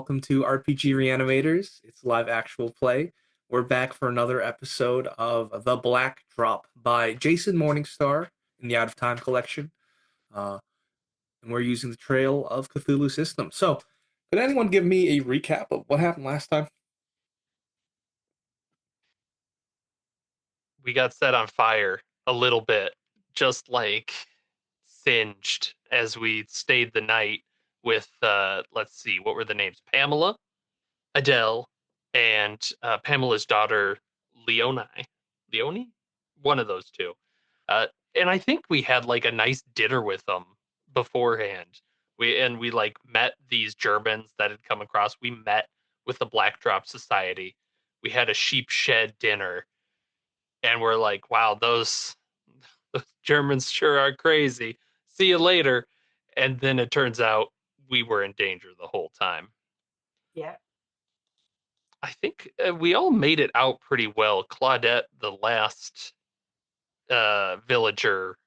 welcome to RPG Reanimators. It's live actual play. We're back for another episode of The Black Drop by Jason Morningstar in the Out of Time collection. Uh, and we're using the Trail of Cthulhu system. So, could anyone give me a recap of what happened last time? We got set on fire a little bit, just like singed as we stayed the night with let's see, what were the names? Pamela, Adele, and Pamela's daughter Leonie. Leonie? One of those two. And I think we had like a nice dinner with them beforehand. We like met these Germans that had come across. We met with the Black Drop Society. We had a sheep shed dinner and we're like, wow, those Germans sure are crazy. See you later. And then it turns out we were in danger the whole time. Yeah. I think we all made it out pretty well. Claudette, the last villager,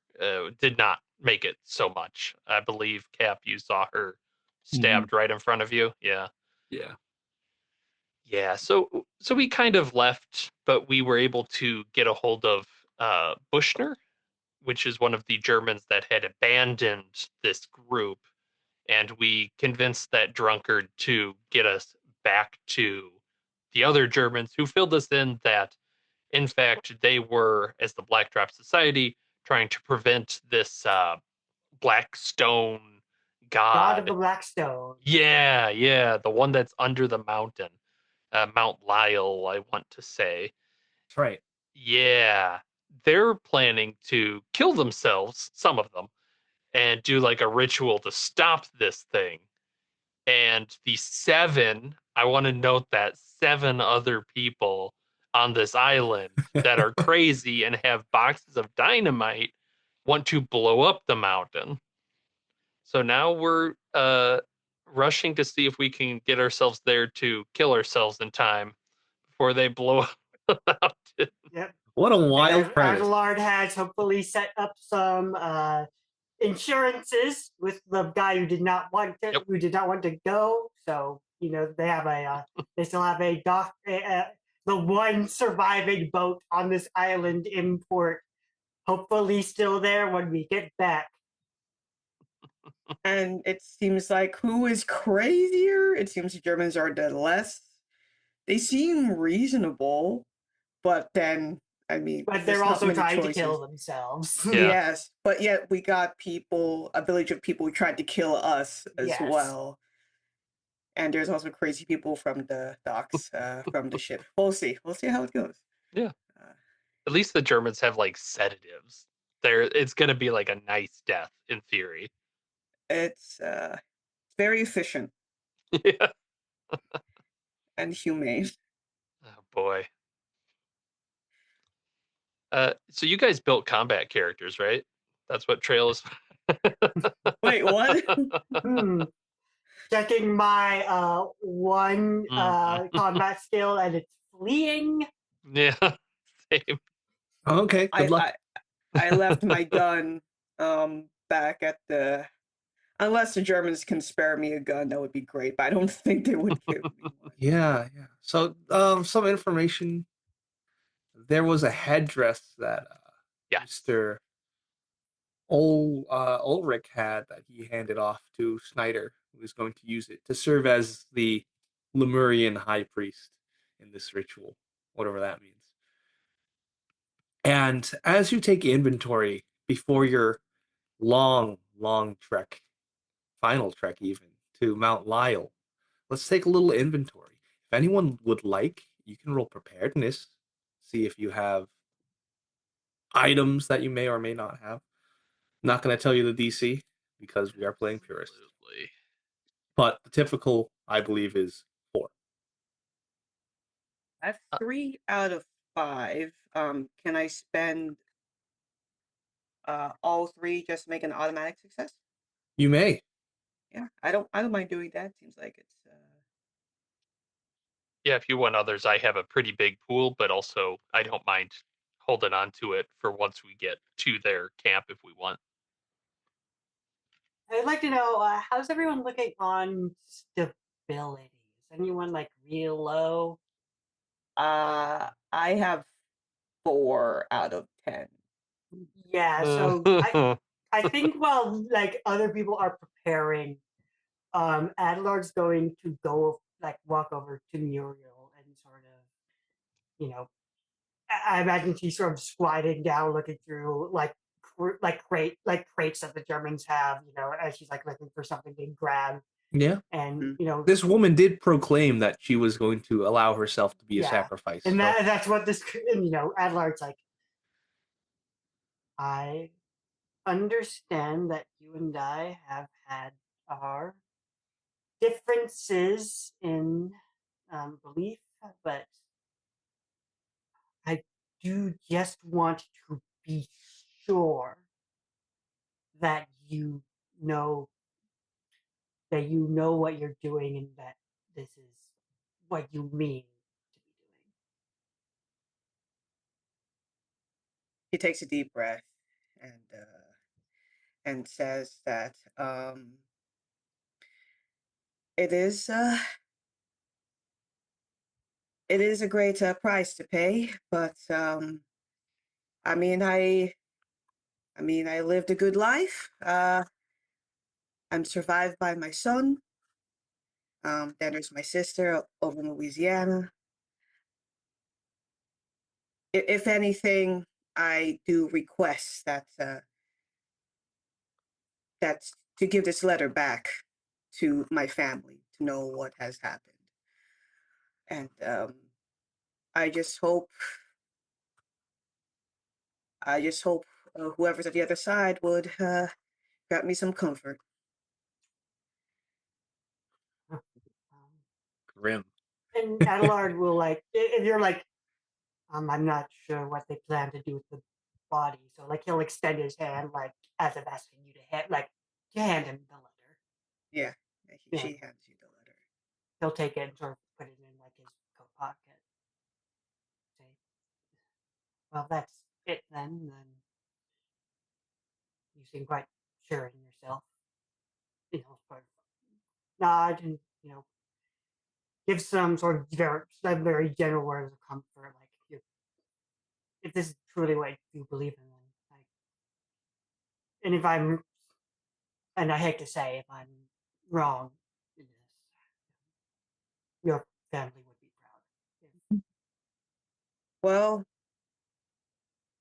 did not make it so much. I believe, Cap, you saw her stabbed right in front of you. Yeah. Yeah. Yeah, so we kind of left, but we were able to get a hold of Bushner, which is one of the Germans that had abandoned this group, and we convinced that drunkard to get us back to the other Germans who filled us in that, in fact, they were, as the Black Drop Society, trying to prevent this Black Stone God of god. the Blackstone. Yeah, the one that's under the mountain. Mount Lyell, I want to say. That's right. Yeah, they're planning to kill themselves, some of them, and do like a ritual to stop this thing. And the seven, I want to note that seven other people on this island that are crazy and have boxes of dynamite want to blow up the mountain. So now we're rushing to see if we can get ourselves there to kill ourselves in time before they blow up the mountain. Yep. What a wild And premise. Adelard has hopefully set up some insurances with the guy Yep. who did not want to go. So they have they still have a dock, the one surviving boat on this island in port. Hopefully, still there when we get back. And it seems like who is crazier? It seems the Germans are the less. They seem reasonable, but then, I mean, But there's they're not also many trying to choices. kill themselves. Yeah. Yes, but yet we got people, a village of people who tried to kill us as Yes. well. And there's also crazy people from the docks, from the ship. We'll see. We'll see how it goes. Yeah. At least the Germans have like sedatives. It's gonna be like a nice death in theory. It's very efficient Yeah. and humane. Oh boy. So you guys built combat characters, right? That's what Trail is. Wait, what? Checking my one combat skill, and it's fleeing. Yeah, same. Okay, good luck. I left my gun back at the. Unless the Germans can spare me a gun, that would be great. But I don't think they would give me one. Yeah. So, some information. There was a headdress that Yeah. Mr. Ulrich had that he handed off to Snyder, who was going to use it to serve as the Lemurian high priest in this ritual, whatever that means. And as you take inventory before your long trek, final trek even, to Mount Lyell, let's take a little inventory. If anyone would like, you can roll preparedness, see if you have items that you may or may not have. Not going to tell you the DC because we are playing purist. Absolutely. But the typical, I believe, is 4. I have 3 out of 5. Can I spend all 3 just to make an automatic success? You may. Yeah, I don't mind doing that. Seems like it's Yeah, if you want others, I have a pretty big pool, but also I don't mind holding on to it for once we get to their camp if we want. I'd like to know how's everyone looking on stability? Is anyone like real low? I have 4 out of 10. Yeah, so I think while like other people are preparing, Adelard's going to go like walk over to Muriel and sort of, you know, I imagine she's sort of squatting down, looking through like crates that the Germans have, you know, as she's like looking for something to grab, Yeah. and you know, This woman did proclaim that she was going to allow herself to be a yeah, sacrifice. and So that's what this, and, you know, Adelard's like, I understand that you and I have had our differences in belief, but I do just want to be sure that know you know what you're doing and that this is what you mean to be doing. He takes a deep breath and says that it is a great price to pay, but I mean I lived a good life. I'm survived by my son. Then there's my sister over in Louisiana. If anything, I do request that's to give this letter back to my family to know what has happened. And I just hope whoever's at the other side would grant me some comfort. Um, grim. and Adelard will like, if you're like, I'm not sure what they plan to do with the body, so like he'll extend his hand like as if asking you to hand him the letter. Yeah, Yeah. she hands you the letter. He'll take it and sort of put it in like his coat pocket. Say, well, that's it then. Then you seem quite sure in yourself. You know, sort of nod and, you know, give some sort of very general words of comfort, like if this is truly what you believe in, then like, and if I'm, and I hate to say if I'm wrong in this, your family would be proud. Well,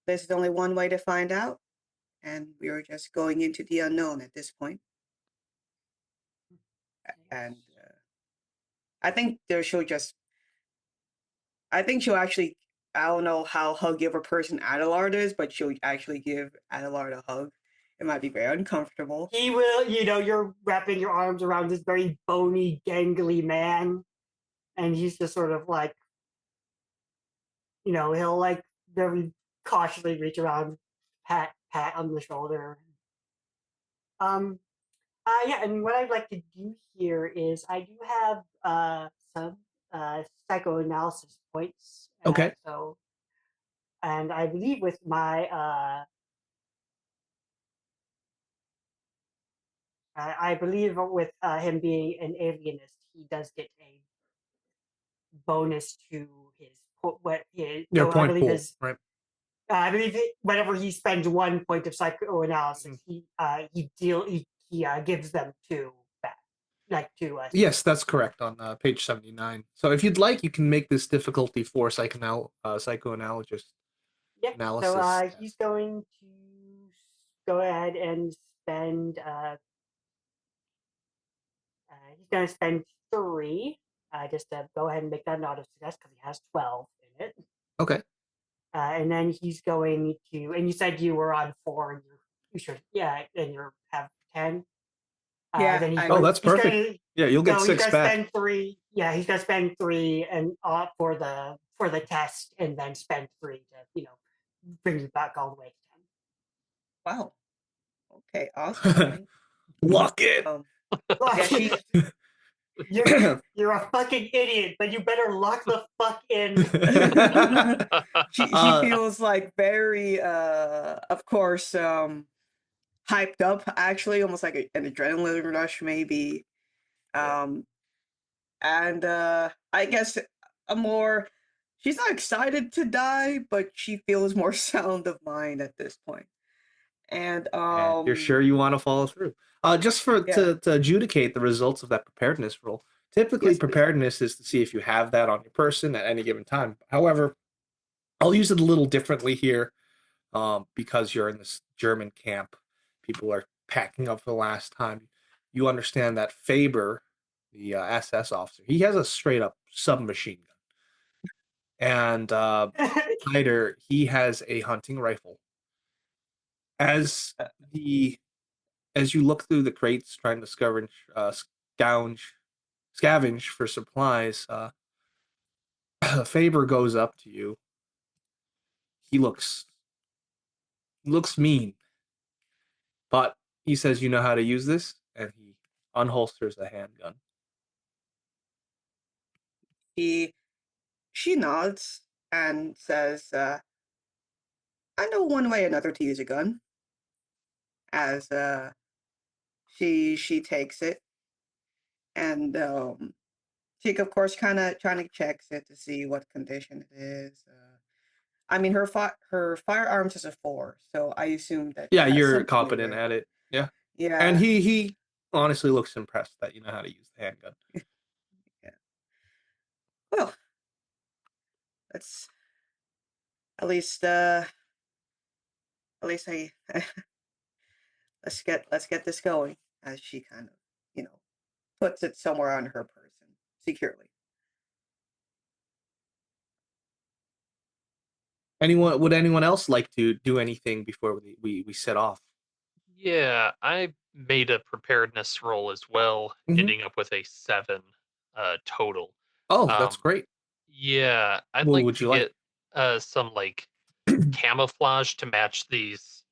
there's only one way to find out, and we're just going into the unknown at this point. And I think she'll actually, I don't know how huggy of a person Adelard is, but she'll actually give Adelard a hug. It might be very uncomfortable. He will, you know, you're wrapping your arms around this very bony, gangly man, and he's just sort of like, you know, he'll like very cautiously reach around, pat on the shoulder. Um, yeah, and what I'd like to do here is I do have some psychoanalysis points. Okay. So, and I believe with my I believe with him being an alienist, he does get a bonus to his what his. Your So I point believe pool, his. right? Whenever he spends 1 point of psychoanalysis, he gives them 2 back, like to us. Yes, that's correct on page 79. So if you'd like, you can make this difficulty for psychoanalysis Yeah. analysis. So he's going to go ahead and spend. He's going to spend 3. Just to go ahead and make that not a success because he has 12 in it. Okay. And then he's going to. And you said you were on 4, and you should. Yeah, and you have 10. Yeah, Then Oh, that's perfect. Yeah, you'll get so 6 he's gonna back. spend 3. Yeah, he's gonna spend 3 and for the test, and then spend 3 to bring you back all the way to 10. wow. Okay, awesome. Lock it. Yeah, she You're a fucking idiot, but you better lock the fuck in. she feels like very of course hyped up, actually, almost like an adrenaline rush maybe. and I guess a more. She's not excited to die, but she feels more sound of mind at this point. And And you're sure you want to follow through. Just for yeah, to adjudicate the results of that preparedness roll. Typically, yes, please. preparedness is to see if you have that on your person at any given time. However, I'll use it a little differently here, because you're in this German camp. People are packing up for the last time. You understand that Faber, the SS officer, he has a straight up submachine gun, and Snyder, he has a hunting rifle. As the as you look through the crates trying to scourge, scavenge for supplies, Faber goes up to you. He looks mean, but he says, "You know how to use this," and he unholsters a handgun. He she nods and says, "I know one way or another to use a gun." As she takes it, and she of course kind of checks it to see what condition it is. I mean, her firearms is a 4, so I assume that Yeah, she has you're some competent familiarity. at it. Yeah, and Yeah, he honestly looks impressed that you know how to use the handgun. yeah. Well, let's at least at least I let's get this going. As she kind of puts it somewhere on her person securely. Would anyone else like to do anything before we set off? Yeah, I made a preparedness roll as well, Hmm. ending up with a 7 total. Oh, that's Um, great. yeah, I'd What like would to you like? get some like camouflage to match these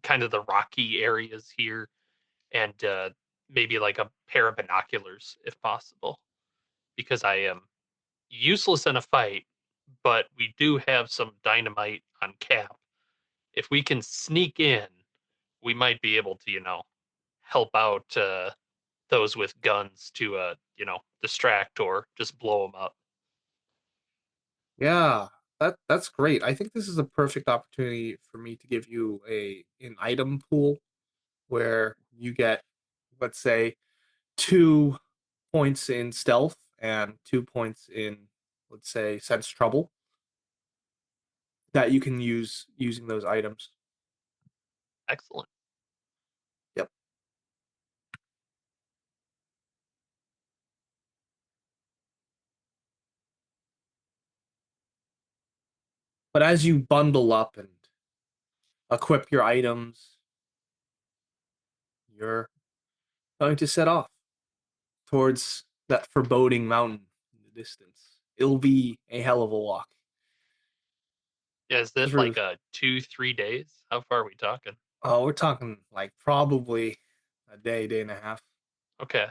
kind of the rocky areas here, and maybe like a pair of binoculars if possible, because I am useless in a fight, but we do have some dynamite on cap. If we can sneak in, we might be able to, help out those with guns to, distract or just blow them up. Yeah, that's great. I think this is a perfect opportunity for me to give you an item pool where you get, let's say, 2 points in stealth and 2 points in, let's say, sense trouble that you can use using those items. Excellent. Yep. But as you bundle up and equip your items, you're going to set off towards that foreboding mountain in the distance. It'll be a hell of a walk Yeah, is it through. like 2, 3 days? How far are we talking? Oh, we're talking like probably a day and a half. Okay.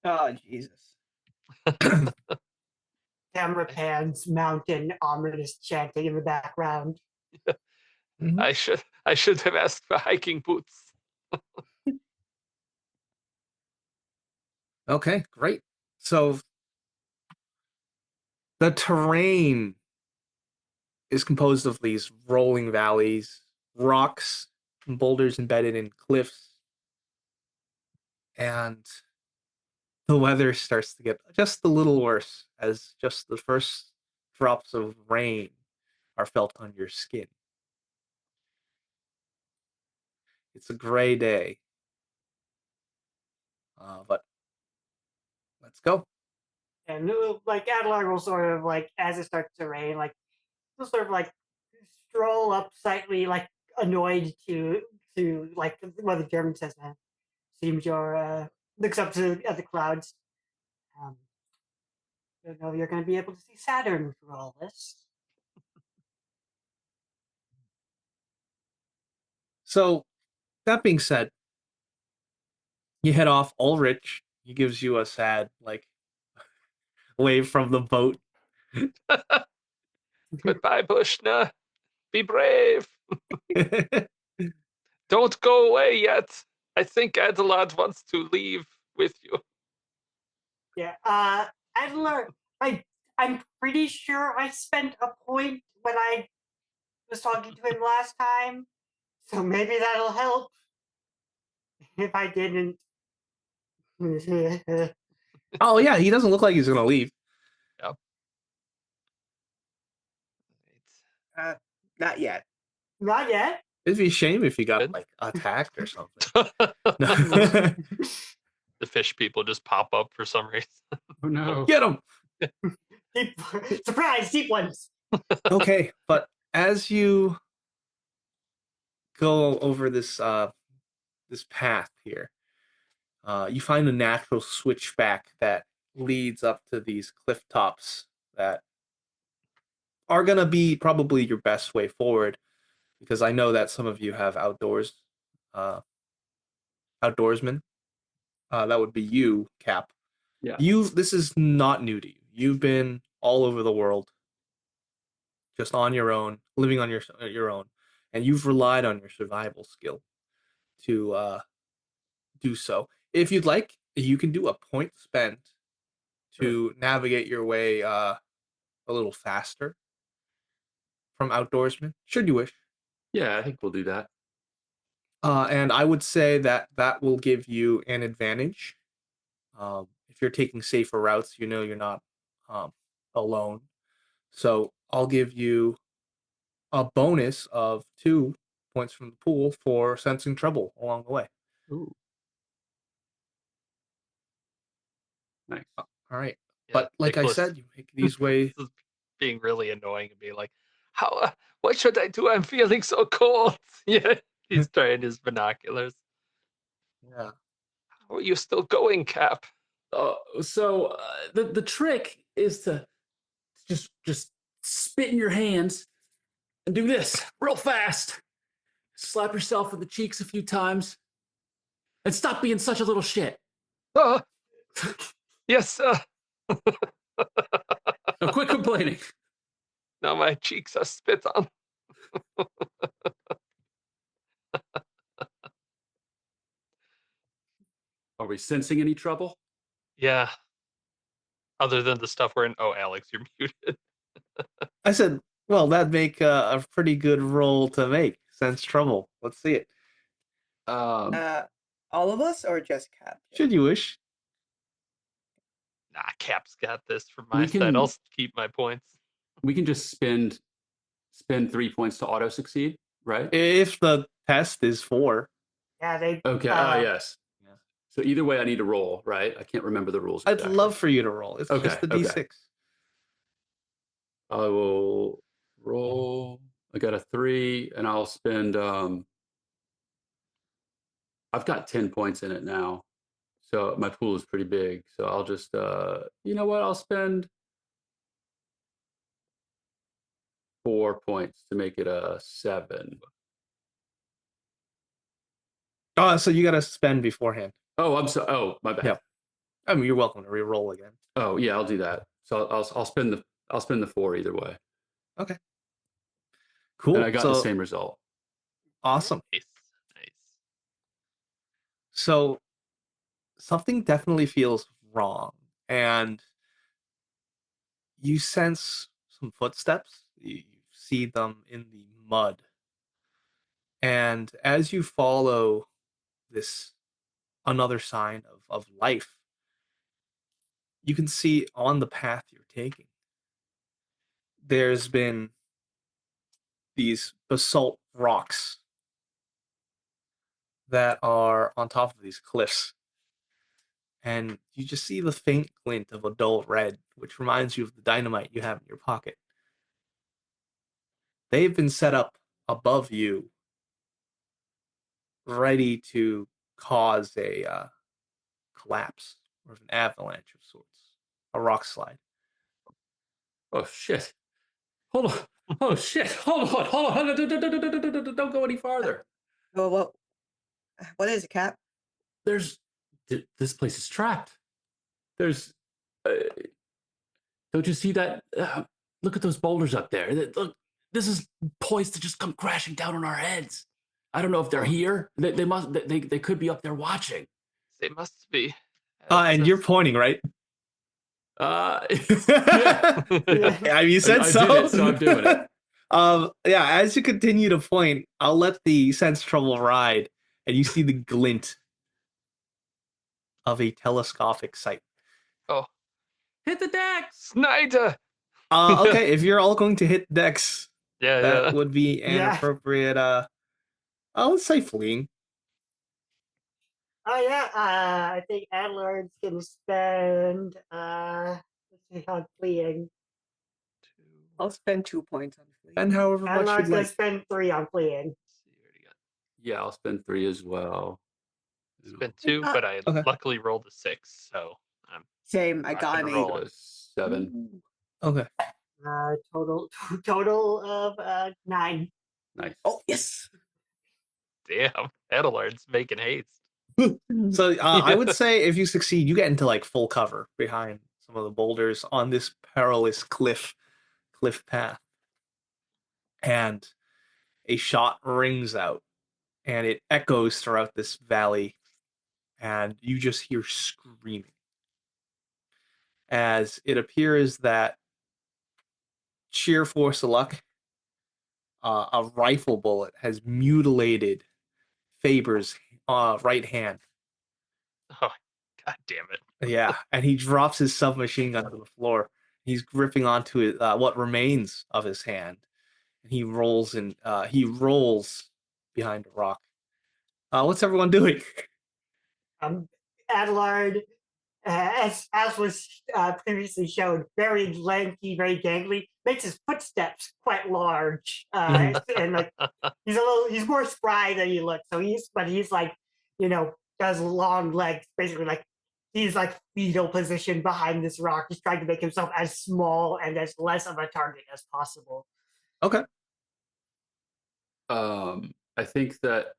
Oh Jesus! Camera I, pans, mountain, ominous chanting in the background. Mhm. I should have asked for hiking boots. Okay, great. So the terrain is composed of these rolling valleys, rocks, and boulders embedded in cliffs, and the weather starts to get just a little worse as just the first drops of rain are felt on your skin. It's a gray day, but let's go. And like Adelar will sort of like as it starts to rain, like he'll sort of like stroll up slightly like annoyed to like what the German says, man. Seems you're looks up to at the clouds. Um, don't know if you're going to be able to see Saturn through all this. So that being said, you head off. Ulrich, he gives you a sad like wave from the boat. Goodbye, Bushna. Be brave. Don't go away yet. I think Adelard wants to leave with you. Yeah. Adler, I'm pretty sure I spent a point when I was talking to him last time, so maybe that'll help. If I didn't. Oh yeah, he doesn't look like he's gonna leave. Yep. Not yet. Not yet. It'd be a shame if he got Good. like attacked or something. The fish people just pop up for some reason. Oh no. Get him. Surprise, deep ones. Okay, but as you go over this this path here, you find a natural switchback that leads up to these cliff tops that are gonna be probably your best way forward, because I know that some of you have uh, outdoorsmen. That would be you, Cap. Yeah. This is not new to you. You've been all over the world, just on your own, living on your own, and you've relied on your survival skill to do so. If you'd like, you can do a point spent to navigate your way a little faster from outdoorsmen, should you wish. Yeah, I think we'll do that. And I would say that that will give you an advantage. If you're taking safer routes, you know you're not alone. So I'll give you a bonus of 2 points from the pool for sensing trouble along the way. Ooh. Nice. All right. Yeah, But like Nicholas, I said, you make these way. this is being really annoying and being like, how? What should I do? I'm feeling so cold. Yeah, he's trying his binoculars. Yeah. How are you still going, Cap? So the trick is to just spit in your hands and do this real fast. Slap yourself in the cheeks a few times and stop being such a little shit. Yes, Now quit complaining. now my cheeks are spit on. Are we sensing any trouble? Yeah. Other than the stuff we're in. Oh, Alex, you're muted. I said, well, that'd make a pretty good roll to make. Sense trouble. Let's see it. All of us or just Cap? Should you wish. Nah, Cap's got this from my We side. can- I'll keep my points. we can just spend 3 points to auto succeed, right? If the test is 4. Yeah, they. Okay. Yes. Yeah. So either way, I need to roll, right? I can't remember the rules. I'd exactly. love for you to roll. It's Okay, just a okay. D6. I will roll. I got a 3, and I'll spend. I've got 10 points in it now, so my pool is pretty big. So I'll just, you know what? I'll spend 4 points to make it a 7. So you got to spend beforehand. Oh, Oh, my bad. Yeah. I mean, you're welcome to re-roll again. Oh, yeah, I'll do that. So I'll spend the 4 either way, Cool. and I got the So same result. awesome. Nice. Nice. So something definitely feels wrong, and you sense some footsteps. You see them in the mud, and as you follow this another sign of life, you can see on the path you're taking, there's been these basalt rocks that are on top of these cliffs. And you just see the faint glint of a dull red, which reminds you of the dynamite you have in your pocket. They've been set up above you, ready to cause a collapse or an avalanche of sorts, a rock slide. Oh shit! Hold on! Oh shit! Hold on! Don't go any farther. Well, what is it, Cap? This place is trapped. There's. Don't you see that? Look at those boulders up there. Look, this is poised to just come crashing down on our heads. I don't know if they're here. They must. They could be up there watching. They must be. And you're pointing, right? Yeah. I mean, you said I so. did it, so I'm doing it. Yeah, as you continue to point, I'll let the sense trouble ride, and you see the glint of a telescopic sight. Oh, Hit the decks. Snyder. Okay, if you're all going to hit Dex, Yeah, that yeah. would be an Yeah. appropriate. Let's say fleeing. Oh yeah, I think Adler's gonna spend let's see how fleeing. I'll spend 2 points on fleeing. And however much Adler's you'd gonna like. spend 3 on fleeing. Yeah, I'll spend 3 as well. It's been 2, but I Okay. luckily rolled a 6, so I'm Same. I rocking got and an 8. rolling. 7. Okay. Total of 9. Nice. Oh, yes. Damn, Adelard's making haste. So I would say if you succeed, you get into like full cover behind some of the boulders on this perilous cliff path, and a shot rings out, and it echoes throughout this valley, and you just hear screaming as it appears that sheer force of luck, a rifle bullet has mutilated Faber's right hand. Oh, god damn it. Yeah, and he drops his submachine gun to the floor. He's gripping onto it, what remains of his hand, and he rolls behind a rock. What's everyone doing? Adelard, as was previously shown, very lanky, very gangly, makes his footsteps quite large, and like he's more spry than he looks. So he's like, has long legs, basically like he's like fetal position behind this rock. He's trying to make himself as small and as less of a target as possible. Okay. I think that.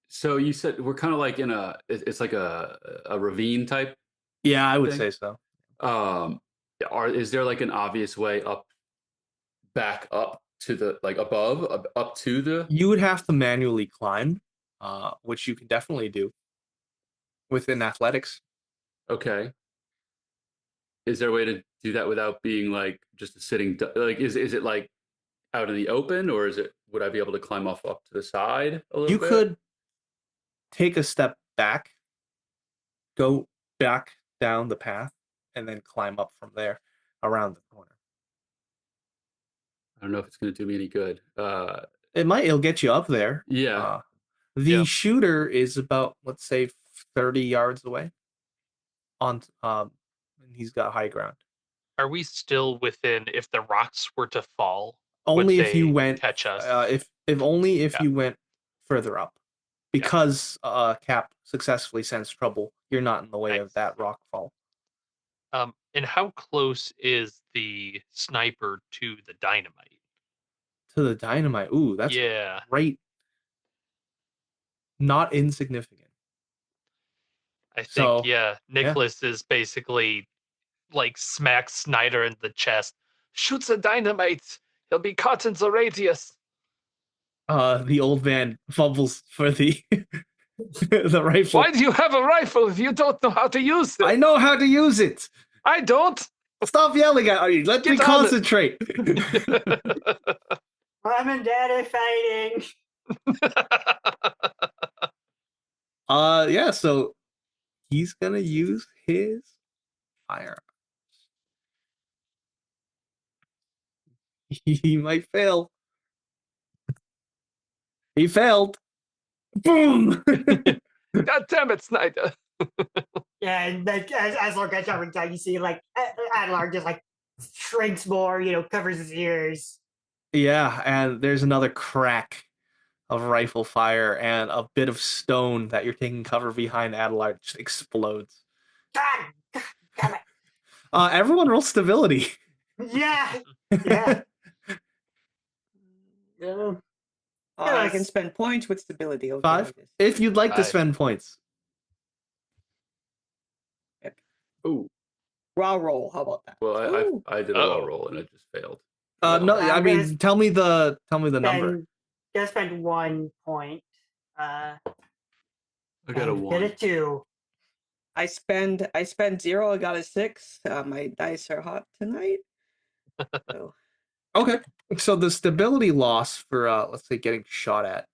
So you said we're kind of like in it's like a ravine type. Yeah, I would thing? say so. Is there like an obvious way back up to the like above, up to the? You would have to manually climb, which you can definitely do within athletics. Okay. Is there a way to do that without being like just a sitting? Like, is it like out in the open, or would I be able to climb up to the side a little You bit? could take a step back, go back down the path, and then climb up from there around the corner. I don't know if it's going to do me any good. It'll get you up there. Yeah. The shooter is about, let's say, 30 yards away. And he's got high ground. Are we still within, if the rocks were to fall, Only would if you they went catch us? if only if Yeah. you went further up. Because Cap successfully sensed trouble, you're not in the way of Nice. that rock fall. And how close is the sniper to the dynamite? To the dynamite. Ooh, that's great. Not insignificant. I think, Nicholas yeah. is basically like smacks Snyder in the chest. Shoots a dynamite. He'll be caught in the radius. The old man fumbles for the the rifle. Why do you have a rifle if you don't know how to use it? I know how to use it. I don't. Stop yelling at me. Let me concentrate. Mom and Dad are fighting. Yeah, so he's gonna use his firearms. He might fail. He failed. Boom! God damn it, Snyder. Yeah, and then as Lord gets over time, you see like Adelar just like shrinks more, covers his ears. Yeah, and there's another crack of rifle fire, and a bit of stone that you're taking cover behind Adelaide just explodes. God damn it. Everyone roll stability. Yeah. Yeah. I can spend points with stability. Okay, 5. If you'd like to 5. spend points. Ooh. Raw roll. How about that? Well, I did a raw roll and it just failed. No, I mean, tell me the number. Just spend 1 point. I got a 1. Get a 2. I spend 0. I got a 6. My dice are hot tonight. So Okay. So the stability loss for let's say getting shot at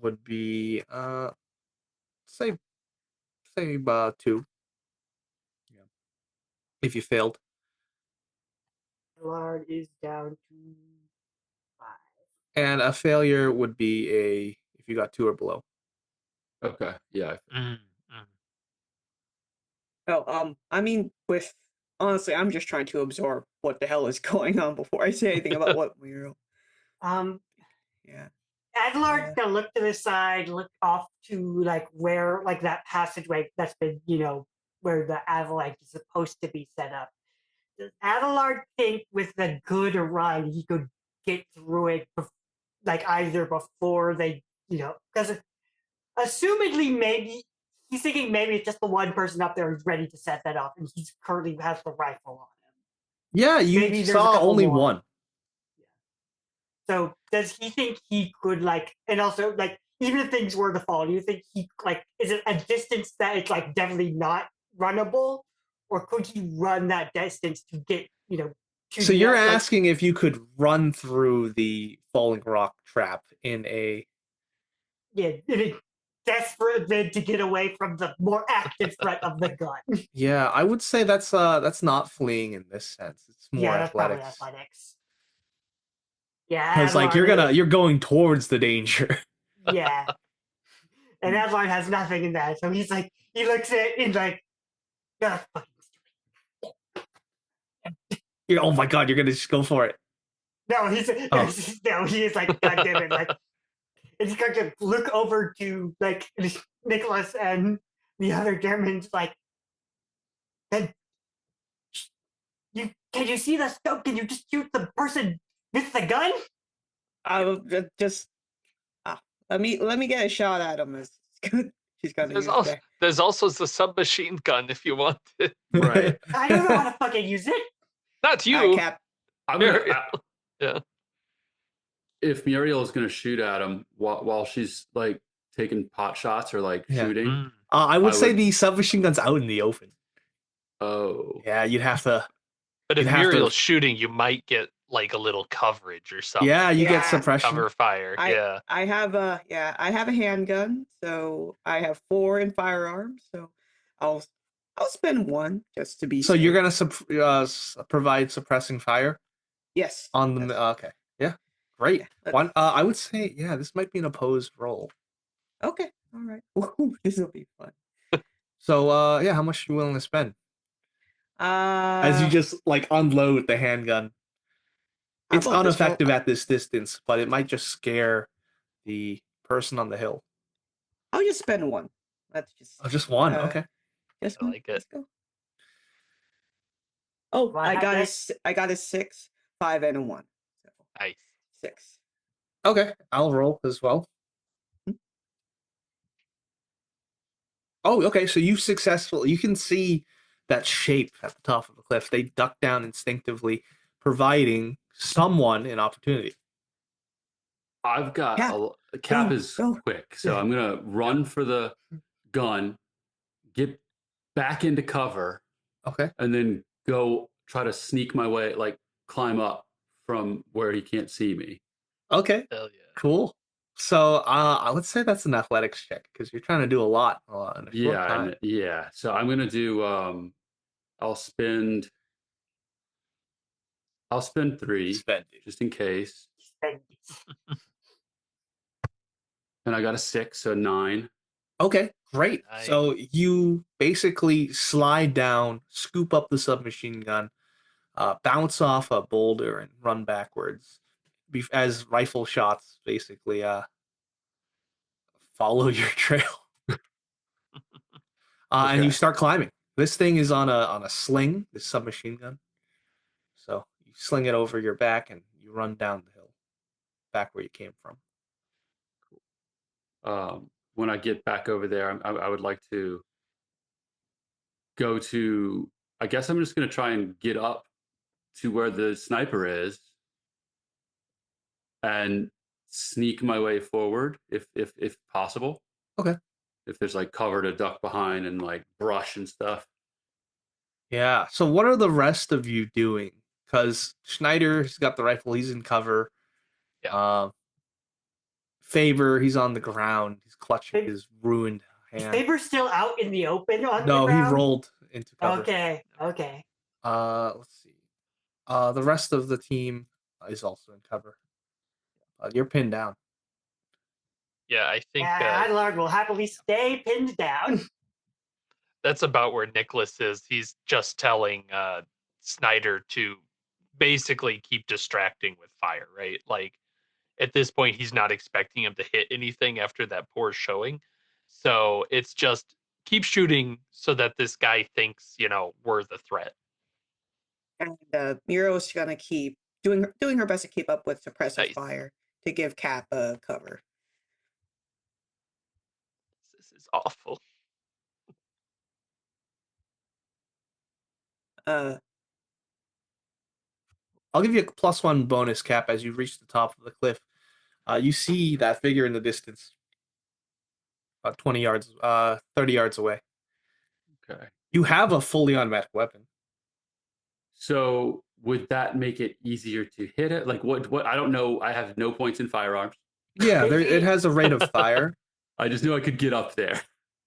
would be say 2. Yeah. If you failed. Lard is down to 5. And a failure would be if you got 2 or below. Okay. Yeah. Mm, mm. oh, I mean, with honestly, I'm just trying to absorb what the hell is going on before I say anything about what we're. Um, Yeah. Adelard's gonna look to the side, look off to like where like that passageway that's been, where the avalanche is supposed to be set up. Does Adelard think with a good run he could get through it, like either before they, because assumedly maybe he's thinking maybe it's just the one person up there who's ready to set that up, and he's currently has the rifle on him. Yeah, you Maybe there's a saw couple only more. one. So does he think he could and also even if things were to fall, do you think he is it a distance that it's definitely not runnable, or could he run that distance to get to So the you're asking if you could run through the falling rock trap in a in a desperate bid to get away from the more active threat of the gun? Yeah, I would say that's not fleeing in this sense. It's more Yeah, that's probably athletics. athletics. Yeah, Because like you're going towards the danger. yeah, and Adlard has nothing in that, so he's he looks at it and "Ah, fucking Oh my god, you're gonna just go for it. no, Oh. no, he is God damn it, and he's going to look over to Nicholas and the other Germans, can you see the scope? Can you just shoot the person with the gun? I'll just let me get a shot at him. She's gonna use that. There's also the submachine gun if you want it. Right. I don't know how to fucking use it. Not you. Cap. I'm gonna. Yeah. If Muriel is gonna shoot at him while she's like taking pot shots or like Yeah. shooting, Mm. I would say the submachine gun's out in the open. Oh. Yeah, you'd have to. But if Muriel's shooting, you might get a little coverage or something. Yeah, you get Yeah. suppression. Cover fire. I have a handgun, so I have 4 in firearms. So I'll spend 1 just to be. So safe. you're gonna provide suppressing fire Yes. on the. Yes. Okay. Yeah. Great. Yeah, One. I would say this might be an opposed roll. Okay. All right. Ooh, this will be fun. So how much are you willing to spend? As you just unload the handgun. It's about this roll? ineffective at this distance, but it might just scare the person on the hill. I'll just spend 1. Let's just. Oh, just one. Okay. Just I one. like it. Let's go. Oh, Well, I got a 6, 5, and a 1. So Nice. 6. Okay, I'll roll as well. Oh, okay. So you can see that shape at the top of the cliff. They duck down instinctively, providing someone an opportunity. I've got Cap, is go. quick, so I'm gonna run for the gun, get back into cover, Okay. and then go try to sneak my way, climb up from where he can't see me. Okay. Hell yeah. Cool. So let's say that's an athletics check because you're trying to do a lot in a short time. So I'm gonna do. I'll spend 3 Spend it. just in case, and I got a 6, so 9. Okay, great. Nice. So you basically slide down, scoop up the submachine gun, bounce off a boulder, and run backwards as rifle shots basically follow your trail. And you start climbing. This thing is on a sling, this submachine gun. So you sling it over your back and you run down the hill, back where you came from. When I get back over there, I would like to go to. I guess I'm just going to try and get up to where the sniper is and sneak my way forward if possible. Okay. if there's like cover to duck behind and like brush and stuff. Yeah. So what are the rest of you doing? Because Schneider's got the rifle. He's in cover. Yeah. Faber, he's on the ground. He's clutching Hey, his ruined Is hand. Faber still out in the open on the No, he ground? rolled into cover. Okay, okay. Let's see. The rest of the team is also in cover. You're pinned down. Yeah, I think Yeah, I learned we'll happily stay pinned down. that's about where Nicholas is. He's just telling Snyder to basically keep distracting with fire, right? Like at this point, he's not expecting him to hit anything after that poor showing. So it's just keep shooting so that this guy thinks, we're the threat. And Miro's gonna keep doing her best to keep up with suppressive Nice. fire to give Cap cover. This is awful. I'll give you a +1 bonus, Cap, as you reach the top of the cliff. You see that figure in the distance, about 20 yards, 30 yards away. Okay. You have a fully automatic weapon. So would that make it easier to hit it? Like what I don't know. I have no points in firearms. Yeah, it has a rate of fire. I just knew I could get up there.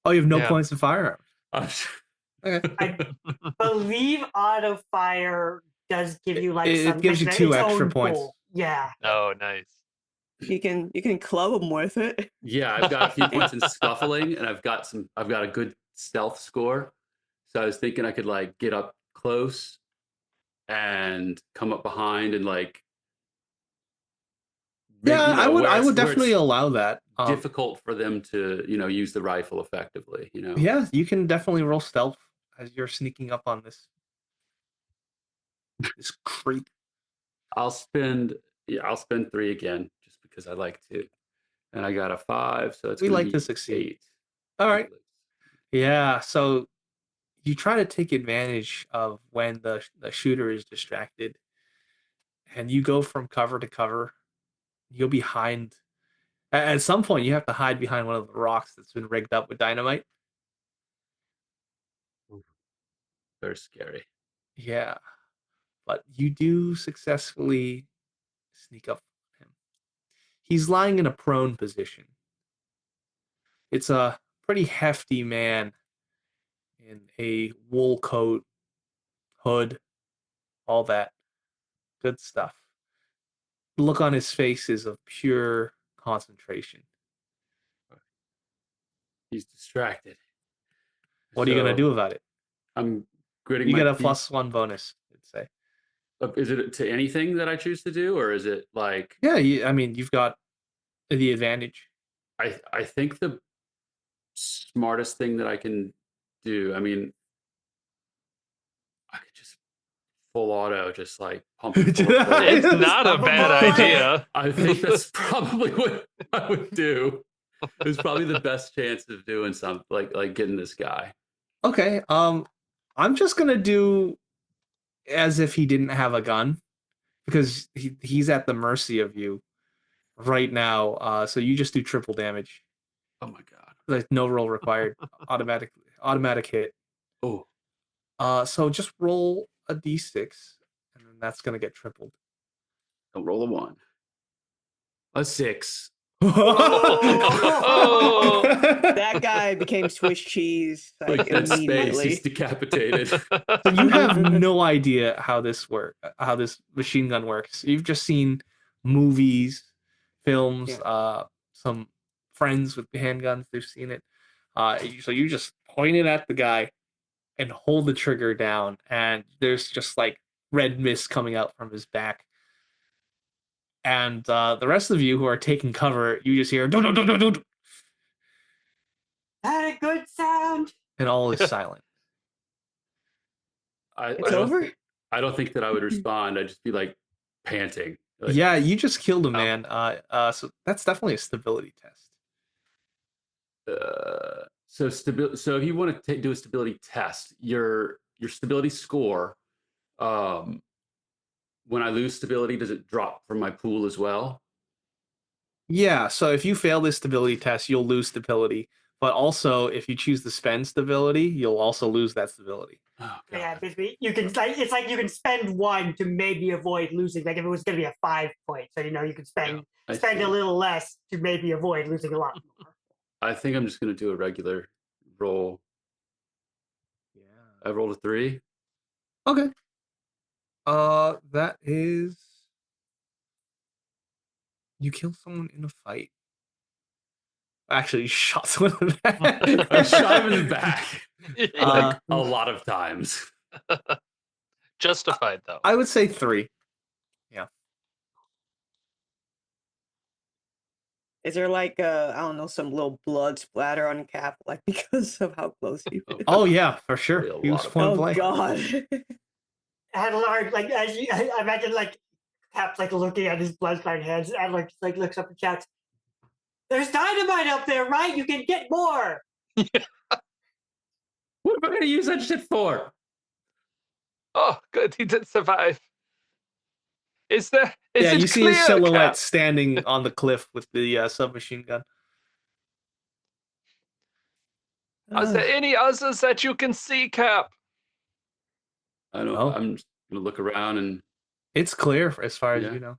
Oh, you have no Yeah. points in firearms. Okay. I believe auto fire does give you like It some. gives you like, 2 its extra own points. pool. Yeah. Oh, nice. You can club them with it. Yeah, I've got a few points in scuffling, and I've got a good stealth score. So I was thinking I could like get up close and come up behind and like make, Yeah, I would where definitely it's allow that. difficult for them to use the rifle effectively. Yeah, you can definitely roll stealth as you're sneaking up on this creep. I'll spend 3 again just because I like to, and I got a 5, so it's We gonna like be to succeed. 8. All right. Yeah, so you try to take advantage of when the shooter is distracted, and you go from cover to cover. You'll be behind. At some point, you have to hide behind one of the rocks that's been rigged up with dynamite. Very scary. Yeah, but you do successfully sneak up on him. He's lying in a prone position. It's a pretty hefty man in a wool coat, hood, all that good stuff. The look on his face is of pure concentration. He's distracted. What are you gonna do about it? I'm gritting You my get a teeth. +1 bonus, I'd say. Is it to anything that I choose to do, or is it like Yeah, I mean, you've got the advantage. I think the smartest thing that I can do, I mean, I could just full auto, just like pump it full of bullets. It's not a bad idea. I think that's probably what I would do. It's probably the best chance of doing something like getting this guy. Okay, I'm just gonna do as if he didn't have a gun because he's at the mercy of you right now. So you just do triple damage. Oh my god. Like no roll required. Automatic hit. Oh, So just roll a d6, and then that's gonna get tripled. don't roll a 1. A 6. Oh. That guy became Swiss cheese Like that space, immediately. he's decapitated. So you have no idea how this machine gun works. You've just seen movies, films, some friends with handguns. They've seen it. So you just point it at the guy and hold the trigger down, and there's just like red mist coming out from his back. And the rest of you who are taking cover, you just hear "Dun, dun, dun, dun, dun," That a good sound. and all is silent. It's over? I don't think that I would respond. I'd just be like panting. Like, Yeah, you just killed a Oh. man. So that's definitely a stability test. so if you want to do a stability test, your stability score, when I lose stability, does it drop from my pool as well? Yeah, so if you fail this stability test, you'll lose stability, But also, if you choose the spend stability, you'll also lose that stability. Oh Yeah, god. basically, you can like it's like you can spend one to maybe avoid losing. Like if it was going to be a 5 point, so you can spend I spend a see. little less to maybe avoid losing a lot more. I think I'm just gonna do a regular roll. Yeah. I rolled a 3. Okay. That is. You kill someone in a fight. Actually, you shot someone in the back. I shot him in the back Uh, like a lot of times. Justified though. I would say 3. Yeah. Is there like I don't know, some little blood splatter on Cap, like because of how close he was? Oh yeah, for sure. Really a He was lot of point Oh blank. god. Adelard, like as you, I imagine, like Cap's like looking at his bloodline hands. Adelard just like looks up and shouts, "There's dynamite up there, right? You can get more." What am I gonna use that shit for? Oh, good, he did survive. Is Yeah, you it see his clear, silhouette Cap? standing on the cliff with the submachine gun. Are there any others that you can see, Cap? I don't. Oh. I'm just gonna look around and It's clear as far as Yeah. you know.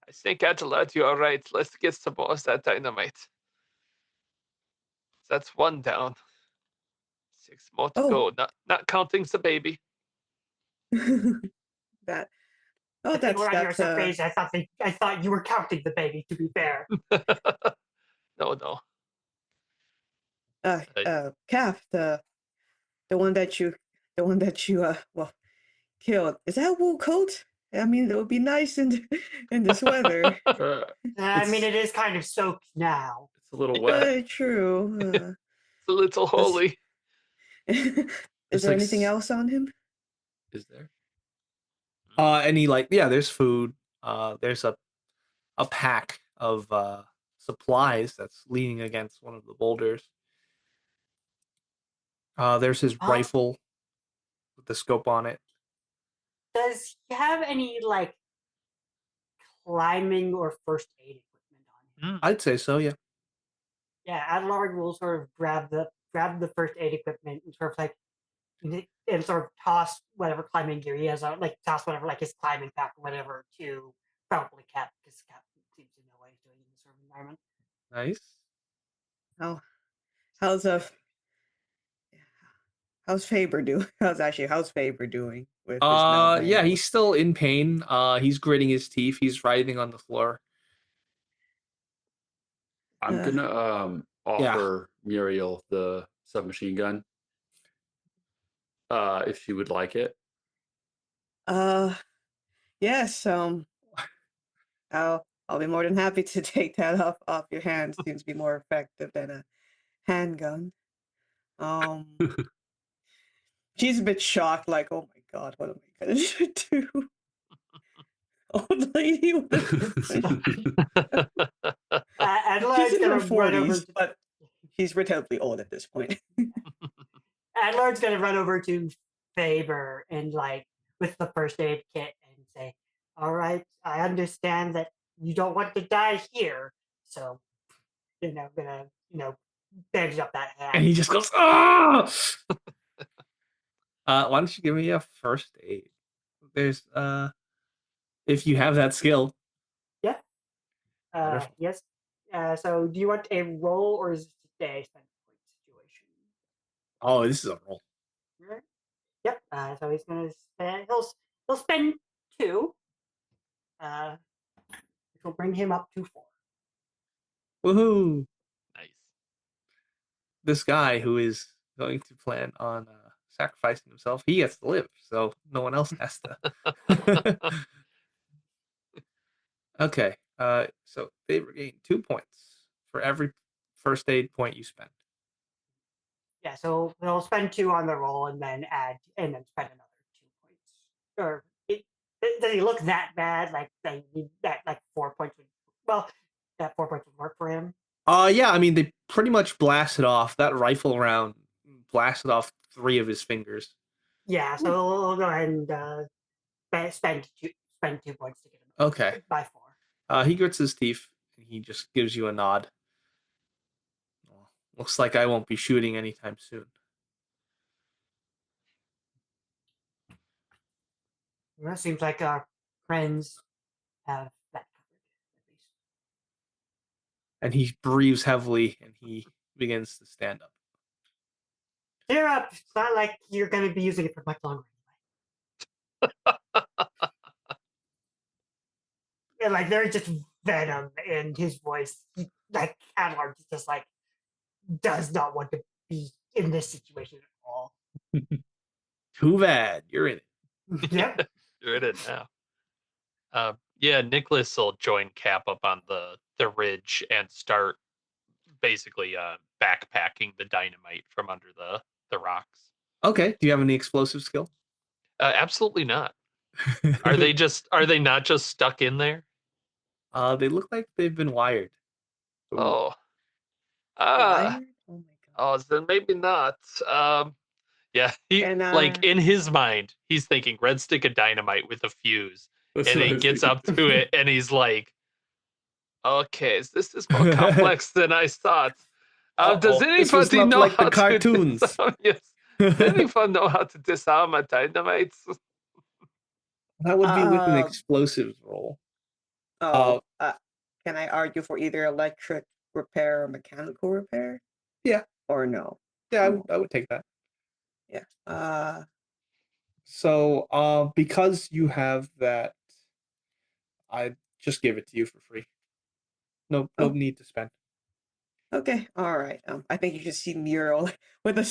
I think Adelard, you are right. Let's get some more of that dynamite. That's 1 down. 6 more to Oh. go. Not counting the baby. that. The Oh, people around you are that's so crazy. I thought you were counting the baby. To be fair, No. Cap, the one that you well killed. Is that wool coat? I mean, it would be nice in in this weather. I mean, It's- it is kind of soaked now. it's a little wet. True. It's a little holy. Is It's there like anything else on him? Is there? Any like there's food. There's a pack of supplies that's leaning against one of the boulders. There's his rifle with the scope on it. Does he have any like climbing or first aid equipment on him? I'd say so, yeah. Yeah, Adelard will sort of grab the first aid equipment and sort of like and sort of toss whatever climbing gear he has on, like toss whatever like his climbing pack or whatever to probably Cap because Cap seems to know what he's doing in this sort of environment. Nice. Oh, how's how's Faber doing? How's Faber doing with his mouth? Yeah, he's still in pain. He's gritting his teeth. He's writhing on the floor. I'm gonna Yeah. offer Muriel the submachine gun. If she would like it. Yes. I'll be more than happy to take that off your hands. Seems to be more effective than a handgun. She's a bit shocked, like, oh my god, what am I gonna do? Old lady with a Adelard's she's in her gonna run over. 40s, but she's relatively old at this point. Adelard's gonna run over to Faber and like with the first aid kit and say, "All right, I understand that you don't want to die here, so gonna bandage up that hand." And he just goes, ah! Why don't you give me a first aid? There's if you have that skill. Yeah. Wonderful. Yes. So do you want a roll or is this a spend point situation? Oh, this is a roll. Right. Yep. So he's gonna spend. He'll spend 2. Which will bring him up to 4. Woohoo! Nice. This guy who is going to plan on sacrificing himself, he gets to live, so no one else has to. Okay. So they regain 2 points for every first aid point you spend. Yeah. So he'll spend 2 on the roll and then spend another 2 points. Or does he look that bad? Like that like 4 points would. Well, that 4 points would work for him. Yeah, I mean they pretty much blasted off that rifle round, blasted off 3 of his fingers. Yeah. So we'll go ahead and spend 2 points to get him. Okay. By 4. He grits his teeth and he just gives you a nod. Looks like I won't be shooting anytime soon. Well, it seems like our friends have that covered, at least. And he breathes heavily and he begins to stand up. Cheer up! It's not like you're going to be using it for much longer. And like there's just venom in his voice. Like Adler just like does not want to be in this situation at all. Too bad. You're in it. Yep. You're in it now. Yeah, Nicholas will join Cap up on the ridge and start basically backpacking the dynamite from under the rocks. Okay. Do you have any explosive skill? Absolutely not. Are they not just stuck in there? They look like they've been wired. Oh. Ah. Wired? Oh my god. Oh, then maybe not. Yeah, he And like in his mind, he's thinking red stick of dynamite with a fuse, That's and what I he was gets thinking. up to it, and he's like, "Okay, this is more complex than I thought." Does This was anybody not know like how the cartoons. to disarm? Yes. Does anyone know how to disarm a dynamite? That would be with an Uh, explosives roll. oh, can I argue for either electric repair or mechanical repair? Yeah. Or no? Yeah, Oh. I would take that. Yeah. So, because you have that, I just give it to you for free. No Oh. need to spend. Okay. All right. I think you should see Muriel with a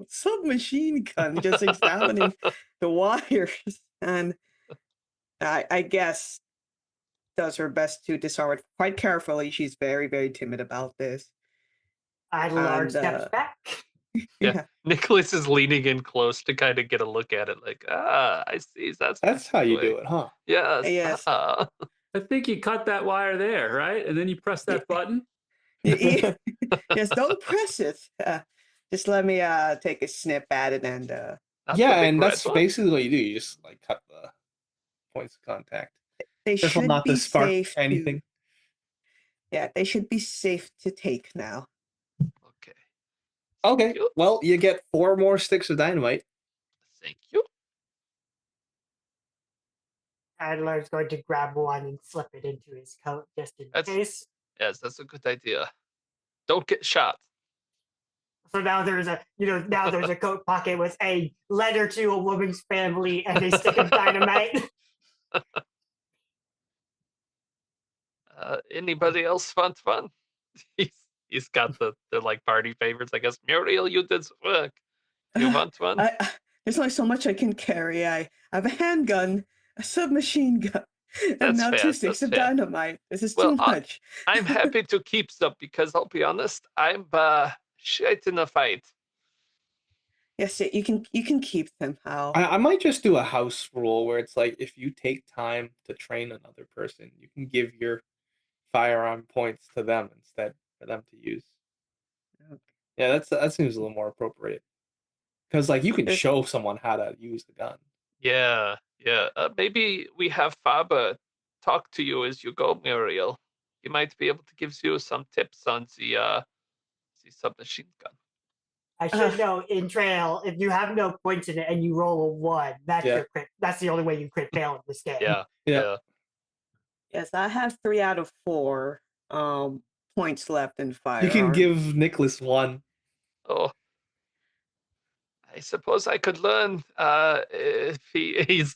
submachine gun just examining the wires, and I guess does her best to disarm it quite carefully. She's very, very timid about this. Adler And steps back. Yeah. Nicholas is leaning in close to kind of get a look at it, like, I see. That's how you way. do it, huh? Yes. Yes. Ah. I think you cut that wire there, right? And then you press that button. Yes, don't press it. Just let me take a snip at it and Not Yeah, the big and red that's one? basically what you do. You just like cut the points of contact. they Careful should not be to spark safe anything. they should be safe to take now. Okay. Okay. Thank you. Well, you get 4 more sticks of dynamite. Thank you. Adler's going to grab one and slip it into his coat just in case. Yes, that's a good idea. Don't get shot. So now there's a coat pocket with a letter to a woman's family and a stick of dynamite. Anybody else want fun? He's got the like party favorites. I guess Muriel, you did some work. You want one? There's only so much I can carry. I have a handgun, a submachine gun, and That's now fair, 2 sticks that's of fair. dynamite. This is Well, too much. I'm happy to keep some because I'll be honest, I'm shit in a fight. Yes, you can keep them. I might just do a house rule where it's like if you take time to train another person, you can give your firearm points to them instead for them to use. Okay. Yeah, that seems a little more appropriate. Because like you can There's- show someone how to use the gun. Yeah. Maybe we have Faber talk to you as you go, Muriel. He might be able to give you some tips on the submachine gun. I should know in trail, if you have no points in it and you roll a 1, that's Yeah. your crit. That's the only way you crit fail in this game. Yeah. Yes, I have 3 out of 4 points left in You firearm. can give Nicholas 1. Oh, I suppose I could learn. If he's.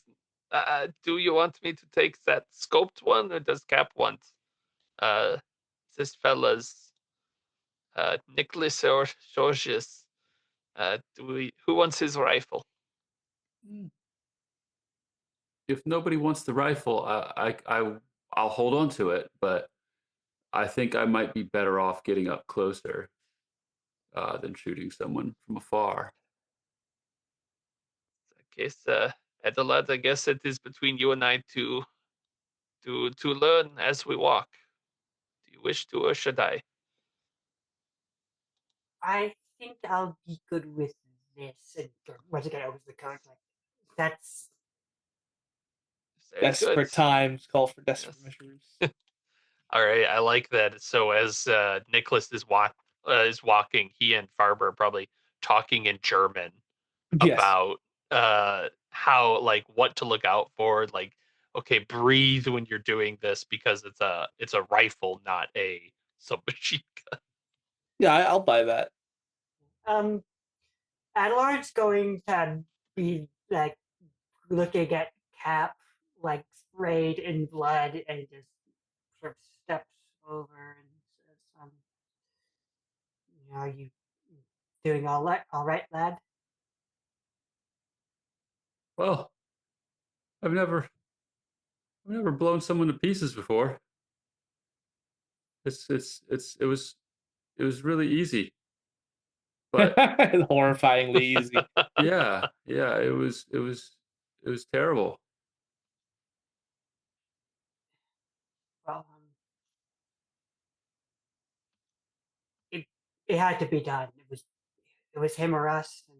Do you want me to take that scoped one, or does Cap want this fella's Nicholas or Georges? Who wants his rifle? If nobody wants the rifle, I'll hold on to it. But I think I might be better off getting up closer than shooting someone from afar. I guess, Adelard, I guess it is between you and I to learn as we walk. Do you wish to, or should I? I think I'll be good with this. And once again, opens the card. Like, that's Very Desperate good. times call for desperate Yes. measures. All right, I like that. So as Nicholas is is walking, he and Farber are probably talking in German Yes. about how, like, what to look out for, like, okay, breathe when you're doing this because it's a rifle, not a submachine gun. Yeah, I'll buy that. Adelard's going to be like looking at Cap, like sprayed in blood, and just sort of steps over and says, "Are you doing all right, lad?" Well, I've never blown someone to pieces before. It was really easy. But Horrifyingly easy. yeah, it was terrible. Well, it it had to be done. It was him or us, and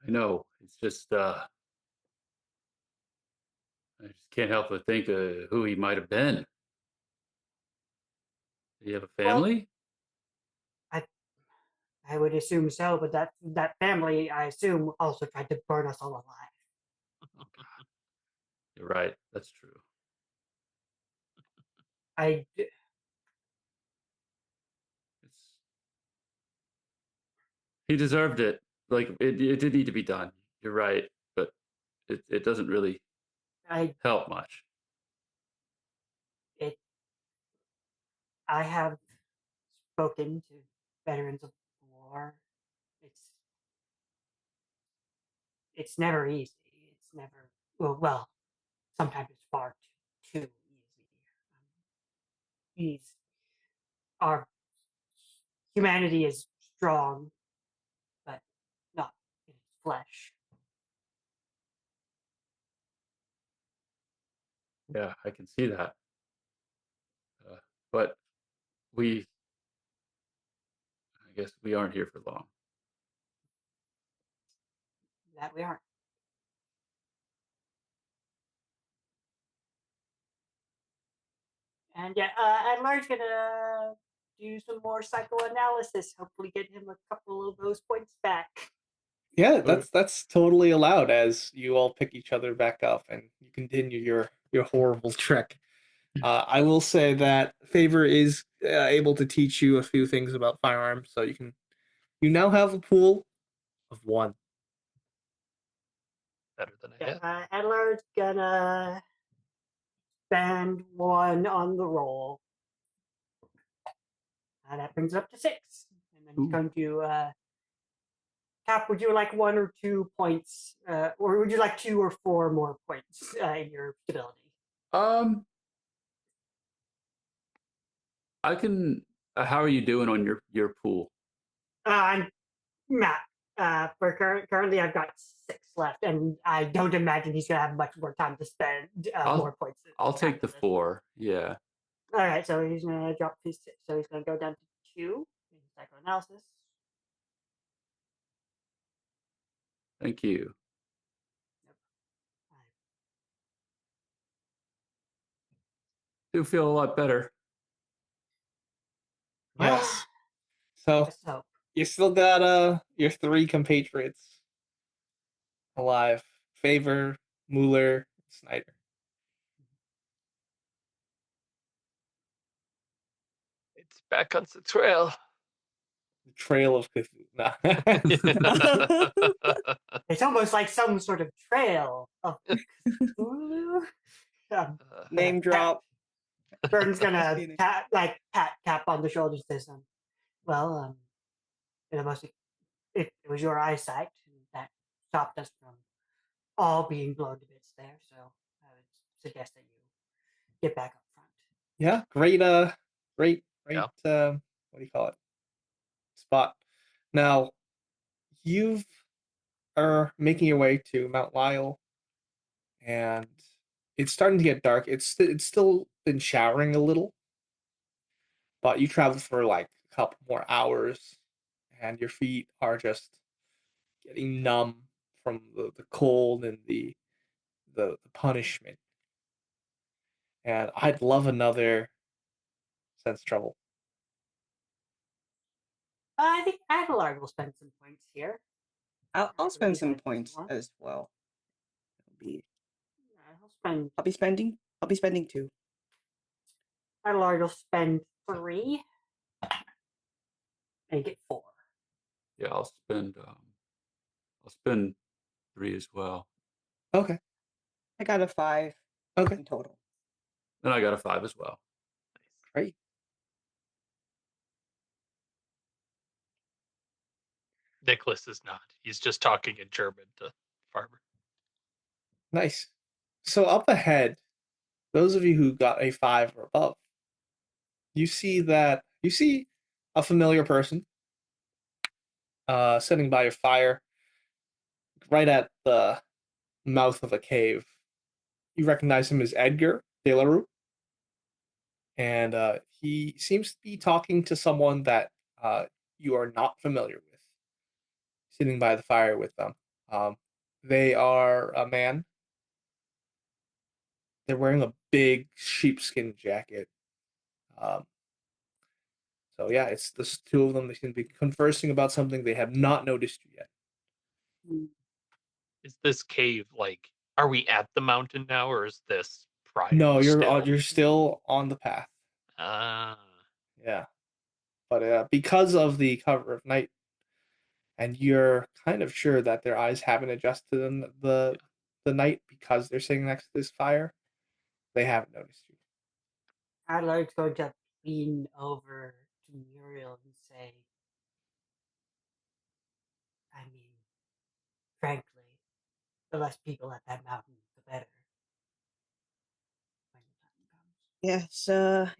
I know. It's just I just can't help but think who he might have been. Do you have a well, family? I I would assume so, but that family, I assume, also tried to burn us all alive. Oh God, you're right. That's true. I It's he deserved it. Like it did need to be done. You're right, but it doesn't really I help much. it I have spoken to veterans of war. It's it's never easy. It's never well. Sometimes it's far too easy. He's our humanity is strong, but not in its flesh. Yeah, I can see that. But we, I guess, we aren't here for long. That we aren't. And yeah, Adler's gonna do some more psychoanalysis. Hopefully, get him a couple of those points back. Yeah, Okay. that's totally allowed as you all pick each other back up and you continue your horrible trek. I will say that Favor is able to teach you a few things about firearms, so you now have a pool of one. Better than I Yeah, had. Adler's gonna spend one on the roll. That brings it up to 6. And then he's Ooh. going to Cap, would you like 1 or 2 points, or would you like 2 or 4 more points in your stability? Um, I can. How are you doing on your pool? I'm Matt. Currently, I've got 6 left, and I don't imagine he's gonna have much more time to spend more I'll points. I'll take after the this. 4. Yeah, All right, so he's gonna drop his 6, so he's gonna go down to 2 in psychoanalysis. thank you. Do feel a lot better. Yes. I So guess so. you still got your 3 compatriots alive: Favor, Mueller, Snyder. It's back on the trail. The Trail of Cthulhu. Nah. It's almost like some sort of trail of Cthulhu. Um, Name Pat, drop. Burton's Just gonna kidding. pat Cap on the shoulder. Says, "Well, it must it was your eyesight that stopped us from all being blown to bits there. So I would suggest that you get back up front." Yeah, great Yeah. what do you call it? Spot. Now, you are making your way to Mount Lyell, and it's starting to get dark. It's still been showering a little, but you travel for like a couple more hours, and your feet are just getting numb from the cold and the punishment. And I'd love another sense trouble. I think Adelard will spend some points here. I'll spend some Everybody has points more. as well. He'll spend. I'll be spending 2. Adelard will spend 3 and get 4. Yeah, I'll spend 3 as well. Okay. I got a 5 Okay. in total. And I got a 5 as well. Great. Nicholas is not. He's just talking in German to Farmer. Nice. So up ahead, those of you who got a 5 or above, you see a familiar person sitting by a fire right at the mouth of a cave. You recognize him as Edgar De La Rue, and he seems to be talking to someone that you are not familiar with, sitting by the fire with them. They are a man. They're wearing a big sheepskin jacket. Um, so yeah, it's the 2 of them. They seem to be conversing about something they have not noticed you yet. Is this cave like? Are we at the mountain now, or is this prior? No, still? you're still on the path. Ah, Yeah, but because of the cover of night, and you're kind of sure that their eyes haven't adjusted to the night because they're sitting next to this fire, they haven't noticed you. Adelard's going to lean over to Muriel and say, I mean, frankly, the less people at that mountain, the better. When the time comes. Yes,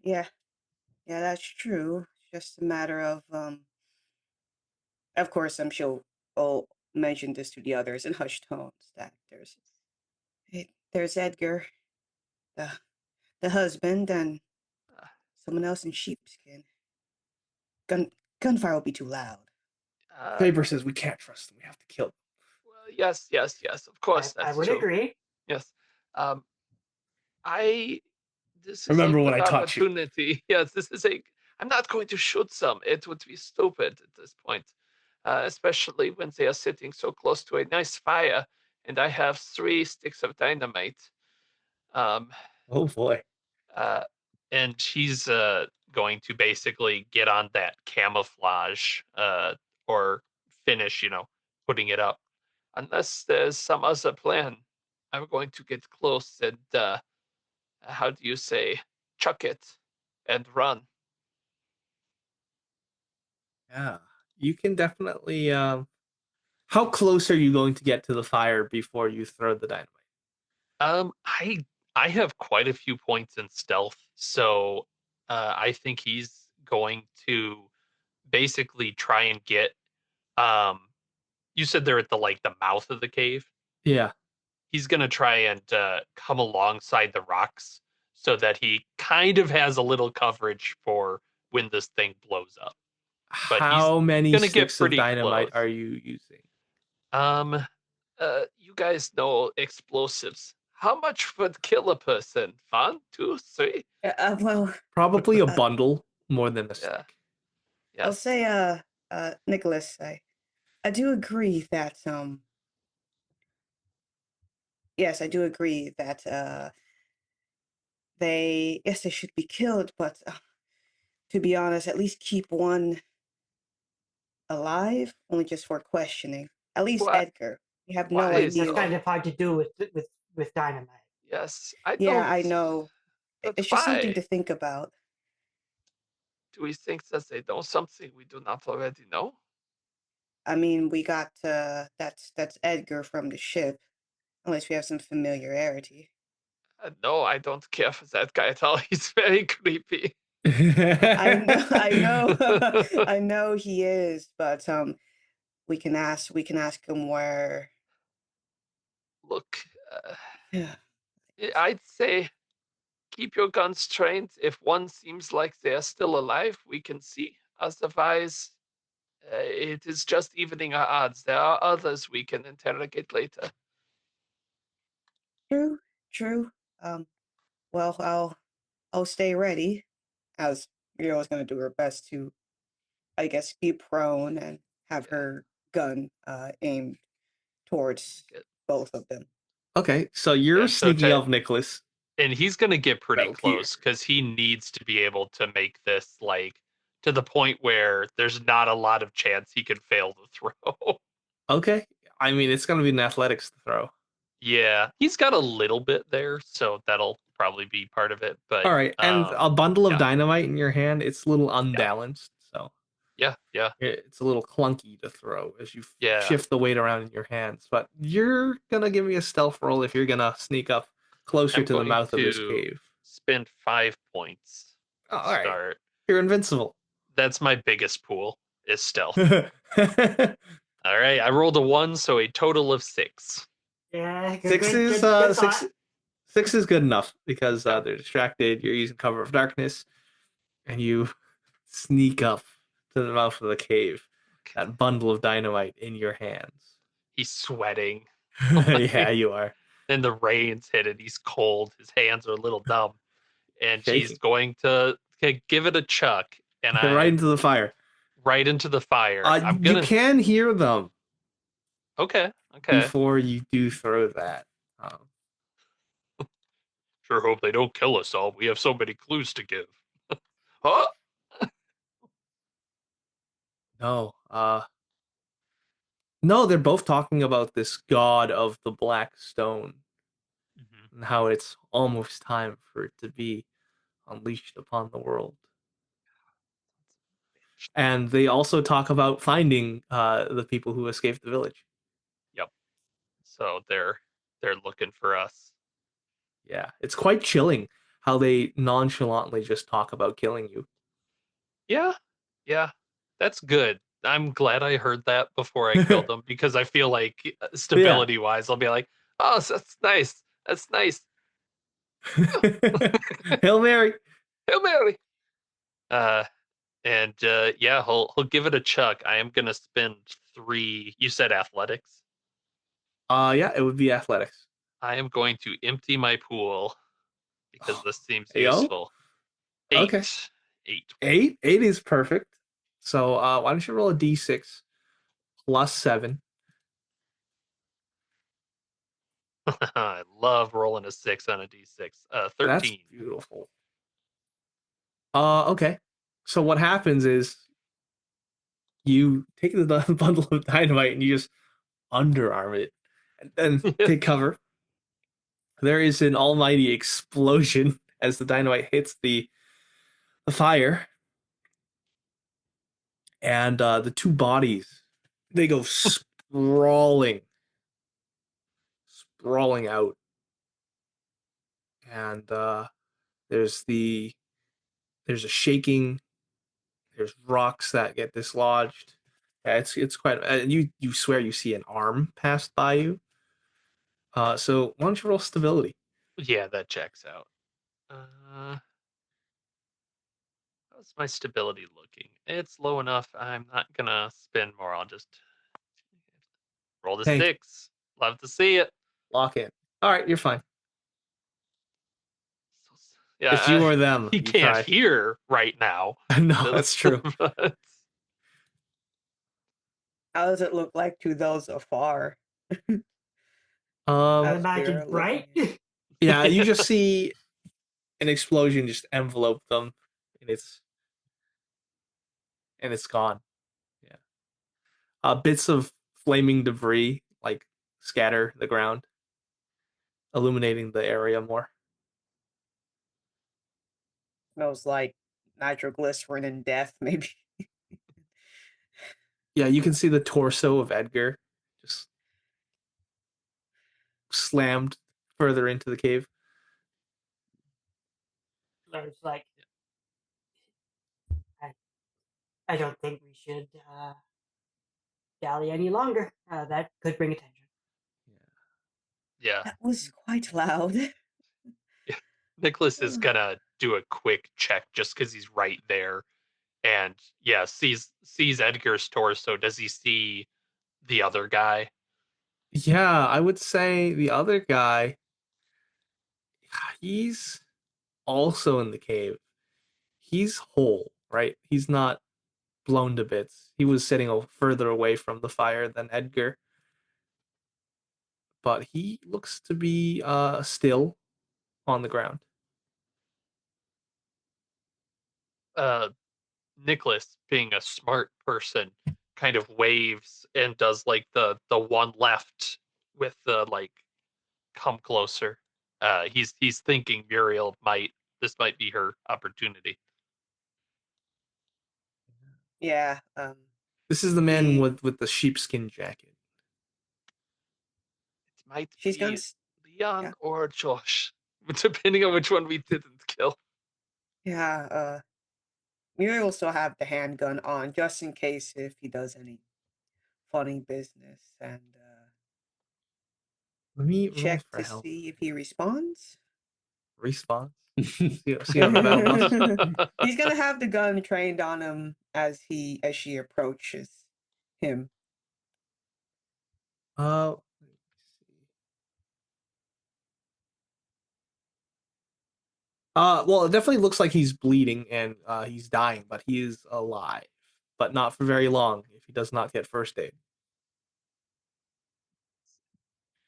yeah, that's true. It's just a matter of course, I'm sure I'll mention this to the others in hushed tones that there's Edgar, the husband, and uh, someone else in sheepskin. Gun gunfire will be too loud. Faber says we can't trust them. We have to kill them. well, yes. Of course, I that's would true. agree. Yes. This is Remember a when good I taught you? opportunity. Yes, this is a. I'm not going to shoot some. It would be stupid at this point, especially when they are sitting so close to a nice fire, and I have 3 sticks of dynamite. Um, Oh boy. uh, and he's going to basically get on that camouflage or finish, putting it up. Unless there's some other plan, I'm going to get close and how do you say, chuck it and run. Yeah, you can definitely. How close are you going to get to the fire before you throw the dynamite? I have quite a few points in stealth, so I think he's going to basically try and get. Um, you said they're at the mouth of the cave. Yeah. He's gonna try and come alongside the rocks so that he kind of has a little coverage for when this thing blows up. But he's How many gonna get sticks of pretty dynamite close. are you using? Um, you guys know explosives. How much would kill a person? 1, 2, 3? Well, Probably a uh, bundle more than a Yeah. stick. I'll Yes. say, Nicholas, I do agree that, yes, I do agree that, yes, they should be killed, but to be honest, at least keep one alive, only just for questioning. At least What? Edgar. We have no Why That's idea. kind of hard to do with dynamite. Yes, I Yeah, don't. I know. But It's just something why? to think about. Do we think that they know something we do not already know? I mean, we got that's Edgar from the ship, unless we have some familiarity. No, I don't care for that guy at all. He's very creepy. I know, I know he is, but we can ask him where. Look, uh, Yeah, I'd say keep your guns trained. If one seems like they're still alive, we can see. Otherwise, it is just evening our odds. There are others we can interrogate later. true, true. Um, well, I'll stay ready, as Muriel's gonna do her best to I guess, be prone and have Yeah. her gun aimed towards Good. both of them. Okay, so you're And so sneaking up Nicholas. and he's gonna get pretty Metal Gear. close because he needs to be able to make this like to the point where there's not a lot of chance he could fail the throw. Okay, I mean it's gonna be an athletics throw. Yeah, he's got a little bit there, so that'll probably be part of it. But All right, and a bundle of yeah. dynamite in your hand, it's a little Yeah, unbalanced, so yeah, it's a little clunky to throw as you yeah. shift the weight around in your hands. But you're gonna give me a stealth roll if you're gonna sneak up closer I'm to the going mouth of this to cave. spend 5 points Oh, to all right, start. you're invincible. That's my biggest pool is stealth. All right, I rolled a 1, so a total of 6. Yeah, Six good, is good, good six. thought. 6 is good enough because Yeah. they're distracted. You're using cover of darkness, and you sneak up to the mouth of the cave. That bundle of dynamite in your hands. He's sweating. Yeah, you are And the rain's hitting. He's cold. His hands are a little numb. And he's shaking going to give it a chuck. And right into I'm the fire. right into the fire. I'm You gonna. can hear them Okay. before you do throw that. Um, Sure hope they don't kill us all. We have so many clues to give. Huh? no, no, they're both talking about this god of the black stone Mhm. and how it's almost time for it to be unleashed upon the world. And they also talk about finding the people who escaped the village. Yep. So they're looking for us. Yeah, it's quite chilling how they nonchalantly just talk about killing you. Yeah. Yeah. That's good. I'm glad I heard that before I killed them because I feel like Yeah. stability wise, I'll be like, oh, that's nice. That's nice. Hail Mary. Hail Mary. Uh, and yeah, he'll give it a chuck. I am gonna spend 3. You said athletics. Yeah, it would be athletics. I am going to empty my pool because this seems Yo. useful. Okay. 8. 8. 8. 8 is perfect. So why don't you roll a d6 plus 7? I love rolling a 6 on a d6. That's 13. beautiful. Okay. So what happens is you take the bundle of dynamite and you just underarm it and then take cover. There is an almighty explosion as the dynamite hits the fire, and the two bodies they go sprawling out, and there's the there's a shaking. There's rocks that get dislodged. Yeah, it's quite. And you swear you see an arm passed by you. So why don't you roll stability? Yeah, that checks out. How's my stability looking? It's low enough. I'm not gonna spend more. I'll just roll the Tank, 6. Love to see it. lock in. All right, you're fine. Yeah, It's you or them. he You can't try. hear right now. No, that's true. But How does it look like to those afar? I Um, As we're imagine looking bright. in? yeah, you just see an explosion just envelope them, and it's gone. Yeah. Bits of flaming debris like scatter the ground, illuminating the area more. Smells like nitroglycerin and death, maybe. Yeah, you can see the torso of Edgar just slammed further into the cave. I was like, I don't think we should dally any longer. That could bring attention. yeah, That was quite loud. Nicholas is gonna do a quick check just because he's right there, and yeah, sees Edgar's torso. Does he see the other guy? Yeah, I would say the other guy, he's also in the cave. He's whole, right? He's not blown to bits. He was sitting further away from the fire than Edgar, but he looks to be still on the ground. Nicholas, being a smart person, kind of waves and does like the one left with the like come closer. He's thinking Muriel this might be her opportunity. Yeah. This is the man He- with the sheepskin jacket. It might she's gonna. be Leon Yeah. or Josh, depending on which one we didn't kill. Yeah. Muriel will still have the handgun on just in case if he does any funny business, and Let me roll check for to health. see if he responds. Respawn. See on the battle bus. He's gonna have the gun trained on him as she approaches him. Let me see. Well, it definitely looks like he's bleeding and he's dying, but he is alive, but not for very long if he does not get first aid.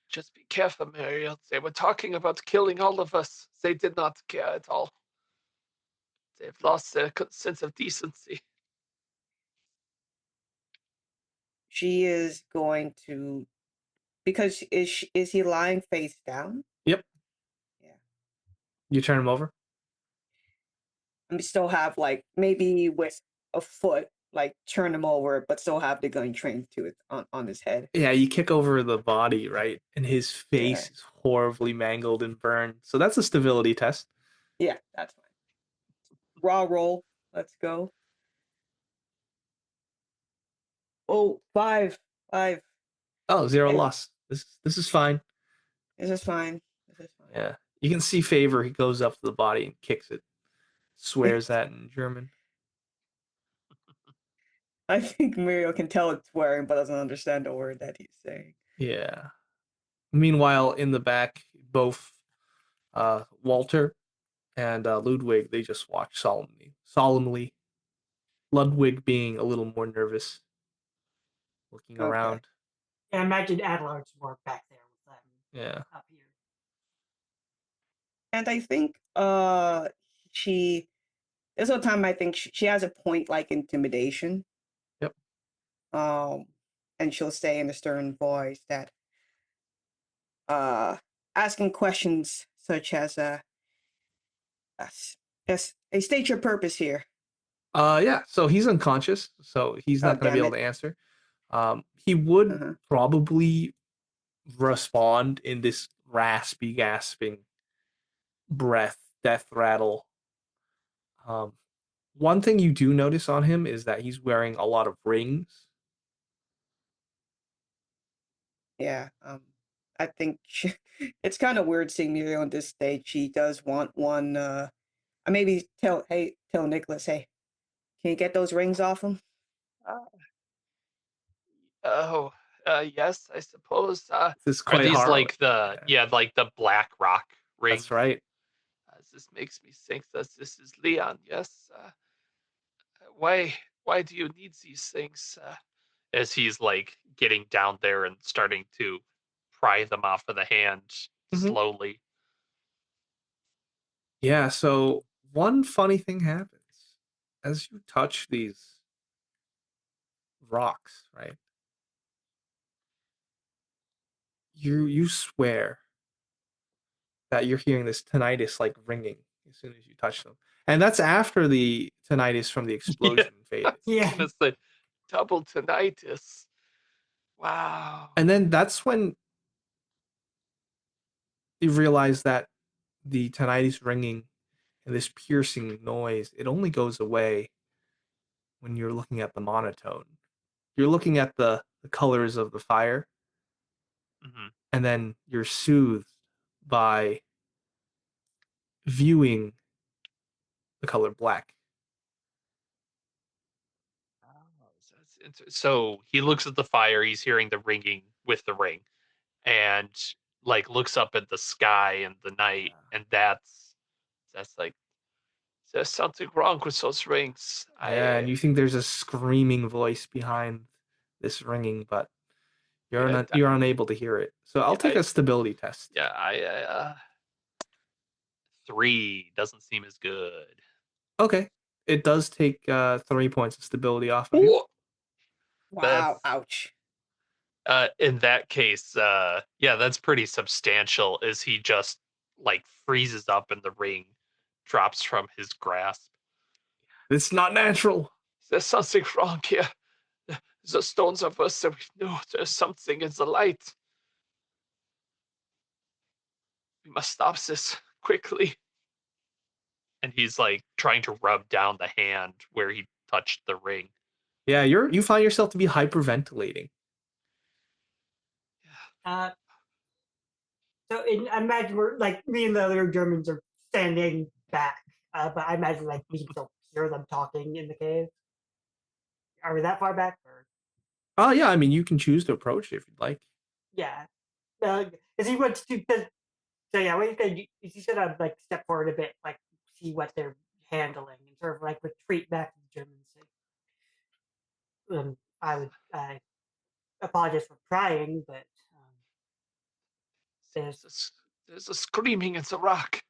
Just be careful, Muriel. They were talking about killing all of us. They did not care at all. They've lost their sense of decency. She is going to, because is he lying face down? Yep. Yeah. You turn him over. And still have like maybe with a foot, like turn him over, but still have the gun trained to it on his head. Yeah, you kick over the body, right? And his face Yeah. is horribly mangled and burned. So that's a stability test. Yeah, that's fine. Raw roll. Let's go. Oh, five. Oh, zero Yeah. loss. This is fine. This is fine. Yeah. You can see Favor, he goes up to the body and kicks it. Swears that in German. I think Muriel can tell it's swearing, but doesn't understand the word that he's saying. Yeah. Meanwhile, in the back, both Walter and Ludwig, they just watch solemnly. Ludwig being a little more nervous, looking Okay. around. I imagine Adelard's more back there with them Yeah. up here. And I think she this whole time I think she has a point like intimidation. Yep. And she'll say in a stern voice that asking questions such as yes, state your purpose here. Yeah. So he's unconscious, so he's Oh, not going to be damn able it. to answer. He would Uh-huh. probably respond in this raspy, gasping breath, death rattle. One thing you do notice on him is that he's wearing a lot of rings. Yeah. I think it's kind of weird seeing Muriel on this stage. She does want one. I maybe tell Nicholas, hey, can you get those rings off him? Oh, yes, I suppose. This is Are quite these hard. like like the black rock rings? That's right. This makes me think that this is Leon. Yes. Why do you need these things? As he's like getting down there and starting to pry them off of the hand Mhm. slowly. Yeah, so one funny thing happens as you touch these rocks, right? You swear that you're hearing this tinnitus like ringing as soon as you touch them. And that's after the tinnitus from the explosion faded. Yeah. Gonna say double tinnitus. Wow. And then that's when you realize that the tinnitus ringing and this piercing noise, it only goes away when you're looking at the monotone. You're looking at the colors of the fire, Mhm. and then you're soothed by viewing the color black. So he looks at the fire. He's hearing the ringing with the ring, and like looks up at the sky and the night, and that's like There's something wrong with those rings. Yeah, and you think there's a screaming voice behind this ringing, but Yeah, you're unable to hear it. So I'll yeah, take a stability test. yeah, 3 doesn't seem as good. Okay. It does take 3 points of stability off of you. Ooh, Wow, That's ouch. in that case, yeah, that's pretty substantial. Is he just like freezes up and the ring drops from his grasp? It's not natural. There's something wrong here. The stones are worse than we knew. There's something in the light. We must stop this quickly. And he's like trying to rub down the hand where he touched the ring. Yeah, you find yourself to be hyperventilating. Uh, I imagine we're like me and the other Germans are standing back, but I imagine like we can still hear them talking in the cave. Are we that far back? Or Oh yeah, I mean you can choose to approach it if you'd like. yeah, because he wants to. So yeah, what you said is he's gonna like step forward a bit, like see what they're handling, and sort of like retreat back to the Germans. I apologize for prying, but there's There's a screaming in the rock.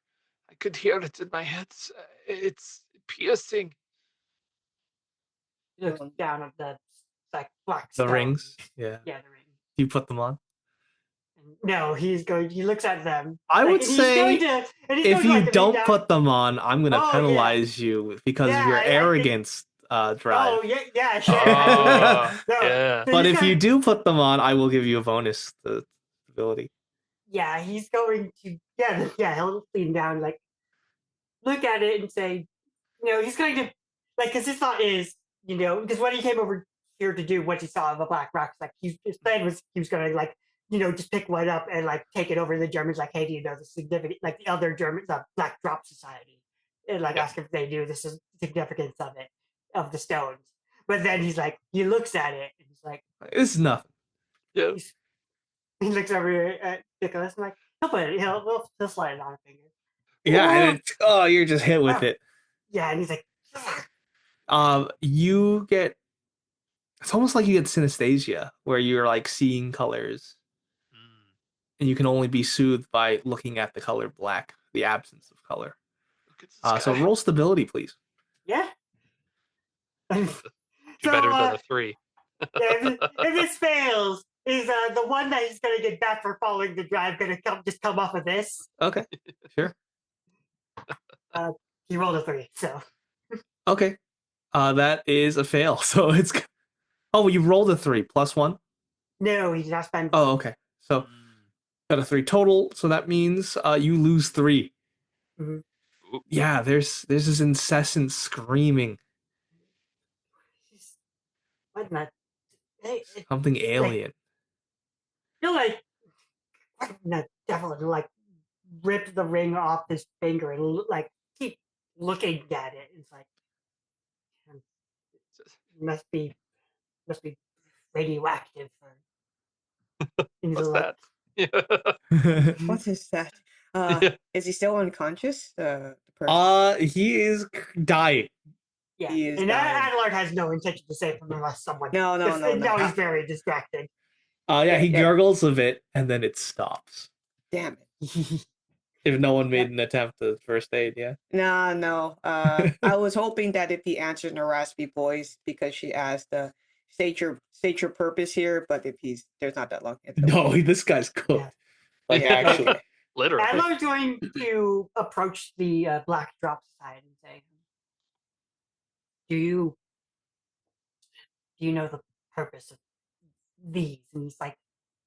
I could hear it in my head. It's piercing. he looks down at the like black The stone. rings. Yeah. Yeah, the ring. You put them on. No, he's going. He looks at them. I would and he's say going to, and he's if going to, you like, lean don't down. put them on, I'm gonna Oh, yeah. penalize you because of Yeah, your I think- arrogance drive. Oh yeah, sure. Oh, No, yeah. so But he's if you going- do put them on, I will give you a bonus to ability. yeah, he's going to, yeah, he'll lean down, like look at it and say, he's going to, like, because his thought is, because what he came over here to do, what he saw of the black rocks, like his plan was he was going to like, just pick one up and like take it over to the Germans, like, hey, do you know the significant, like the other Germans, Black Drop Society, and like ask if they knew the significance of it, of the stones. But then he's like, he looks at it and he's like, It's nothing. Yeah. he looks over at Nicholas and like, he'll put it, he'll slide it on a finger. Yeah, and you're just hit with it. Yeah, and he's like, You get. It's almost like you get synesthesia, where you're like seeing colors, Mm, and you can only be soothed by looking at the color black, the absence of color. look at this So guy. roll stability, please. yeah. Do So, better than a 3. yeah, if this fails, is the one that he's gonna get back for following the drive gonna come off of this? Okay, sure. He rolled a 3, so Okay, that is a fail. So it's. Oh, you rolled a 3 plus 1. no, he did not spend. Oh, okay. So Mm. got a 3 total. So that means you lose 3. Mhm. Yeah, there's this incessant screaming. What not? Something alien. You're like, what in the devil? And like, rip the ring off his finger and like keep looking at it. It's like, must be radioactive. And he's What's like, that? Yeah. What is that? Yeah. Is he still unconscious? The person. He is dying. Yeah, He is and dying. Adelard has no intention to save him unless someone. No. Now he's very distracted. Yeah, he Yeah. gurgles a bit and then it stops. Damn it. If no one made an attempt at first aid, yeah. No. I was hoping that if he answered in a raspy voice because she asked, state your purpose here, but if there's not that long. It's okay. No, this guy's cooked. Yeah. Like Yeah. actually. Okay. Literally. Adler's going to approach the Black Drop Society and say, "Do you know the purpose of these?" And he's like,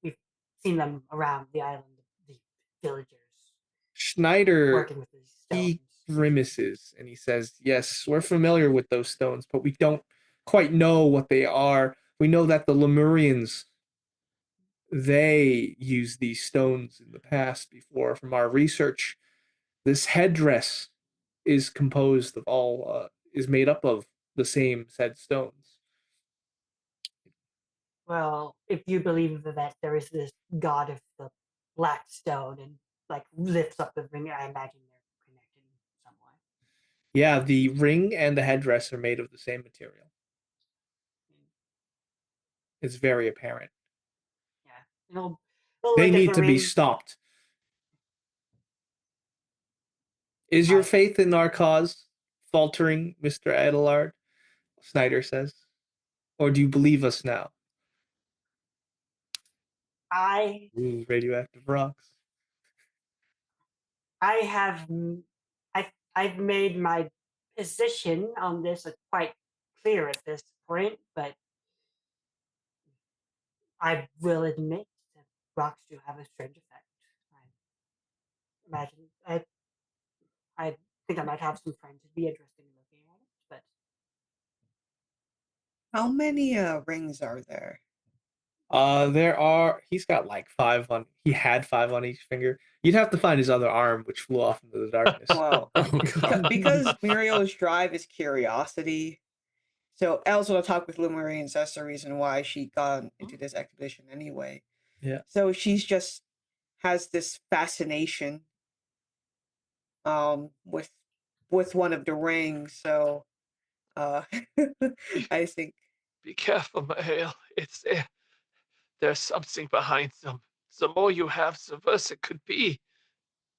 "We've seen them around the island, the villagers Schneider, working with these stones." he grimaces and he says, "Yes, we're familiar with those stones, but we don't quite know what they are. We know that the Lemurians, they used these stones in the past before. From our research, this headdress is composed of is made up of the same said stones." Well, if you believe that there is this god of the black stone and like lifts up the ring, I imagine they're connected in some way. Yeah, the ring and the headdress are made of the same material. It's very apparent. Yeah. He'll They look at need the to be ring. stopped. Is your I, faith in our cause faltering, Mr. Adelard? Snyder says. Or do you believe us now? I Ooh, radioactive rocks. I have I've made my position on this quite clear at this point, but I will admit that rocks do have a strange effect. I imagine I think I might have some friends who'd be interested in looking at it, but How many rings are there? He's got like he had 5 on each finger. You'd have to find his other arm, which flew off into the darkness. Well, Oh god. because Muriel's drive is curiosity. So Els will talk with Lumarines. That's the reason why she got into this expedition anyway. Yeah. So she's just has this fascination with one of the rings. So I think Be careful, Mahail. It's there's something behind them. The more you have, the worse it could be.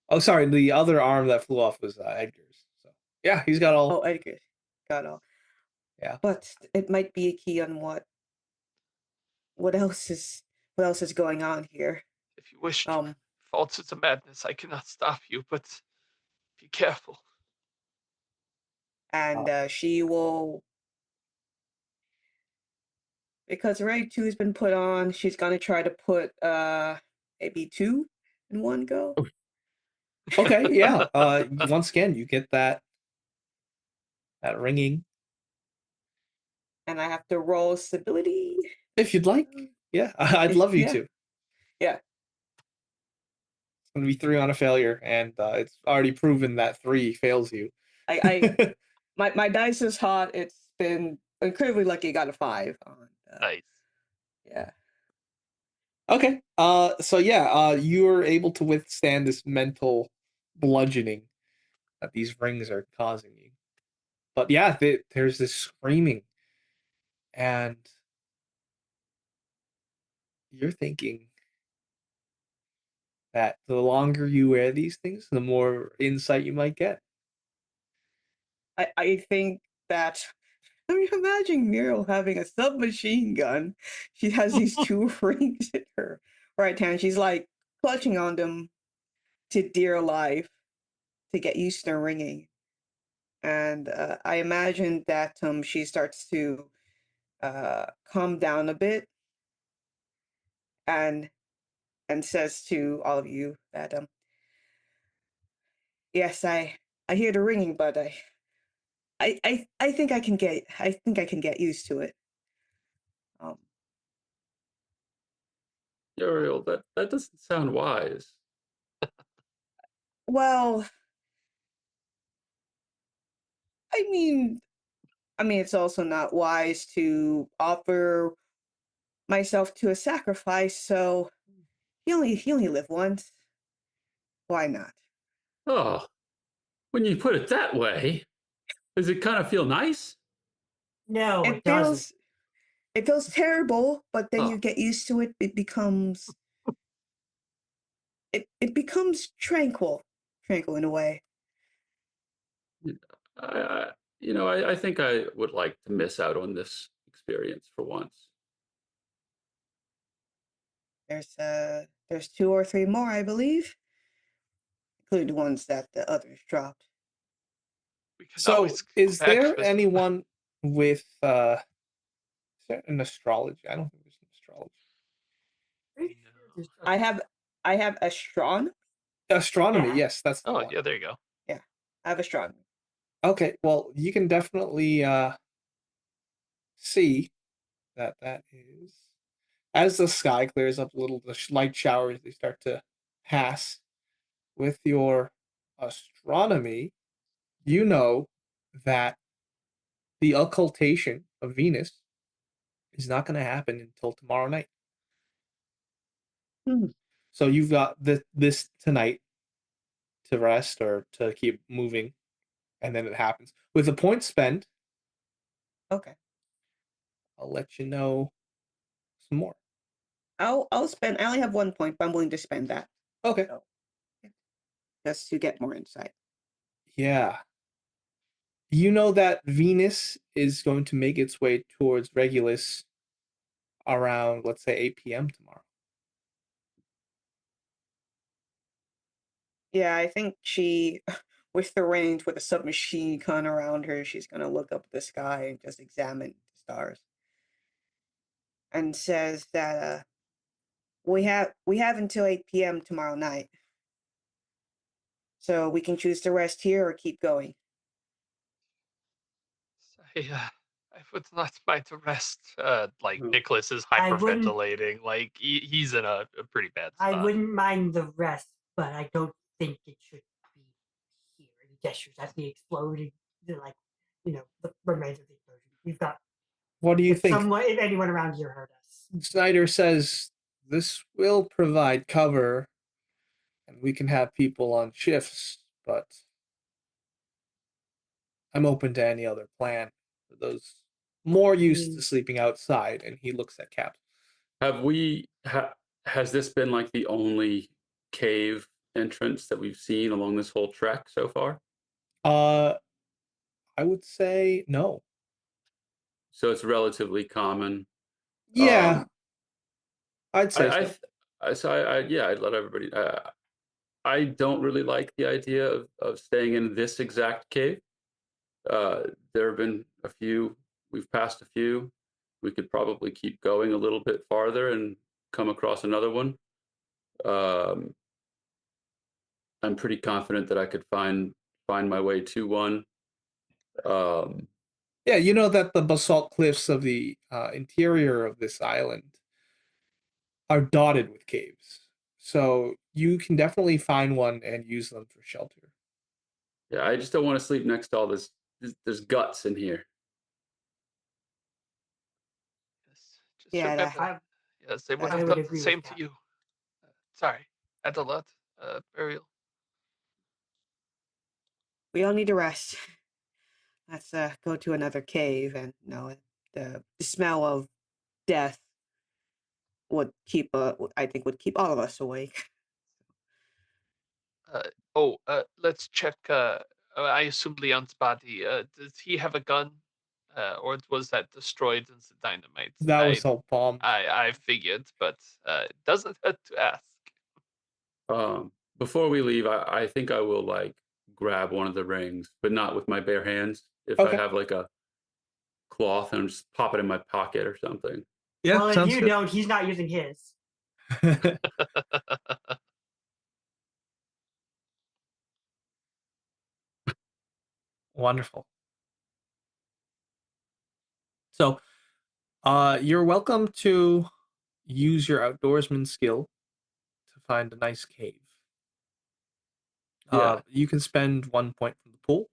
Oh, sorry. The other arm that flew off was Edgar's. So yeah, he's got all. Edgar got all. Yeah. But it might be a key on what else is going on here. If you wish to fall to the madness, I cannot stop you, but be careful. And she will, because raid 2 has been put on, she's gonna try to put maybe 2 in one go. Okay. Yeah. Once again, you get that ringing And I have to roll stability. if you'd like. Yeah, I'd love you to. Yeah. It's gonna be 3 on a failure, and it's already proven that 3 fails you. My dice is hot. It's been incredibly lucky. I got a 5 on. Nice. Yeah. Okay. So yeah, you are able to withstand this mental bludgeoning that these rings are causing you. But yeah, there's this screaming, and you're thinking that the longer you wear these things, the more insight you might get. I think that I'm imagining Muriel having a submachine gun. She has these 2 rings in her right hand. She's like clutching on them to dear life to get used to ringing. And I imagine that she starts to calm down a bit and says to all of you that yes, I hear the ringing, but I think I can get used to it. Uriel, that doesn't sound wise. Well, I mean, it's also not wise to offer myself to a sacrifice. So you only live once. Why not? Oh, when you put it that way, does it kind of feel nice? no, It it doesn't. feels terrible, but then Oh. you get used to it. It becomes tranquil in a way. I I think I would like to miss out on this experience for once. There's 2 or 3 more, I believe, including the ones that the others dropped. We can So, always go is back there for anyone with is there an astrology? I don't think there's an astrology. I have astronomy. Astronomy, Yeah. yes, that's the Oh, one. yeah, there you go. Yeah, I have astronomy. Okay, well, you can definitely see that is as the sky clears up a little, the light showers they start to pass. With your astronomy, you know that the occultation of Venus is not going to happen until tomorrow night. Hmm. So you've got this tonight to rest or to keep moving, and then it happens. With a point spend, Okay. I'll let you know some more. I'll spend. I only have 1 point, but I'm willing to spend that. Okay. So, just to get more insight. Yeah. You know that Venus is going to make its way towards Regulus around, let's say, 8 p.m. tomorrow. Yeah, I think she, with the range, with a submachine gun around her, she's gonna look up at the sky and just examine the stars, and says that we have until 8 p.m. tomorrow night, so we can choose to rest here or keep going. I would not mind to rest. Like Hmm. Nicholas is I wouldn't- hyperventilating. Like he's in a pretty bad I spot. wouldn't mind the rest, but I don't think it should be here. He gestures at the exploding, like, the remains of the explosion. We've got, What do you if think? someone, if anyone around here heard us. Snyder says this will provide cover and we can have people on shifts, but I'm open to any other plan for those more used to sleeping outside. And he looks at Cap. Has this been like the only cave entrance that we've seen along this whole trek so far? I would say no. So it's relatively common. Yeah, Um, I'd say so. I'd let everybody. I don't really like the idea of staying in this exact cave. There have been a few. We've passed a few. We could probably keep going a little bit farther and come across another one. Um, I'm pretty confident that I could find my way to one. Um, Yeah, you know that the basalt cliffs of the interior of this island are dotted with caves. So you can definitely find one and use them for shelter. yeah, I just don't want to sleep next to all this. There's guts in here. Yes, just Yeah, remember. I, Yes, they would I have would done the agree with same to that. you. Sorry, Adelat, Burial. we all need to rest. Let's go to another cave, and the smell of death would keep I think would keep all of us awake. Let's check. I assume Leon's body. Does he have a gun, or was that destroyed in the dynamite? That was all bombed. I figured, but it doesn't hurt to ask. Before we leave, I think I will like grab one of the rings, but not with my bare hands. If I Okay. have like a cloth and just pop it in my pocket or something. Yeah, well, if sounds you good. don't, he's not using his. Wonderful. So, you're welcome to use your outdoorsman skill to find a nice cave. Yeah. You can spend 1 point from the pool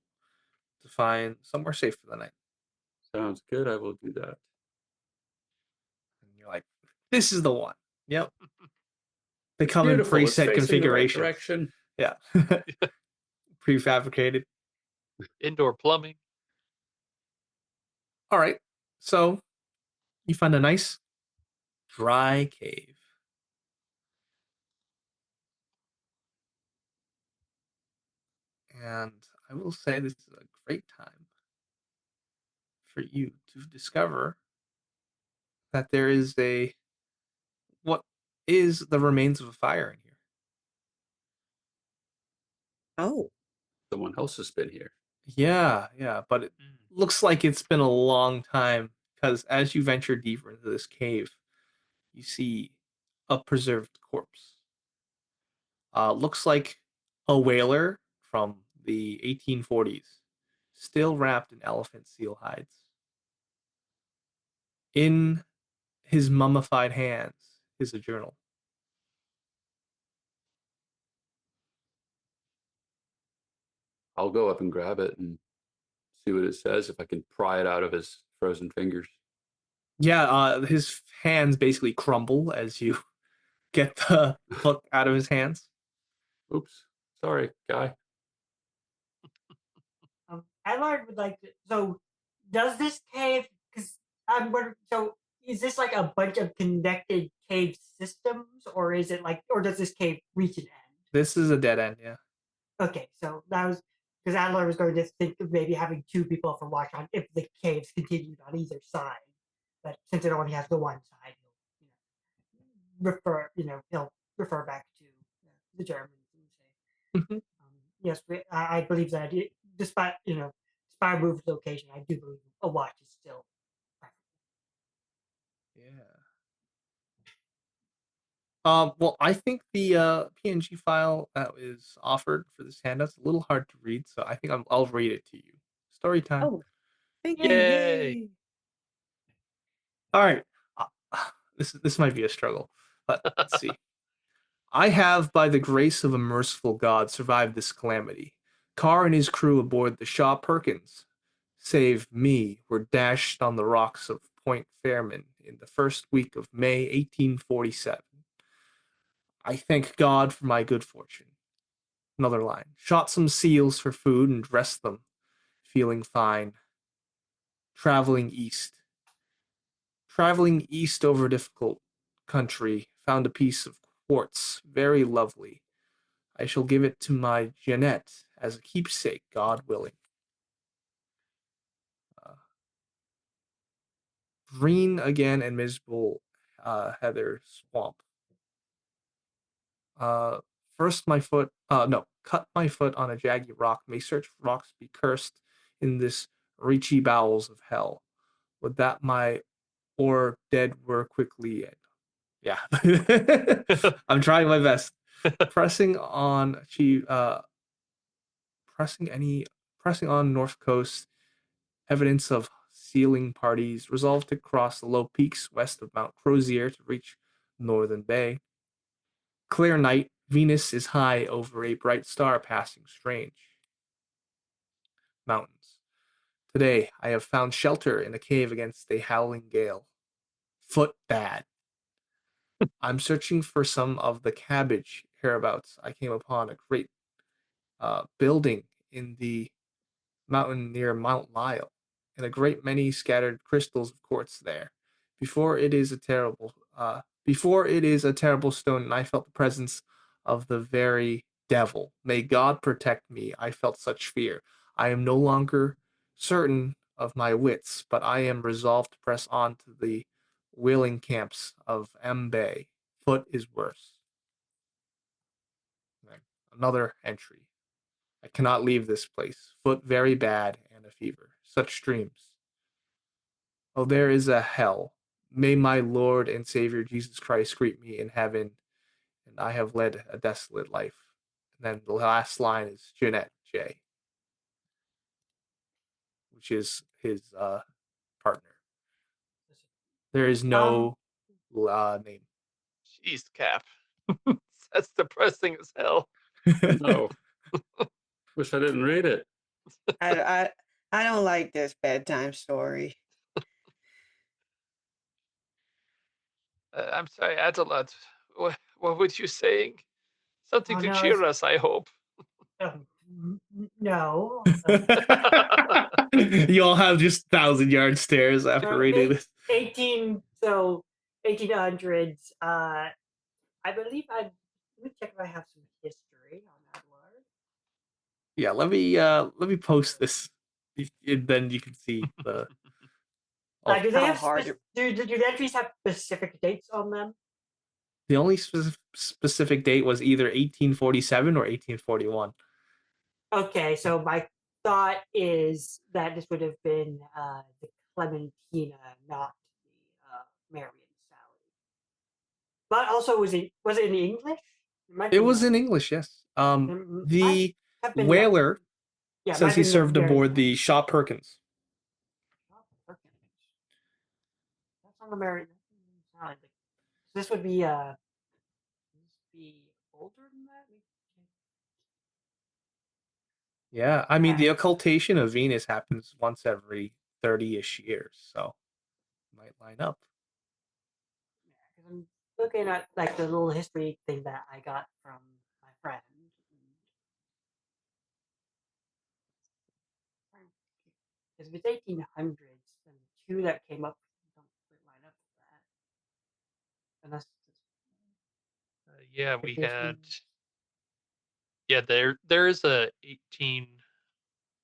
to find somewhere safe for the night. Sounds good. I will do that. And you're like, this is the one. Yep. They It's come in beautiful. It's preset facing the right configurations. direction. Yeah. Prefabricated. Indoor plumbing. All right. So you find a nice dry cave. And I will say this is a great time for you to discover that there is what is the remains of a fire in here. Oh, Someone else has been here. Yeah, but it looks like it's been a long time because as you venture deeper into this cave, you see a preserved corpse. Looks like a whaler from the 1840s, still wrapped in elephant seal hides. In his mummified hands is a journal. I'll go up and grab it and see what it says if I can pry it out of his frozen fingers. Yeah, his hands basically crumble as you get the book out of his hands. Oops. Sorry, guy. Adlard would like to. So, does this cave? Because I'm wondering. So, is this like a bunch of connected cave systems, or is it like, or does this cave reach an end? This is a dead end, yeah. Okay, so that was because Adler was going to think of maybe having two people for watch on if the caves continued on either side. But since it only has the one side, he'll refer back to the Germans and say, Mhm. yes, I believe that despite despite moved location, I do believe a watch is still preferable. Yeah. Well, I think the PNG file that is offered for this handout's a little hard to read, so I think I'll read it to you. Story time. Oh, thank you. Yay. Yay. All right. Uh, this might be a struggle, but let's see. I have, by the grace of a merciful God, survived this calamity. Carr and his crew aboard the Shaw Perkins, save me, were dashed on the rocks of Point Fairman in the first week of May 1847. I thank God for my good fortune. Another line. Shot some seals for food and dressed them, feeling fine. Traveling east. Traveling east over difficult country, found a piece of quartz, very lovely. I shall give it to my Jeanette as a keepsake, God willing. Uh, green again and miserable heather swamp. Uh, first my foot, no, cut my foot on a jaggy rock. May such rocks be cursed in this reachy bowels of hell. Would that my or dead were quickly end. Yeah, I'm trying my best. Pressing on achieve, pressing any, pressing on north coast. Evidence of sealing parties. Resolved to cross the low peaks west of Mount Crozier to reach Northern Bay. Clear night. Venus is high over a bright star passing strange. Mountains. Today I have found shelter in a cave against a howling gale. Foot bad. I'm searching for some of the cabbage hereabouts. I came upon a great building in the mountain near Mount Lyell, and a great many scattered crystals of quartz there. Before it is a terrible stone, and I felt the presence of the very devil. May God protect me. I felt such fear. I am no longer certain of my wits, but I am resolved to press on to the whaling camps of M Bay. Foot is worse. Then another entry. I cannot leave this place. Foot very bad and a fever. Such dreams. Oh, there is a hell. May my Lord and Savior Jesus Christ greet me in heaven, and I have led a desolate life. And then the last line is Jeanette J, which is his partner. There is no name. Jeez, Cap. That's depressing as hell. No. Wish I didn't read it. I don't like this bedtime story. I'm sorry, Adelard. What were you saying? Something Oh, to no, cheer us, I hope. No. You all have just 1,000-yard stares after reading this. 1800s. I believe let me check if I have some history on Adler. Yeah, let me post this, and then you can see the. Oh, Do they How have hard do the entries have specific dates on them? the only specific date was either 1847 or 1841. Okay, so my thought is that this would have been the Clementina, not the Marion Sally. But also, was it in English? It might It be. was in English, yes. Might The have been whaler yeah, it might says have he been served the Marion aboard the Shaw Perkins. Sally. That's on the Marion Sally. This would be older than that. Yeah, I mean Yeah. the occultation of Venus happens once every 30-ish years, so might line up. Because I'm looking at like the little history thing that I got from my friend. Because if it's 1800s, then the two that came up don't quite line up with that. Unless Yeah, we had. traditions. Yeah, there is a 18.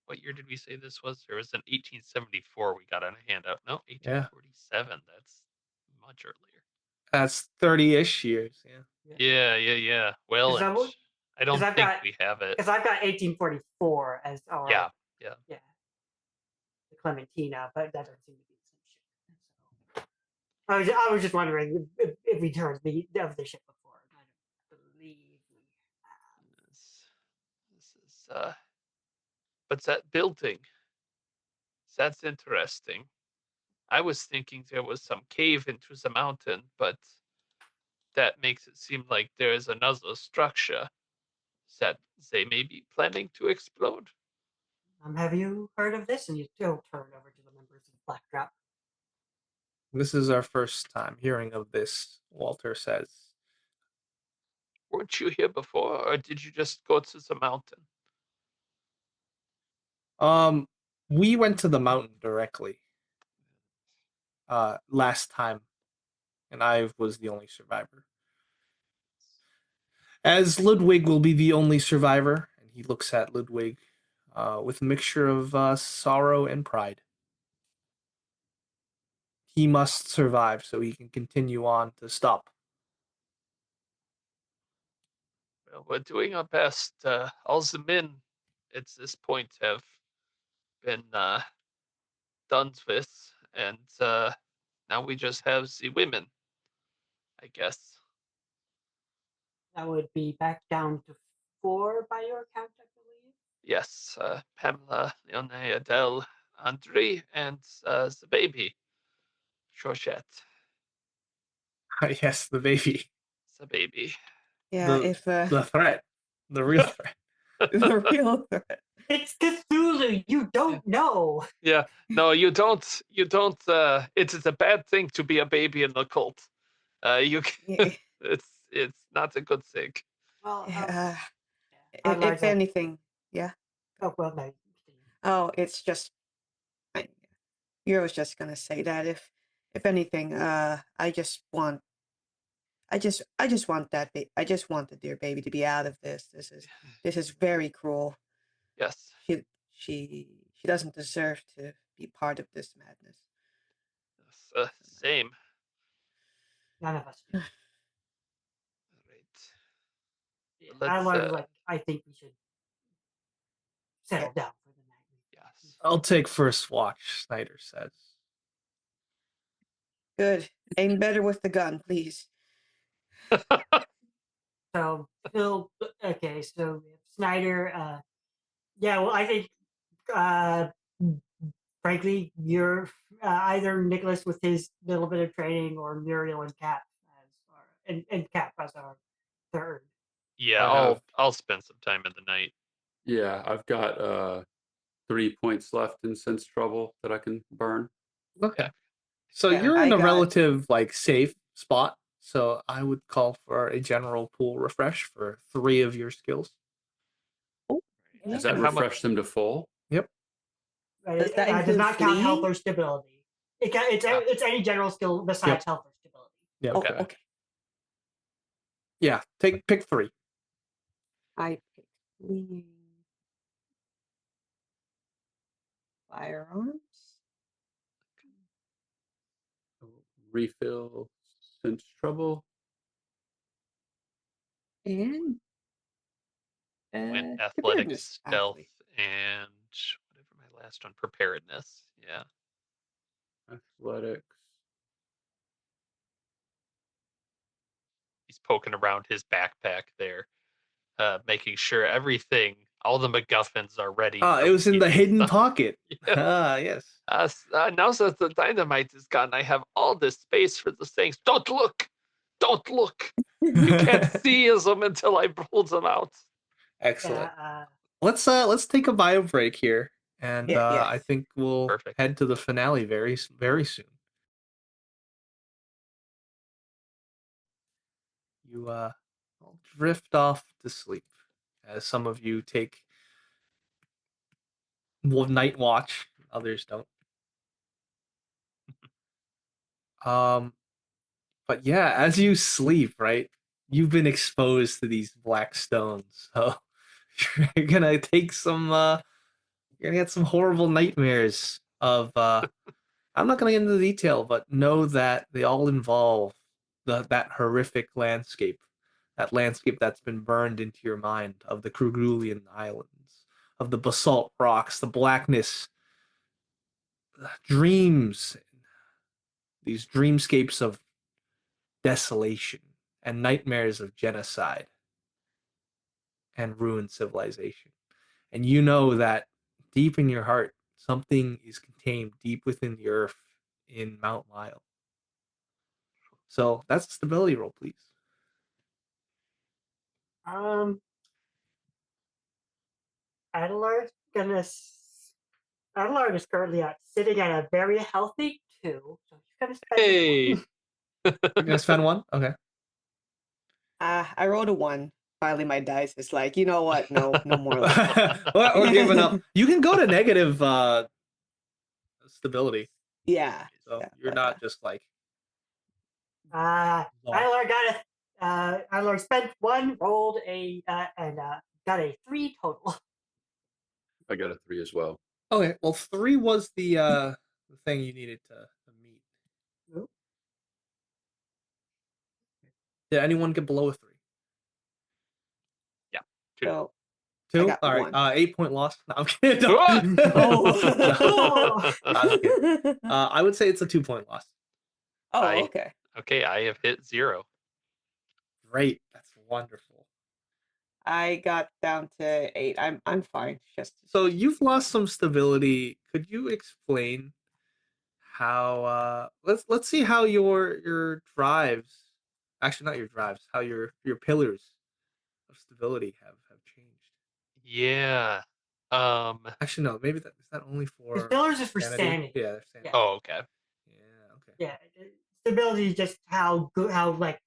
What year did we say this was? There was an 1874 we got on a handout. No, Yeah. 1847. That's much earlier. That's 30-ish years. Yeah. Yeah. Well, and I don't I've think got we have it. because I've got 1844 as our Yeah. the Clementina, but that doesn't seem to be the same ship. So I was just wondering if we heard of the ship before. I don't believe we have. This is but that building, that's interesting. I was thinking there was some cave into the mountain, but that makes it seem like there is another structure that they may be planning to explode. Have you heard of this? And you still turn over to the members of Blackdrop. This is our first time hearing of this, Walter says. Weren't you here before, or did you just go to the mountain? We went to the mountain directly last time, and I was the only survivor. As Ludwig will be the only survivor, and he looks at Ludwig with a mixture of sorrow and pride. He must survive so he can continue on to stop. Well, we're doing our best. All the men at this point have been done with, and now we just have the women, I guess. That would be back down to 4 by your count, I believe. Yes, Pamela, Leone, Adele, Andre, and the baby, Georgette. Yes, the baby. The baby. Yeah, if The threat. The real threat. the real threat. It's Cthulhu. You don't know. Yeah, no, you don't. You don't. It is a bad thing to be a baby in the cult. You, Yeah, it's not a good thing. Well, yeah, otherwise, if anything, yeah. oh well, no. Oh, it's just I, you was just gonna say that if anything, I just want I just want the dear baby to be out of this. This is very cruel. Yes. She she doesn't deserve to be part of this madness. Same. None of us do. Right. Yeah, Let's. I think we should settle down for the night. Yes. I'll take first watch, Snyder says. Good. Aim better with the gun, please. So Phil, okay, so Snyder, yeah, well, I think, uh, frankly, you're either Nicholas with his little bit of training, or Muriel and Cap and Cap as our third. Yeah, I have- I'll spend some time in the night. Yeah, I've got 3 points left in sense trouble that I can burn. Okay. Yeah. So Yeah, you're in I a got- relative safe spot. So I would call for a general pool refresh for 3 of your skills. Yeah. Does that And how refresh them to full? Yep. Does that Does include not count health fleeing? or stability. It's any general skill besides health or stability. Yeah. Oh, Okay. okay. Yeah. Pick 3. I picked fleeing. Firearms. Refill sense trouble. And Went athletics, preparedness, stealth, actually. and whatever my last one, preparedness. Yeah. Athletics. He's poking around his backpack there, making sure everything, all the MacGuffins are ready. It was in the hidden pocket. Yeah. Ah, yes. Now that the dynamite is gone, I have all this space for the things. Don't look! Don't look! You can't see them until I pull them out. Excellent. Yeah, Let's take a bio break here, and Yeah, yes. I think we'll Perfect. head to the finale very soon. You all drift off to sleep as some of you take night watch others don't. But yeah, as you sleep, right, you've been exposed to these black stones, so you're gonna take some. You're gonna get some horrible nightmares of. I'm not gonna get into detail, but know that they all involve that horrific landscape, that landscape that's been burned into your mind of the Krugulian Islands, of the basalt rocks, the blackness, dreams, these dreamscapes of desolation and nightmares of genocide and ruined civilization. And you know that deep in your heart, something is contained deep within the earth in Mount Lyle. So that's a stability roll, please. Adelar's gonna. Adelard is currently sitting at a very healthy 2, so he's gonna spend Hey. 1. You're gonna spend 1? Okay. I rolled a 1. Finally, my dice is like, you know what? No, no more of that. Well, we're giving up. You can go to negative stability. Yeah. So Yeah, you're but, not just like Adelard got Adelard spent 1, rolled and got a 3 total. I got a 3 as well. okay. Well, 3 was the thing you needed to meet. Nope. Did anyone get below a 3? Yeah. 2. so I 2? got All right. 1. 8-point loss. No, I'm kidding. No. Oh. No, I'm kidding. I would say it's a 2-point loss. Oh, I- okay. Okay, I have hit 0. Great. That's wonderful. I got down to 8. I'm fine. Just So you've lost some stability. Could you explain how let's see how your drives, actually not your drives, how your pillars of stability have changed. Yeah. Actually no, maybe that is that only His for pillars is for sanity. Yeah, they're sanity. Yeah. Oh, okay. Yeah, okay. Yeah, stability is just how good, how like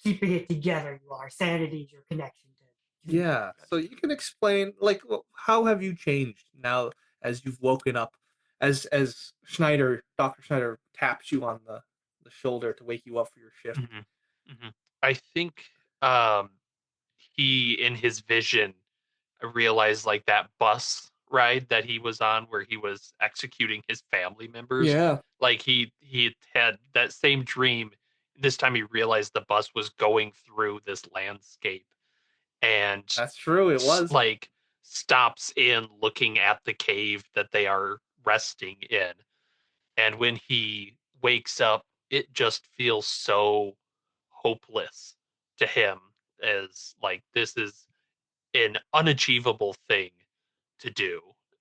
keeping it together you are. Sanity is your connection to. Yeah. So you can explain like how have you changed now as you've woken up, as Dr. Schneider taps you on the shoulder to wake you up for your shift. Hmm. I think um, he, in his vision, realized like that bus ride that he was on where he was executing his family members. Yeah, Like he had that same dream. This time he realized the bus was going through this landscape and that's true. It was. like stops in looking at the cave that they are resting in. And when he wakes up, it just feels so hopeless to him, as like this is an unachievable thing to do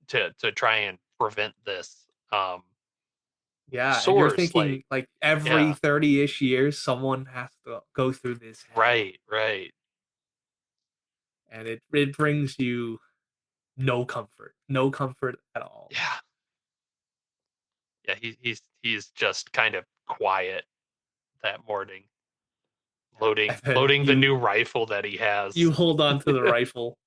to try and prevent this. Yeah, and you're Source, like, thinking like every yeah, 30-ish years someone has to go through this hell. right, And it brings you no comfort. No comfort at all. yeah, yeah. He's just kind of quiet that morning, And loading then loading the new rifle that he has. you hold on to the rifle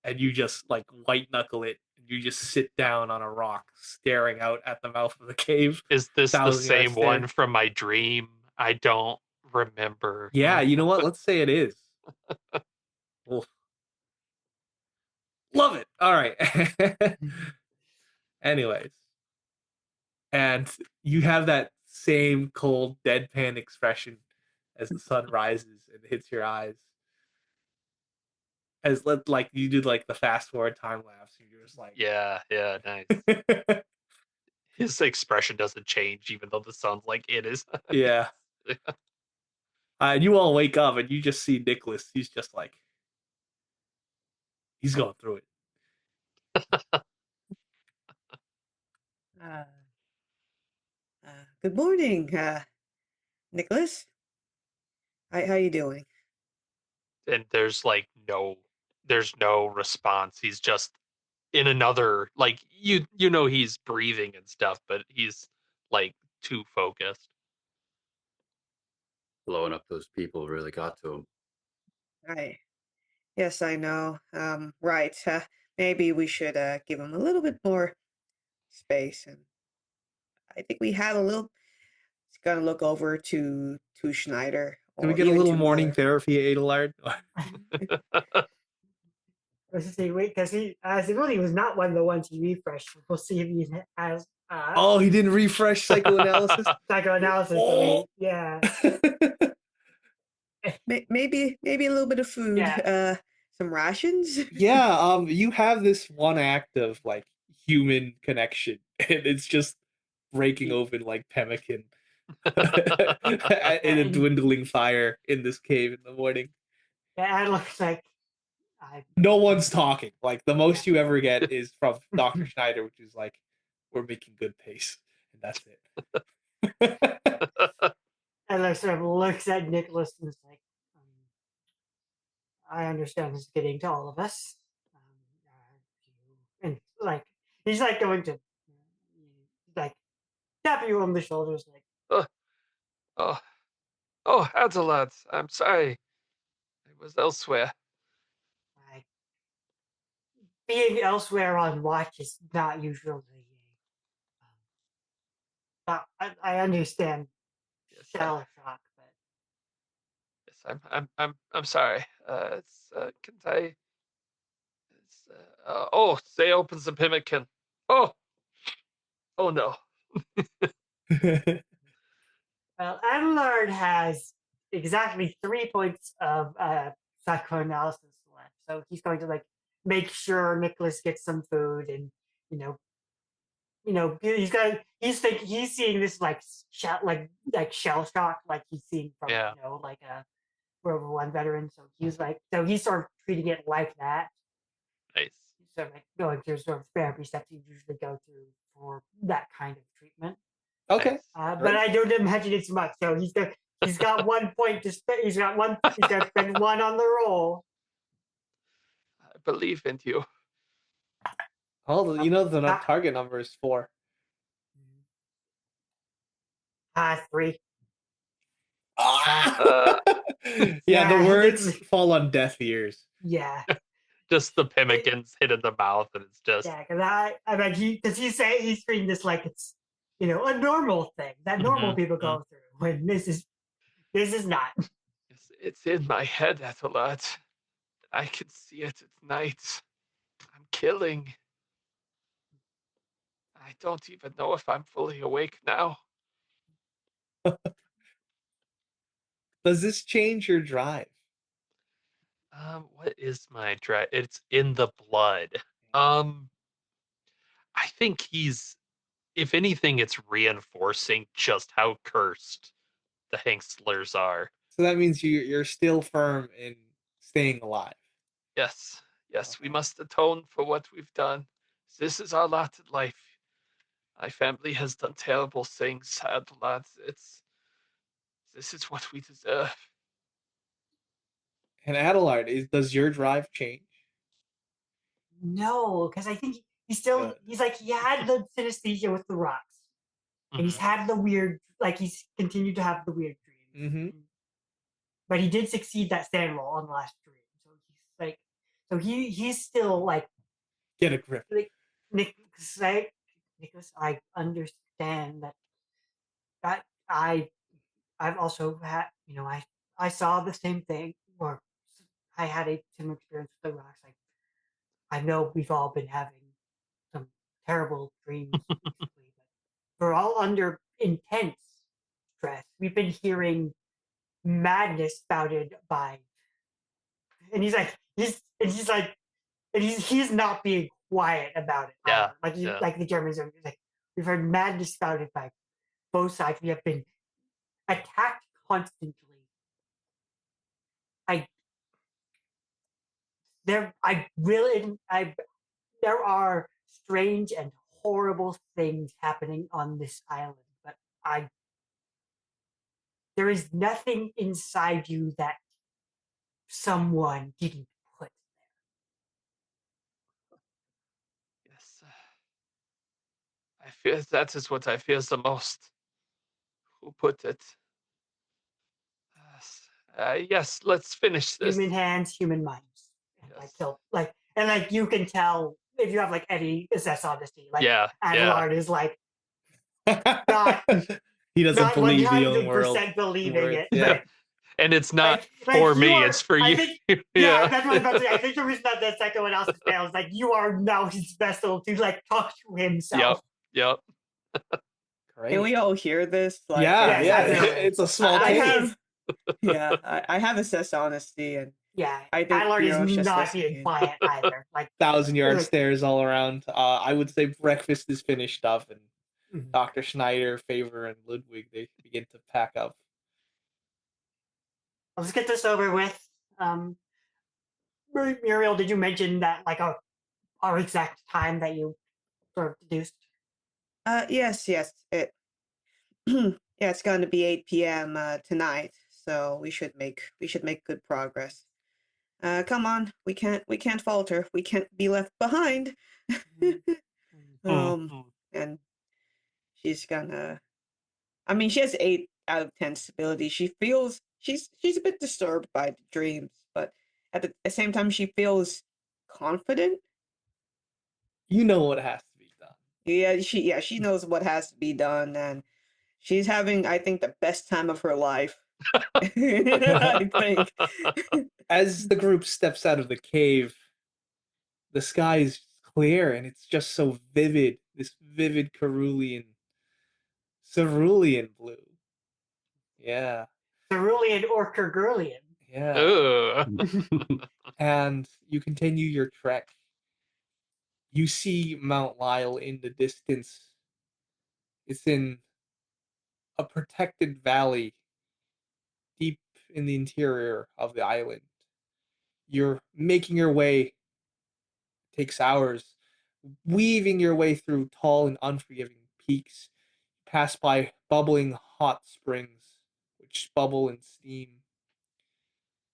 and you just like white knuckle it and you just sit down on a rock staring out at the mouth of the cave. Is this the Thousand Yard same Stare. one from my dream? I don't remember. Yeah, you know what? Let's say it is. Oof. Love it. All right. Anyways. And you have that same cold, deadpan expression as the sun rises and hits your eyes. Like you do like the fast forward time lapse, and you're just like, Yeah, nice. His expression doesn't change even though the sun's like it is. yeah. And you all wake up and you just see Nicholas. He's just like, he's going through it. uh, good morning, Nicholas. How you doing? And there's no response. He's just in another, like, you know he's breathing and stuff, but he's like too focused. Blowing up those people really got to him. Right. Yes, I know. Right. Maybe we should give him a little bit more space, and I think we have a little. It's gonna look over to Schneider Can we or get a even little to morning Miller. therapy, Adelard? Let's just see, wait, because he really was not one of the ones he refreshed. We'll see if he has Oh, he didn't refresh psychoanalysis. psychoanalysis. I mean, yeah, Maybe a little bit of food, Yeah. some rations. Yeah, you have this one act of like human connection, and it's just breaking open like pemmican in a And- dwindling fire in this cave in the morning. yeah, it looks like I. No one's talking. Like the most you ever get is from Dr. Schneider, which is like, we're making good pace, and that's it. And like sort of looks at Nicholas and is like, I understand this is getting to all of us. And like he's like going to like tap you on the shoulders, like Oh, oh, Adelard, I'm sorry. I was elsewhere. like being elsewhere on watch is not usually. I understand Yes, shell shock, but yes, I'm sorry. Can I? Oh, say opens the pemmican. Oh, oh no. well, Adelard has exactly 3 points of psychoanalysis left, so he's going to like make sure Nicholas gets some food, and you know, he's seeing this like shell like shell shock, like he's seeing from Yeah. like a World War One veteran. So he's sort of treating it like that. Nice. Sort of like going through sort of therapy steps you usually go through for that kind of treatment. Okay. Nice. But Right. I don't imagine it's much. So he's got 1 point to spend. He's got to spend one on the roll. I believe in you. Oh, you know the target number is 4. 3. Ah! Yeah, Yeah, the words it's- fall on deaf ears. Yeah. Just the pemmicans hit in the mouth, and it's just. Yeah, because he's treating this like it's a normal thing that normal Mhm, people go through. When this is not. It's in my head, Adelard. I can see it at night. I'm killing. I don't even know if I'm fully awake now. Does this change your drive? What is my drive? It's in the blood. I think if anything, it's reinforcing just how cursed the Hankslers are. So that means you're still firm in staying alive. Yes, yes, we Okay. must atone for what we've done. This is our lot in life. My family has done terrible things, Adelard. This is what we deserve. And Adelard, does your drive change? No, because I think he's like he had the synesthesia with the rocks, and he's Mhm. had the weird he's continued to have the weird dreams. Mm-hmm. But he did succeed that sand roll on the last dream, so he's still like Get a grip. Nicholas, I understand that I've also had I saw the same thing, or I had a similar experience with the rocks. I know we've all been having some terrible dreams recently, but we're all under intense stress. We've been hearing madness spouted by, and he's not being quiet about it. Yeah, Like yeah. like the Germans are like, we've heard madness spouted by both sides. We have been attacked constantly. I there I really I there are strange and horrible things happening on this island, but there is nothing inside you that someone didn't put Yes. I fear that is what I fear the most. Who put it? Yes. Yes, let's finish there. this. Human hands, human minds. And Yes. and you can tell if you have like any assess honesty, like Yeah, Adelard is like not He doesn't not one believe the own hundred world percent believing words. it. Yeah. and it's not Like for you me; are. it's for I you. think yeah, Yeah, that's what I was about to say. I think the reason that the second one else fails, like you are now his vessel to like talk to himself. yep. Can Great. we all hear this? Like, Yeah, Yes, yeah. absolutely. It's a small I Like table. his, have, yeah, I have assessed honesty, and yeah, I think Adelard is Hero's just not being listening in. quiet either. Like 1,000-yard like, stares all around. I would say breakfast is finished up, and mhm. Dr. Schneider, Favor, and Ludwig, they begin to pack up. Let's get this over with. Muriel, did you mention that like our exact time that you sort of deduced? Yes, yes. Yeah, it's going to be 8 p.m. Tonight, so we should make good progress. Come on, we can't falter. We can't be left behind. Mhm. And she's gonna. I mean, she has 8 out of 10 stability. She feels she's a bit disturbed by the dreams, but at the same time, she feels confident. You know what has to be done. She knows what has to be done, and she's having, I think, the best time of her life. I think. As the group steps out of the cave, the sky is clear and it's just so vivid. This vivid cerulean blue. Yeah, Cerulean or Kergulian? yeah. Ugh. And you continue your trek. You see Mount Lyell in the distance. It's in a protected valley deep in the interior of the island. You're making your way, takes hours, weaving your way through tall and unforgiving peaks. Pass by bubbling hot springs, which bubble and steam,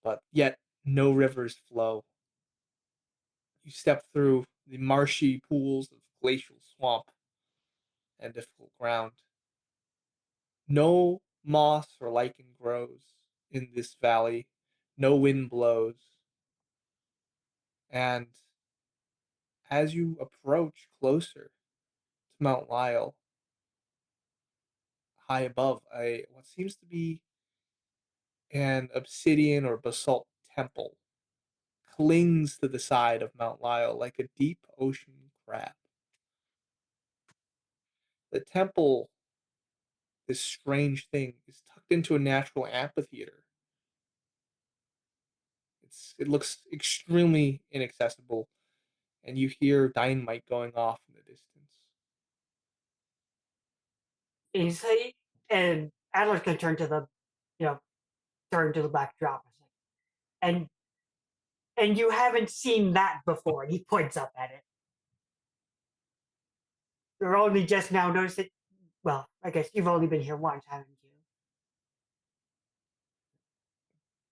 but yet no rivers flow. You step through the marshy pools of glacial swamp and difficult ground. No moss or lichen grows in this valley, no wind blows, and as you approach closer to Mount Lyell, high above, a what seems to be an obsidian or basalt temple clings to the side of Mount Lyell like a deep ocean crab. The temple, this strange thing, is tucked into a natural amphitheater. It looks extremely inaccessible, and you hear dynamite going off in the distance. And you say, and Adler can turn to the, you know, turn to the backdrop. And and you haven't seen that before. And he points up at it. You're only just now noticing. Well, I guess you've only been here once, haven't you?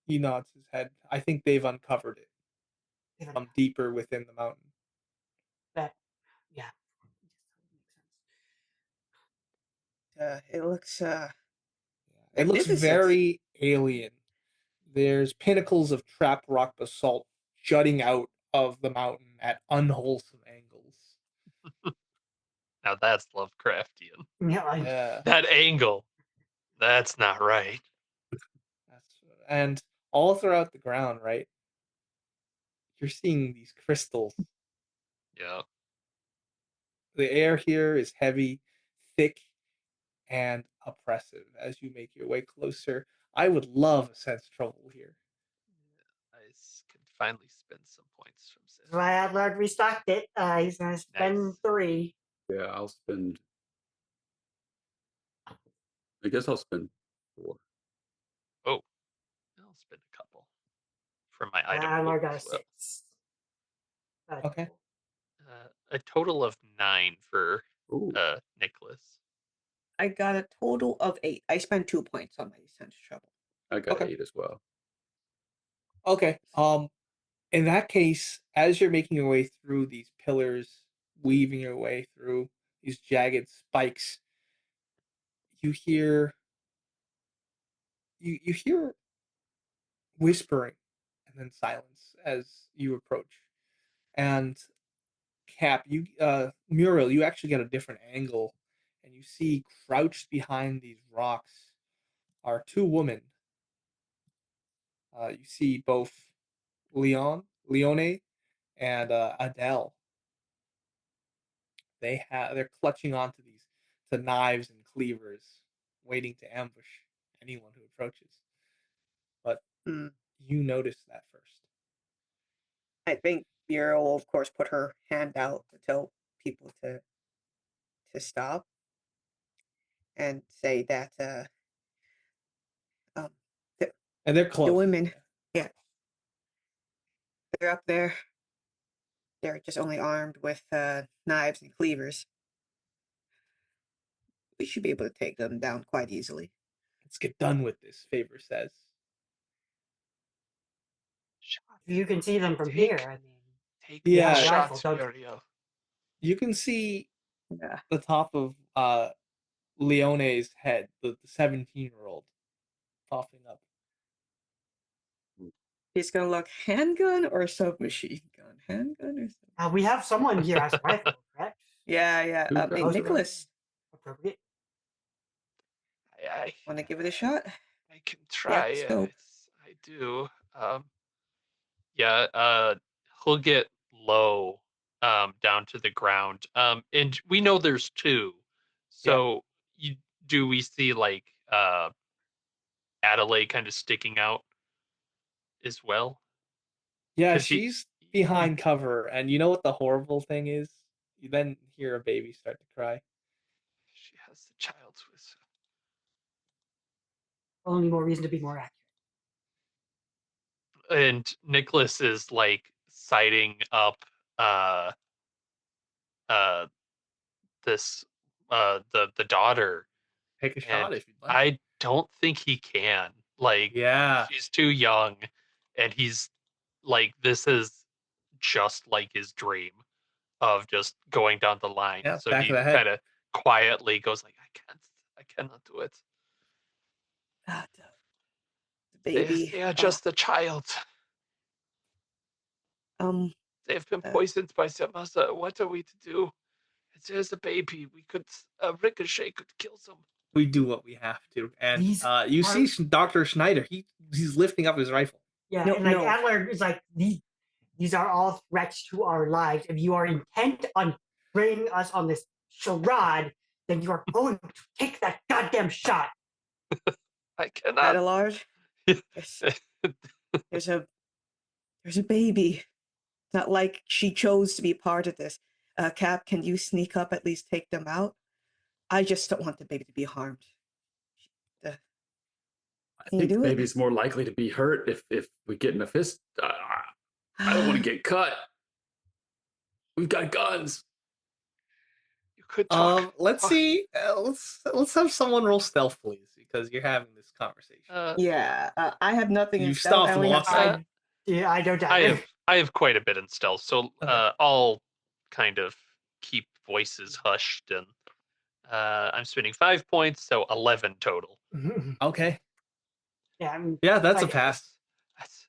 He nods his head. I think they've uncovered it Given from deeper within the mountain. that, yeah. It looks It looks magnificent. very alien. There's pinnacles of trapped rock basalt jutting out of the mountain at unwholesome angles. Now that's Lovecraftian. Yeah, like, Yeah. That angle, that's not right. And all throughout the ground, right? You're seeing these crystals. Yeah. The air here is heavy, thick, and oppressive as you make your way closer. I would love a sense trouble here. Could finally spend some points from that's Sid. why Adler restocked it. He's gonna spend Nice. 3. Yeah, I'll spend. I guess I'll spend 4. Oh, I'll spend a couple for my item Adler pool got a as well. 6. Okay. A total of 9 for Ooh, Nicholas. I got a total of 8. I spent 2 points on my sense of trouble. I got Okay. 8 as well. Okay. In that case, as you're making your way through these pillars, weaving your way through these jagged spikes, you hear you hear whispering and then silence as you approach. And Cap, you Muriel, you actually get a different angle, and you see crouched behind these rocks are two women. You see both Leone, and Adele. They're clutching onto these to knives and cleavers, waiting to ambush anyone who approaches. But Hmm. you notice that first. I think Muriel will, of course, put her hand out to tell people to stop and say that um, the, And they're the close. women, Yeah. yeah, they're up there. They're just only armed with knives and cleavers. We should be able to take them down quite easily. Let's get done with this, Favor says. You can see them from Take- here. I mean, Take Yeah. the Rifle, shots, don't- Muriel. You can see Yeah. the top of Leone's head, the 17-year-old, popping up. He's gonna look handgun or submachine gun? Handgun or submachine? we have someone here has a rifle, correct? Yeah, yeah. Who's got Hey, the Nicholas, Appropriate. I want to give it a shot? I can try. scope. I do. Yeah. He'll get low, down to the ground. And we know there's two. So do we see like Adelaide kind of sticking out as well? Yeah, 'Cause she's behind cover, and you know what the horrible thing is? You then hear a baby start to cry. She has the child's wisdom. Only more reason to be more accurate. And Nicholas is like sighting up uh uh this the daughter, Take a shot and if you'd like. I don't think he can. Like, Yeah. she's too young, and he's like, this is just like his dream of just going down the line. Yeah, So back he of the head. kind of quietly goes like, I cannot do it. God, the baby. They are just a child. They've been Uh, poisoned by some other. What are we to do? There's a baby. We could Ricochet could kill some. We do what we have to, and These you are- see Dr. Schneider. He's lifting up his rifle. Yeah, No, and like no. Adler is like these are all threats to our lives. If you are intent on bringing us on this charade, then you are going to take that goddamn shot. I cannot. Adelard, yes. There's a baby. It's not like she chose to be part of this. Cap, can you sneak up, at least take them out? I just don't want the baby to be harmed. I Can you think the do it? baby's more likely to be hurt if we get in a fist. I don't want to get cut. We've got guns. You could talk. Let's see. Let's have someone roll stealth, please, because you're having this conversation. Yeah, I have nothing in You've stealth. I stopped only have lots of- I don't doubt. I have quite a bit in stealth, so Okay. I'll kind of keep voices hushed, and I'm spending 5 points, so 11 total. Okay. Yeah, Yeah, that's a like- pass.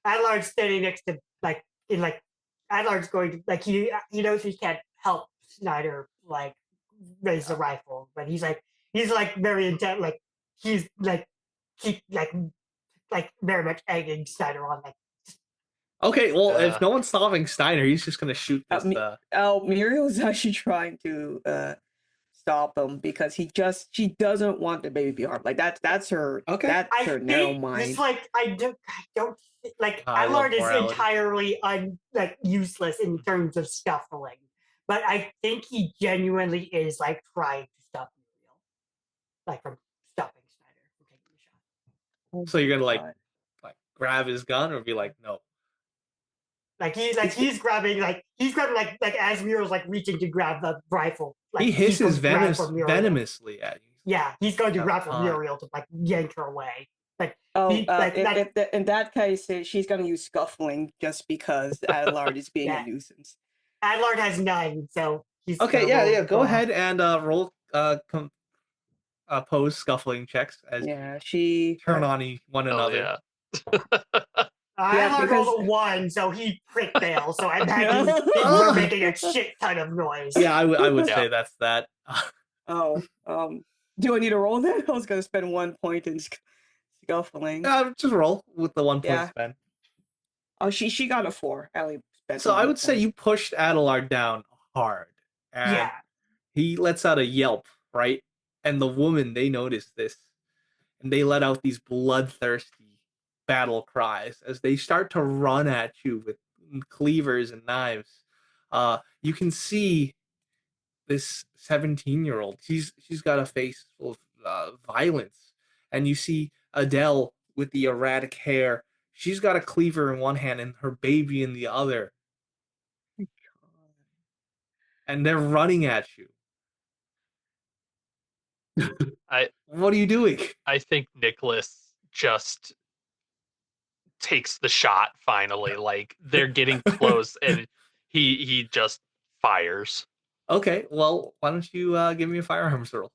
Adlard's standing next to Adlard's going to he knows he can't help Snyder raise the rifle, but he's very intent, he's keep very much egging Snyder on Okay, well, Yeah. if no one's stopping Steiner, he's just gonna shoot this. Muriel's actually trying to stop him because she doesn't want the baby to be harmed. Like that's her. Okay. That's I her think narrow mind. It's I don't I love Adlard is morality. entirely useless in terms of scuffling, but I think he genuinely is trying to stop Muriel, from stopping Snyder from taking the shot. So you're gonna God. like grab his gun or be like, no. He's grabbing as Muriel's reaching to grab the rifle. He he's going hisses to grab for Muriel. venomously at you. Yeah, he's going to Have grab for fun. Muriel to yank her away. Oh, he- in that case, she's going to use scuffling just because Adelard is being Yeah. a nuisance. Adlard has 9, so he's Okay, gonna roll- Go roll ahead and roll pose scuffling checks as Yeah, you she turn on one Hell another. yeah. I Yeah, rolled because- a 1, so he crit failed. So I imagine Yeah. we're making a shit ton of noise. Yeah, I would Yeah. say that's that. Oh, do I need to roll that? I was gonna spend 1 point in scuffling. Just roll with the 1 point Yeah. spend. Oh, she got a 4. Ellie spent So the I 1 would say point. you pushed Adelard down hard, and Yeah. he lets out a yelp, right? And the woman, they notice this, and they let out these bloodthirsty battle cries as they start to run at you with cleavers and knives. You can see this 17-year-old. She's got a face full of violence, and you see Adele with the erratic hair. She's got a cleaver in one hand and her baby in the other, and they're running at you. I What are you doing? I think Nicholas just takes the shot finally. Like they're getting close, and he just fires. Okay, well, why don't you give me a firearms roll?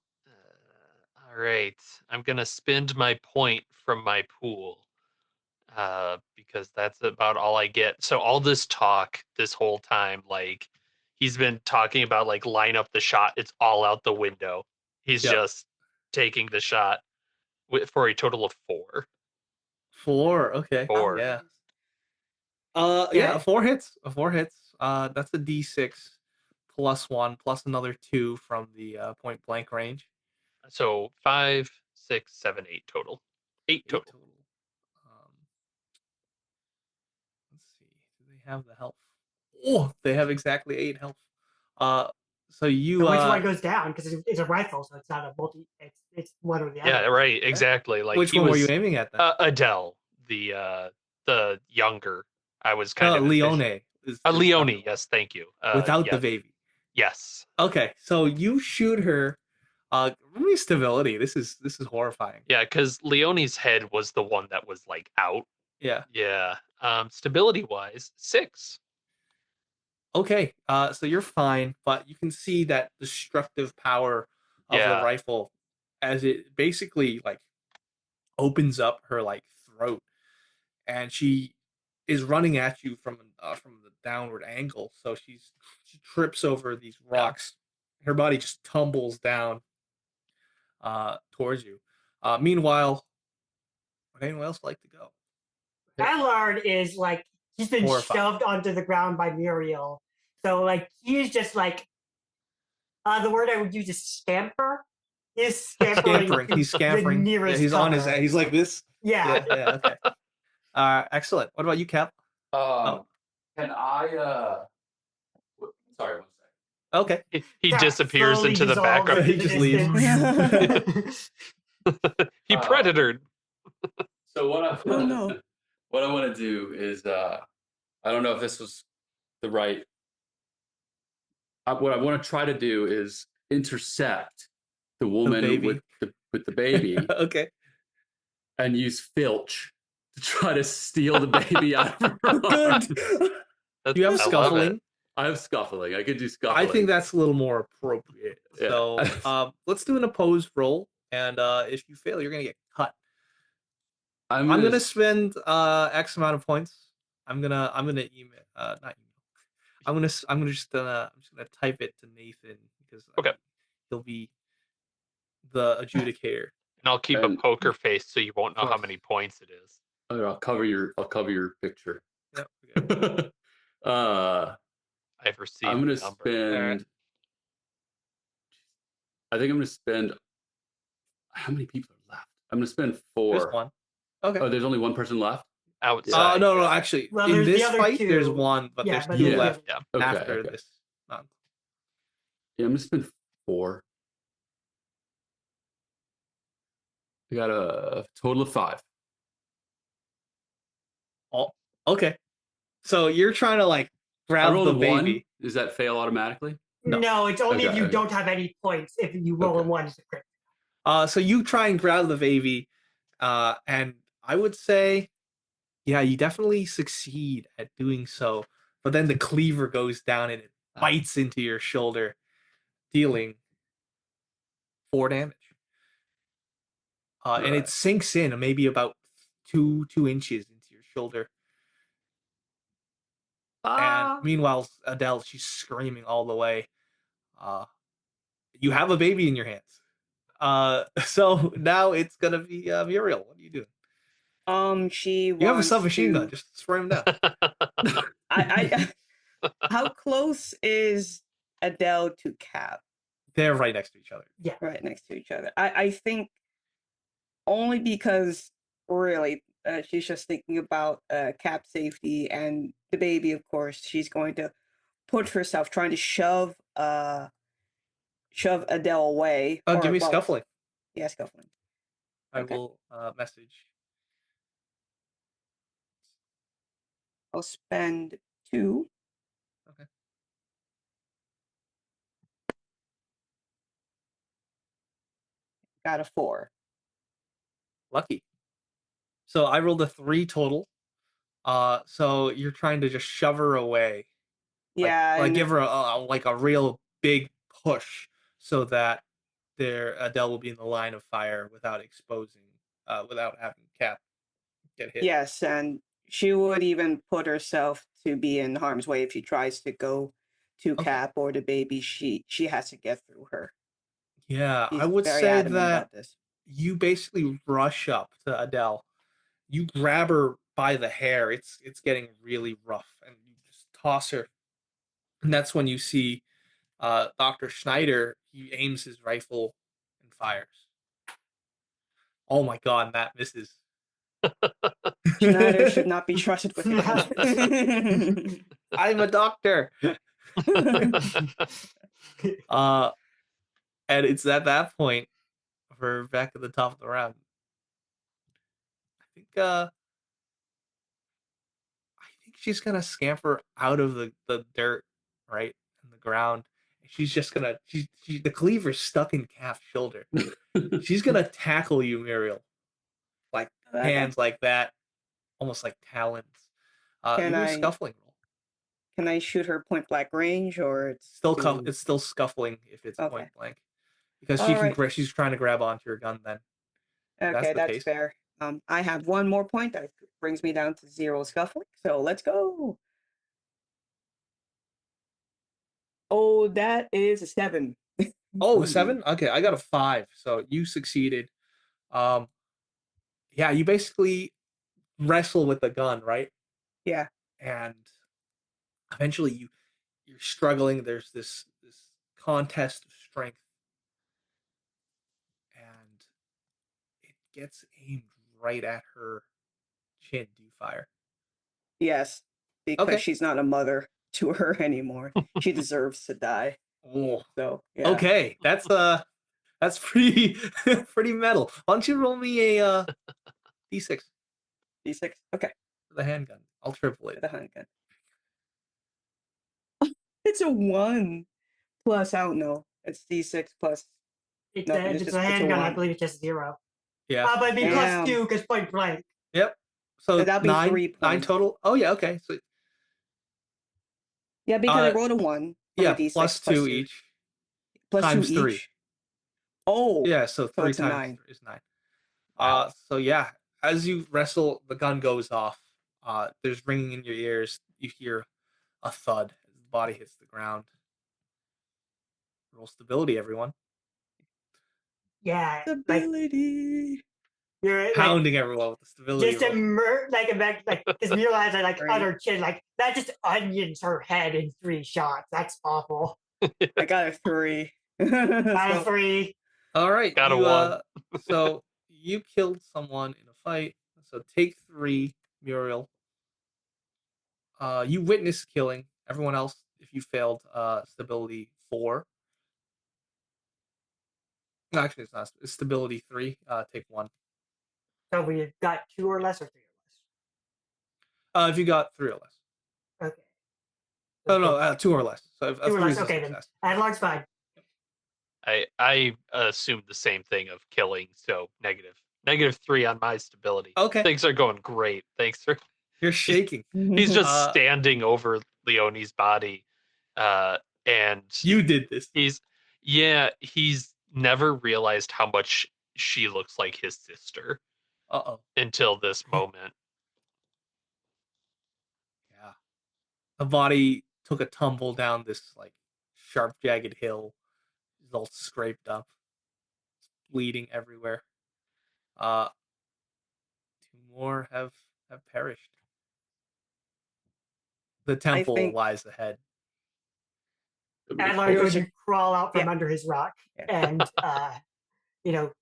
All right, I'm gonna spend my point from my pool, because that's about all I get. So all this talk this whole time, like he's been talking about like line up the shot. It's all out the window. He's Yep. just taking the shot for a total of 4. 4. Okay. Four. Yeah. Yeah. A 4 hits. A 4 hits. That's a D6 plus 1 plus another 2 from the point blank range. So 5, 6, 7, 8 total. 8 8 total. total. Um, let's see. Do they have the health? Oh, they have exactly 8 health. Uh, so you So which one goes down? Because it's a rifle, so it's not a multi. It's one or the Yeah, other. right. Exactly. Like which he one were you was aiming at then? Adele, the younger. I was kind of Leone is the Leone. other one, Yes, thank you. without the Yes, baby. yes. Okay, so you shoot her. Give me stability. This is horrifying. Yeah, because Leone's head was the one that was like out. Yeah. Yeah. Stability wise, 6. Okay. So you're fine, but you can see that destructive power of the Yeah. rifle as it basically like opens up her like throat, and she is running at you from the downward angle. So she trips over these rocks. Her body just tumbles down towards you. Meanwhile, would anyone else like to go? Allard is like he's been Horrified. shoved onto the ground by Muriel. So like he's just like the word I would use is scamper. He's scampering. He's To scampering. The Yeah, nearest he's on his. cover. He's like this. Yeah. Yeah. Okay. Excellent. What about you, Cap? Oh. Can I? Sorry, one second. Okay. He Cap disappears slowly into the dissolves background. into He the just leaves. distance. He predatored. So what I Oh, no. what I want to do is I don't know if this was the right. What I want to try to do is intercept the woman baby. with the baby Okay. and use filch to try to steal the baby out of her Good. arms. You have I love it. scuffling. I have scuffling. I could do scuffling. I think that's a little more appropriate. Yeah. So let's do an opposed roll, and if you fail, you're gonna get cut. I'm I'm gonna gonna spend X amount of points. I'm gonna email not email. I'm just gonna type it to Nathan because Okay. he'll be the adjudicator. And I'll keep a And- poker face so you won't know how course. many points it is. I'll cover your picture. Yep. Okay. I've received I'm gonna the number. spend. Alright. I think I'm gonna spend. How many people are left? I'm gonna spend 4. There's one. Okay. Oh, there's only one person left. Outside. No, yeah. actually, Well, in there's the this other fight, there's 2. one, but Yeah, there's but 2 yeah. left Yeah. Okay, after okay. this. Yeah, I'm gonna spend 4. I got a total of 5. Oh, okay. So you're trying to like I grab rolled the a 1. baby. Does that fail automatically? No. No, it's only if Okay, you okay. don't have any points. If you roll a Okay. 1, it's a crit. So you try and grab the baby, and I would say, yeah, you definitely succeed at doing so. But then the cleaver goes down and it bites into your shoulder, dealing 4 damage. And it Alright. sinks in maybe about 2 inches into your shoulder. And Ah. meanwhile, Adele, she's screaming all the way. Uh, you have a baby in your hands. So now it's gonna be Muriel. What are you doing? She You have a wants submachine gun. to. Just spray him down. I how close is Adele to Cap? They're right next to each other. Yeah. Right next to each other. I think only because really she's just thinking about Cap safety and the baby. Of course, she's going to put herself trying to shove Adele away. Oh, Or give me well, scuffling. yeah, scuffling. I Okay. will message. I'll spend 2. Okay. Got a 4. Lucky. So I rolled a 3 total. So you're trying to just shove her away, Yeah, like and give her like a real big push, so that Adele will be in the line of fire without exposing, without having Cap get hit. yes, and she would even put herself to be in harm's way if she tries to go to Okay. Cap or the baby. She has to get through her. Yeah, I He's would very say adamant that about this. you basically rush up to Adele. You grab her by the hair. It's getting really rough, and you just toss her. And that's when you see Dr. Schneider. He aims his rifle and fires. Oh my god, that misses. Schneider should not be trusted with hands. I'm a doctor. uh, and it's at that point we're back at the top of the round. I think she's gonna scamper out of the dirt, right, in the ground. She's just gonna the cleaver's stuck in Calf's shoulder. She's gonna tackle you, Muriel, like Okay. hands like that, almost like talons. Can Give me a I scuffling roll. can I shoot her point blank range or it's too... It's still scuffling if it's Okay. point blank, because All right. she's trying to grab onto your gun. Then if that's Okay, the that's case. fair. I have one more point that brings me down to 0 scuffling. So let's go. Oh, that is a 7. Oh, a 7? Okay, I got a 5, so you succeeded. Um, yeah, you basically wrestle with the gun, right? Yeah. And eventually you're struggling. There's this contest of strength, and it gets aimed right at her chin. Do you fire? Yes, because Okay. she's not a mother to her anymore. She deserves to die. Oh, So yeah. okay. That's pretty pretty metal. Why don't you roll me a d6 D6. Okay, for the handgun? I'll triple it. the handgun. It's a 1 plus, I don't know. It's D6 plus nothing. It's a It's a handgun. I 1. believe it's just 0. Yeah. But it'd be zero. plus Damn. 2 because point blank. Yep. So That'll be 3 nine points. total. Oh yeah. Okay. So Yeah, because I rolled a 1 from yeah, a D6 plus plus 2 2. each Plus 2 times 3. each. Oh, Yeah. So so 3 it's a times 9. is 9. Wow. So yeah, as you wrestle, the gun goes off. There's ringing in your ears. You hear a thud as the body hits the ground. Roll stability, everyone. Yeah, like Stability. you're like Pounding everyone with the stability just roll. like because you realize that like Right. on her chin, like that just onions her head in 3 shots. That's awful. I got a 3. Out of So, 3. All right, Got a you 1. so you killed someone in a fight. So take 3, Muriel. You witness killing. Everyone else, if you failed, stability 4. No, actually, it's not. It's stability 3. Take 1. So we got 2 or less or 3 If you got 3 or less. or less. Okay. Oh no, 2 or less. So if 2 or 3 less. is a Okay, then. success. At large, fine. I assumed the same thing of killing, so -3 on my stability. Okay, Things are going great. Thanks for you're shaking. he's just Uh, standing over Leonie's body, and You did this. he's never realized how much she looks like his sister Uh-oh. until this moment. Yeah. The body took a tumble down this like sharp, jagged hill. It's all scraped up, it's bleeding everywhere. 2 more have perished. The temple think- lies ahead. Adlar's There's going to crawl out from yeah. under his rock, Yeah. and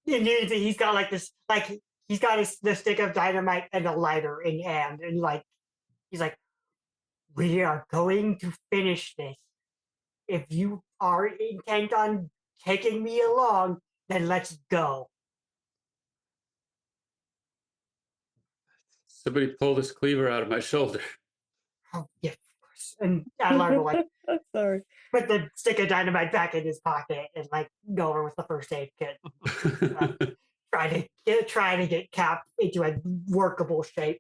he's got like this, like he's got the stick of dynamite and a lighter in hand, and like he's like, "We are going to finish this. If you are intent on taking me along, then let's go." Somebody pull this cleaver out of my shoulder. Oh, yeah, of course. And Adlar will like Sorry. put the stick of dynamite back in his pocket and like go over with the first aid kit. Try to get Cap into a workable shape.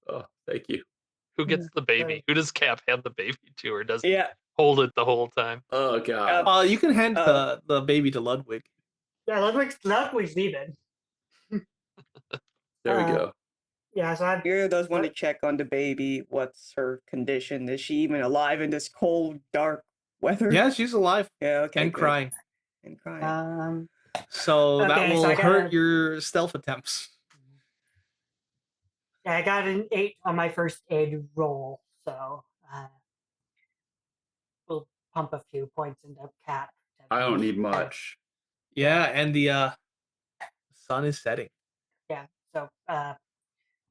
Oh, thank you. Who gets the baby? Who does Cap hand the baby to, or does he Yeah. hold it the whole time? Oh god. You can hand the baby to Ludwig. Yeah, Ludwig's leaving. There we go. Yeah, so I'm Hero does want to check on the baby. What's her condition? Is she even alive in this cold, dark weather? Yeah, she's alive Yeah, okay. and good. crying. And crying. So that okay, will so I hurt gotta- your stealth attempts. yeah, I got an 8 on my first aid roll, so we'll pump a few points into Cap. I don't need much. Yeah, and the sun is setting. Yeah, so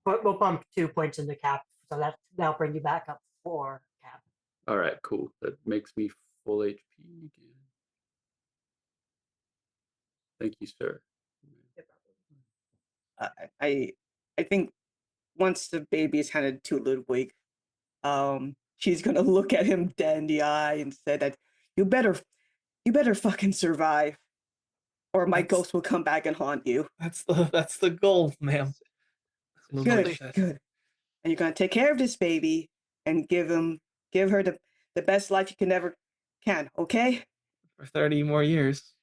we'll pump 2 points into Cap, so that'll bring you back up 4 Cap. All right, cool. That makes me full HP again. Thank you, sir. I think once the baby is handed to Ludwig, she's gonna look at him dead in the eye and say that you better fucking survive, or my ghost will come back and haunt you. That's the goal, ma'am. Good. And you're gonna take care of this baby and give her the best life you can, okay? For 30 more years.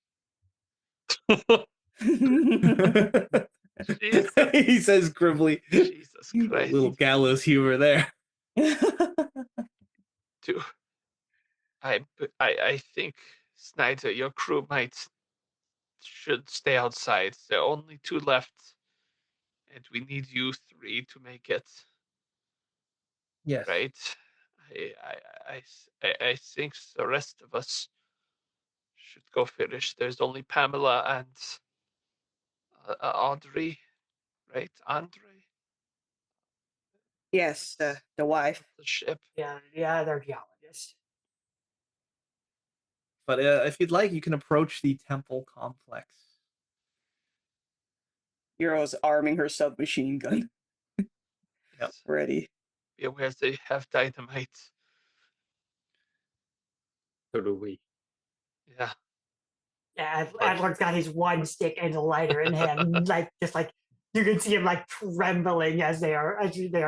Jesus, He says grimly. Jesus Christ. Little gallows humor there. I think, Snyder, your crew should stay outside. There are only 2 left, and we need you 3 to make it. Yes. Right? I think the rest of us should go finish. There's only Pamela and Audrey, right? Andre? Yes, the wife. The ship. Yeah, they're geologists. But if you'd like, you can approach the temple complex. Euro's arming her submachine gun. Yep. Ready. Be aware they have dynamite. So do we. Yeah. Yeah, Adler's got his one stick and a lighter in hand, like just like you can see him like trembling as they are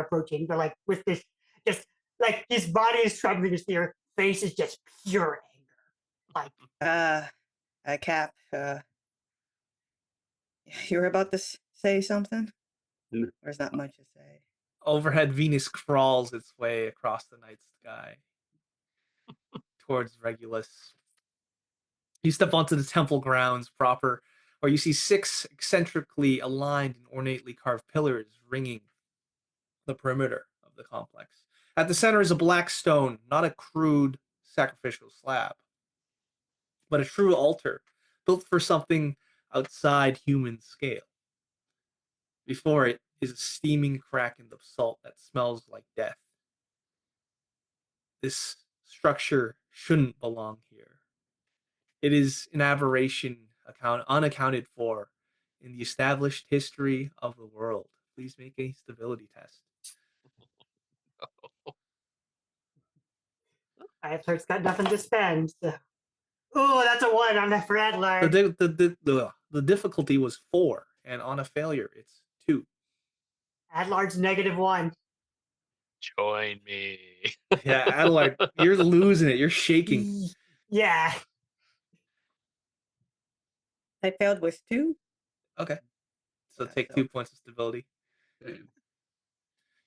approaching, but like with this, just like his body is trembling with fear, face is just pure anger. Like Cap. You were about to say something? No. There's not much to say. Overhead, Venus crawls its way across the night sky towards Regulus. You step onto the temple grounds proper, where you see 6 eccentrically aligned and ornately carved pillars ringing the perimeter of the complex. At the center is a black stone, not a crude sacrificial slab, but a true altar built for something outside human scale. Before it is a steaming crack in the basalt that smells like death. This structure shouldn't belong here. It is an aberration unaccounted for in the established history of the world. Please make a stability test. Adler's got nothing to spend. So. Oh, that's a 1 on that for Adler. The difficulty was 4, and on a failure, it's 2. Adlar's -1. Join me. Yeah, Adelaide, you're losing it. You're shaking. Yeah. I failed with 2. Okay. So Yeah, take 2 points of stability. Damn.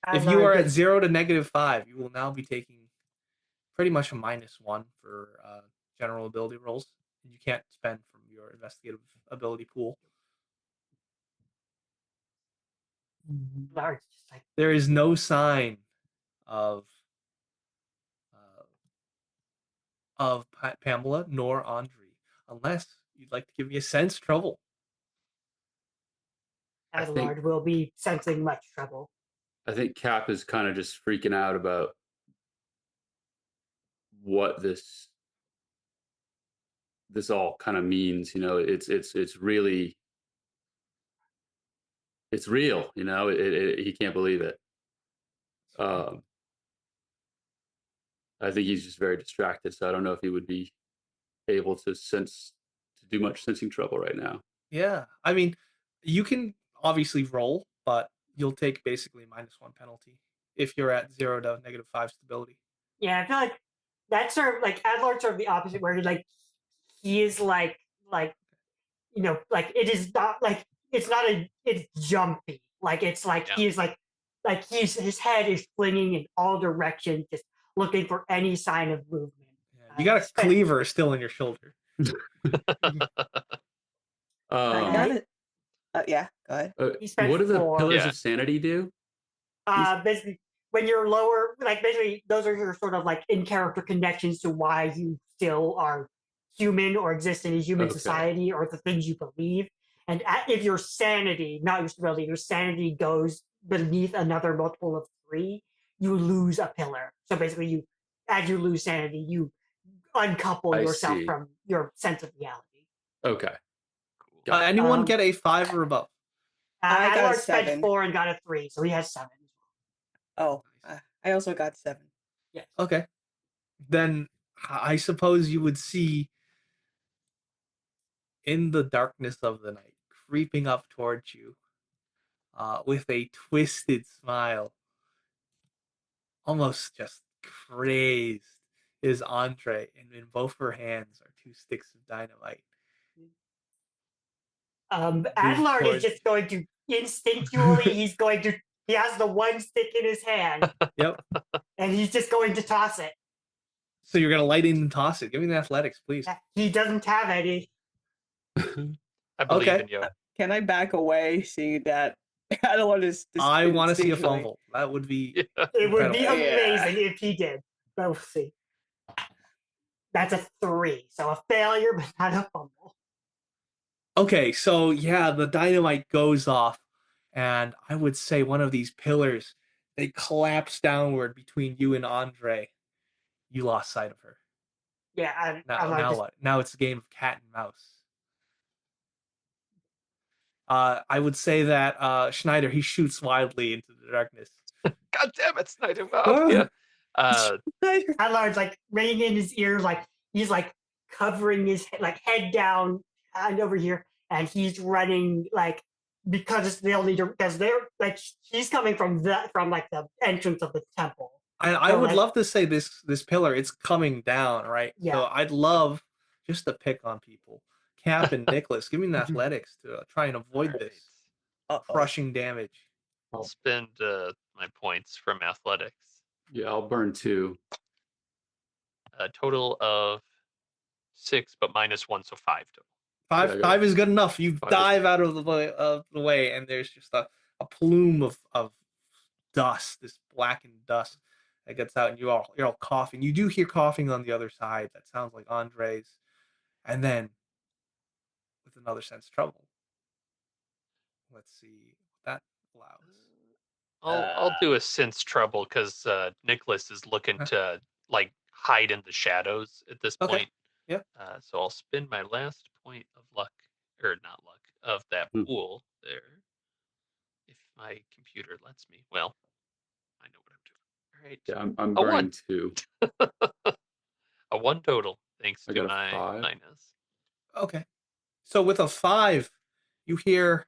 If you are at 0 to -5, you will now be taking pretty much a -1 for general ability rolls. And you can't spend from your investigative ability pool. Large, just like There is no sign of Pamela nor Andre, unless you'd like to give me a sense trouble. I think Adelard will be sensing much trouble. I think Cap is kind of just freaking out about what this all kind of means. You know, it's really it's real. You know, he can't believe it. I think he's just very distracted, so I don't know if he would be able to do much sensing trouble right now. Yeah, I mean, you can obviously roll, but you'll take basically -1 penalty if you're at 0 to -5 stability. Yeah, I feel like that's sort of like Adlard's sort of the opposite, where like he is like like it is not like it's jumpy. Like it's like Yeah. he is like his head is flinging in all directions, just looking for any sign of movement. Yeah, you got a cleaver still in your shoulder. I got it. Yeah, go ahead. He spent What do the 4. pillars Yeah. of sanity do? Basically, when you're lower, like basically, those are your sort of like in character connections to why you still are human or exist in a human Okay. society or the things you believe. And if your sanity, not your stability, your sanity goes beneath another multiple of 3, you lose a pillar. So basically, as you lose sanity, you uncouple I yourself see. from your sense of reality. Okay. Cool. Got it. Anyone get a 5 or above? I got a Adlard spent 7. 4 and got a 3, so he has 7. Oh, I also got 7. Yes. Okay. Then I suppose you would see in the darkness of the night, creeping up towards you, with a twisted smile, almost just crazed, is Andre, and in both her hands are 2 sticks of dynamite. Adlard is towards just going to instinctually, he has the one stick in his hand, Yep. and he's just going to toss it. So you're gonna light in and toss it. Give me the athletics, please. He doesn't have any. I believe Okay. in you. Can I back away, seeing that I don't want to? I want to see a instinctually- fumble. That would be Yeah. It would be incredible. amazing if he did. But we'll see. That's a 3, so a failure, but not a fumble. Okay, so yeah, the dynamite goes off, and I would say one of these pillars, they collapse downward between you and Andre. You lost sight of her. Yeah, Now what? Now it's a game of cat and mouse. I would say that Schneider, he shoots wildly into the darkness. God damn it, Snyder. Wow. Yeah. Adlard's like ringing in his ears, like he's like covering his head down and over here, and he's running because they'll need to because they're like he's coming from the entrance of the temple. I would love to say this pillar, it's coming down, right? Yeah. So I'd love just to pick on people. Cap and Nicholas, give me an athletics to try and avoid Alright. this crushing damage. I'll spend my points from athletics. Yeah, I'll burn 2. A total of 6, but -1, so 5 total. Five Yeah, I got five is good enough. You 5 dive out of the way, and there's just a plume of dust, this blackened dust that gets out, and you're all coughing. You do hear coughing on the other side. That sounds like Andre's, and then with another sense of trouble. Let's see what that allows. I'll do a sense trouble because Nicholas is looking to hide in the shadows at this Okay. point. Yep. So I'll spend my last point of luck, or not luck, of that pool there. If my computer lets me. Well, I know what I'm doing. All right. Yeah, I'm A burning 1. 2. A 1 total, thanks I to got a my 5. minus. Okay. So with a 5, you hear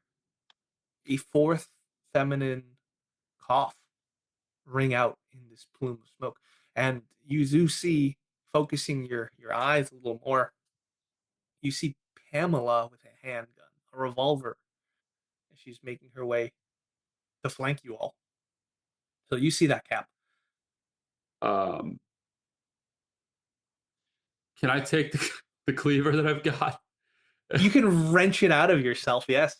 a 4th feminine cough ring out in this plume of smoke. And you do see, focusing your eyes a little more, you see Pamela with a handgun, a revolver, and she's making her way to flank you all. So you see that, Cap. Can I take the cleaver that I've got? You can wrench it out of yourself. Yes.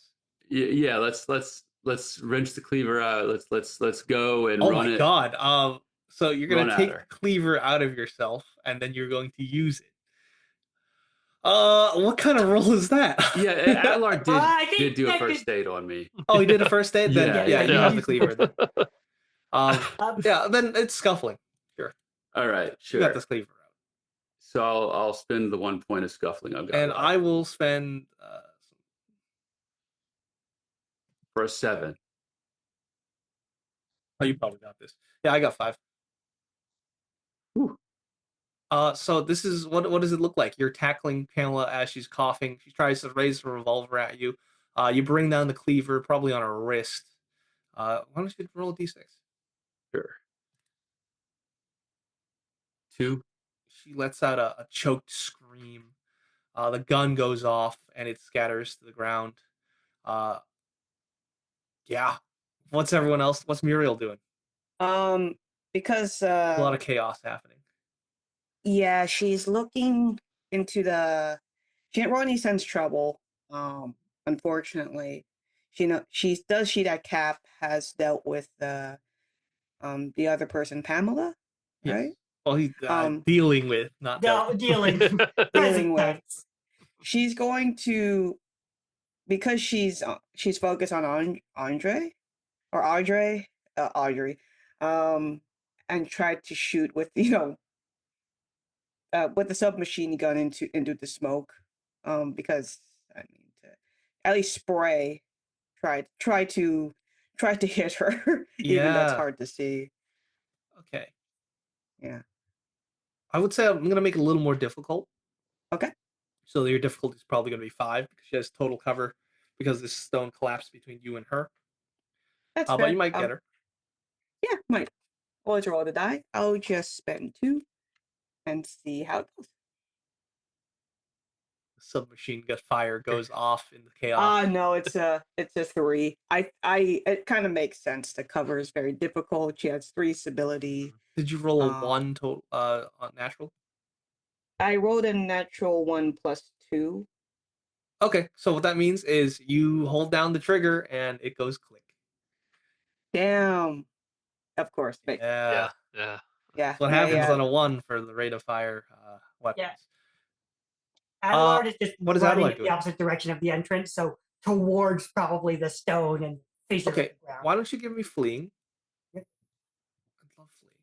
Yeah. Let's wrench the cleaver out. Let's go and Oh run my it. God. So you're gonna Run at take her. the cleaver out of yourself, and then you're going to use it. What kind of roll is that? Yeah, Adlar I did think do a that first aid on me. Oh, he did a first aid. Then Yeah, yeah, yeah, you yeah. have the cleaver. Then Um, yeah, then it's scuffling. Sure, All right, you got sure. this cleaver out, So I'll spend the 1 point of scuffling I've got and left I will spend. for a 7. Oh, you probably got this. Yeah, I got 5. Whew. So this is what does it look like? You're tackling Pamela as she's coughing. She tries to raise her revolver at you. You bring down the cleaver, probably on her wrist. Why don't you roll a d6? Sure. 2. She lets out a choked scream. The gun goes off and it scatters to the ground. Uh, yeah. What's everyone else? What's Muriel doing? Because A lot of chaos happening. yeah, she's looking into the. She didn't want any sense trouble. Unfortunately, she does. She that Cap has dealt with the other person, Pamela, Yes. right? Well, he's Um, dealing with, not dealt. dealing dealing present with. tense. She's going to, because she's focused on Andre or Audrey, and tried to shoot with with the submachine gun into the smoke, because I mean to at least spray, try to hit her, even though it's Yeah. hard to see. Okay. Yeah. I would say I'm gonna make it a little more difficult. Okay. So your difficulty is probably gonna be 5 because she has total cover because this stone collapsed between you and her. That's But you fair. might get her. Yeah, might. Always roll the die. I'll just spend 2 and see how it goes. The submachine gun fire goes off in the chaos. No, it's a 3. It kind of makes sense. The cover is very difficult. She has 3 stability. Did you roll a Um, 1 total on natural? I rolled a natural 1 plus 2. Okay, so what that means is you hold down the trigger and it goes click. Damn. Of course. Makes sense. Yeah. yeah. Yeah. That's what Yeah. happens Yeah. on a 1 for the rate of fire weapons. Yeah. Adelard is just what is running Adelard in the doing? opposite direction of the entrance, so towards probably the stone and facing Okay, the ground. why don't you give me fleeing? Yep. I love fleeing.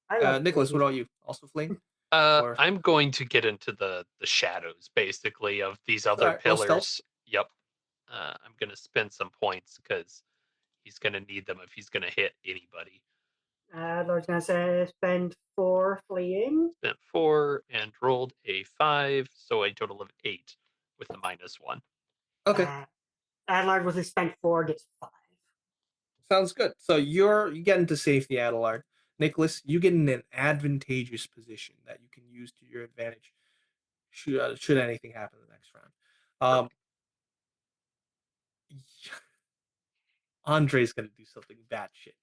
I love Nicholas, what fleeing. about you? Also fleeing? Or I'm going to get into the shadows basically of these other Alright, roll stealth. pillars. Yep. I'm gonna spend some points because he's gonna need them if he's gonna hit anybody. Adelard's gonna say spend 4 fleeing. Spent 4 and rolled a 5, so a total of 8 with the -1. Okay, Adelard will spend 4, gets 5. sounds good. So you get into safety, Adelard. Nicholas, you get in an advantageous position that you can use to your advantage should anything happen in the next round. Um, Andre's gonna do something bad shit.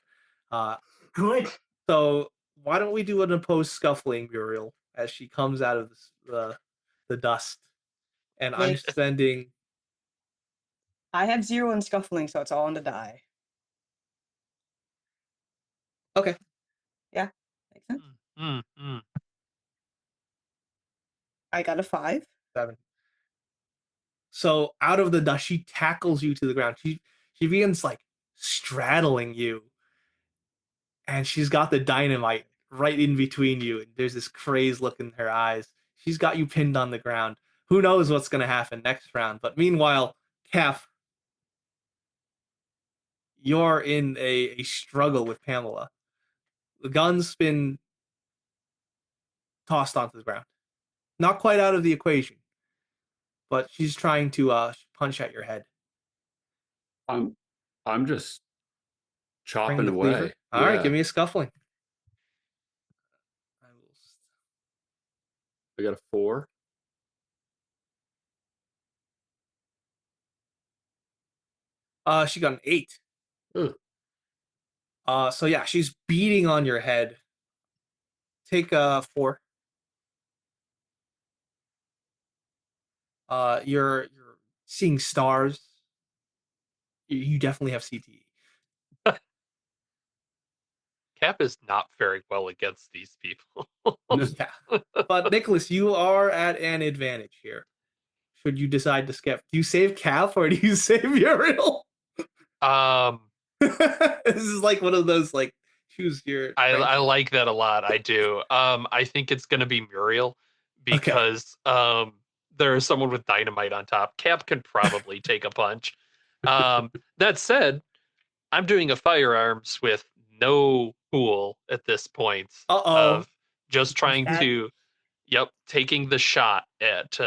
Good. So why don't we do an opposed scuffling, Muriel, as she comes out of the dust, and I'm Wait. spending. I have 0 in scuffling, so it's all on the die. Okay, Yeah. Makes sense. Mm, mm, mm. I got a 5. 7. So out of the dust, she tackles you to the ground. She begins like straddling you, and she's got the dynamite right in between you. And there's this crazed look in her eyes. She's got you pinned on the ground. Who knows what's gonna happen next round? But meanwhile, Kef, you're in a struggle with Pamela. The gun's been tossed onto the ground. Not quite out of the equation, but she's trying to punch at your head. I'm just Bring chopping the cleaver. away. All right, Yeah. give me a scuffling. I will. I got a 4. She got an 8. Ugh. So yeah, she's beating on your head. Take 4. You're seeing stars. You definitely have CTE. Cap is not faring well against these people. Yeah. But Nicholas, you are at an advantage here. Should you decide to skip, do you save Cap or do you save Muriel? um, This is like one of those like choose your friend. I like that a lot. I do. I think it's gonna be Muriel Okay. because there is someone with dynamite on top. Cap can probably take a punch. That said, I'm doing a firearms with no pool at this point Uh-oh. of just trying That to, yep, taking the shot at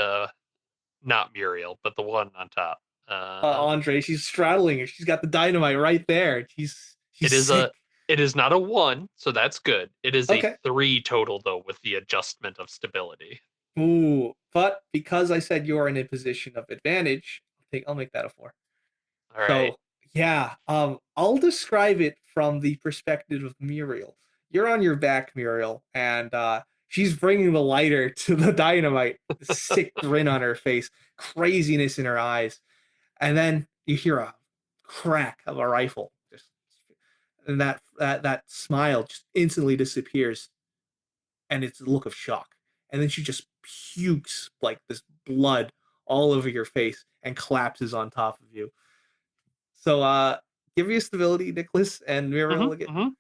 not Muriel, but the one on top. Andre, she's straddling her. She's got the dynamite right there. She's It is sick. a it is not a 1, so that's good. It is a Okay. 3 total though with the adjustment of stability. Ooh, but because I said you're in a position of advantage, I'll make that a 4. All right. So yeah, I'll describe it from the perspective of Muriel. You're on your back, Muriel, and she's bringing the lighter to the dynamite. Sick grin on her face, craziness in her eyes, and then you hear a crack of a rifle, and that smile just instantly disappears, and it's a look of shock. And then she just pukes like this blood all over your face and collapses on top of you. So give me a stability, Nicholas, and Muriel again.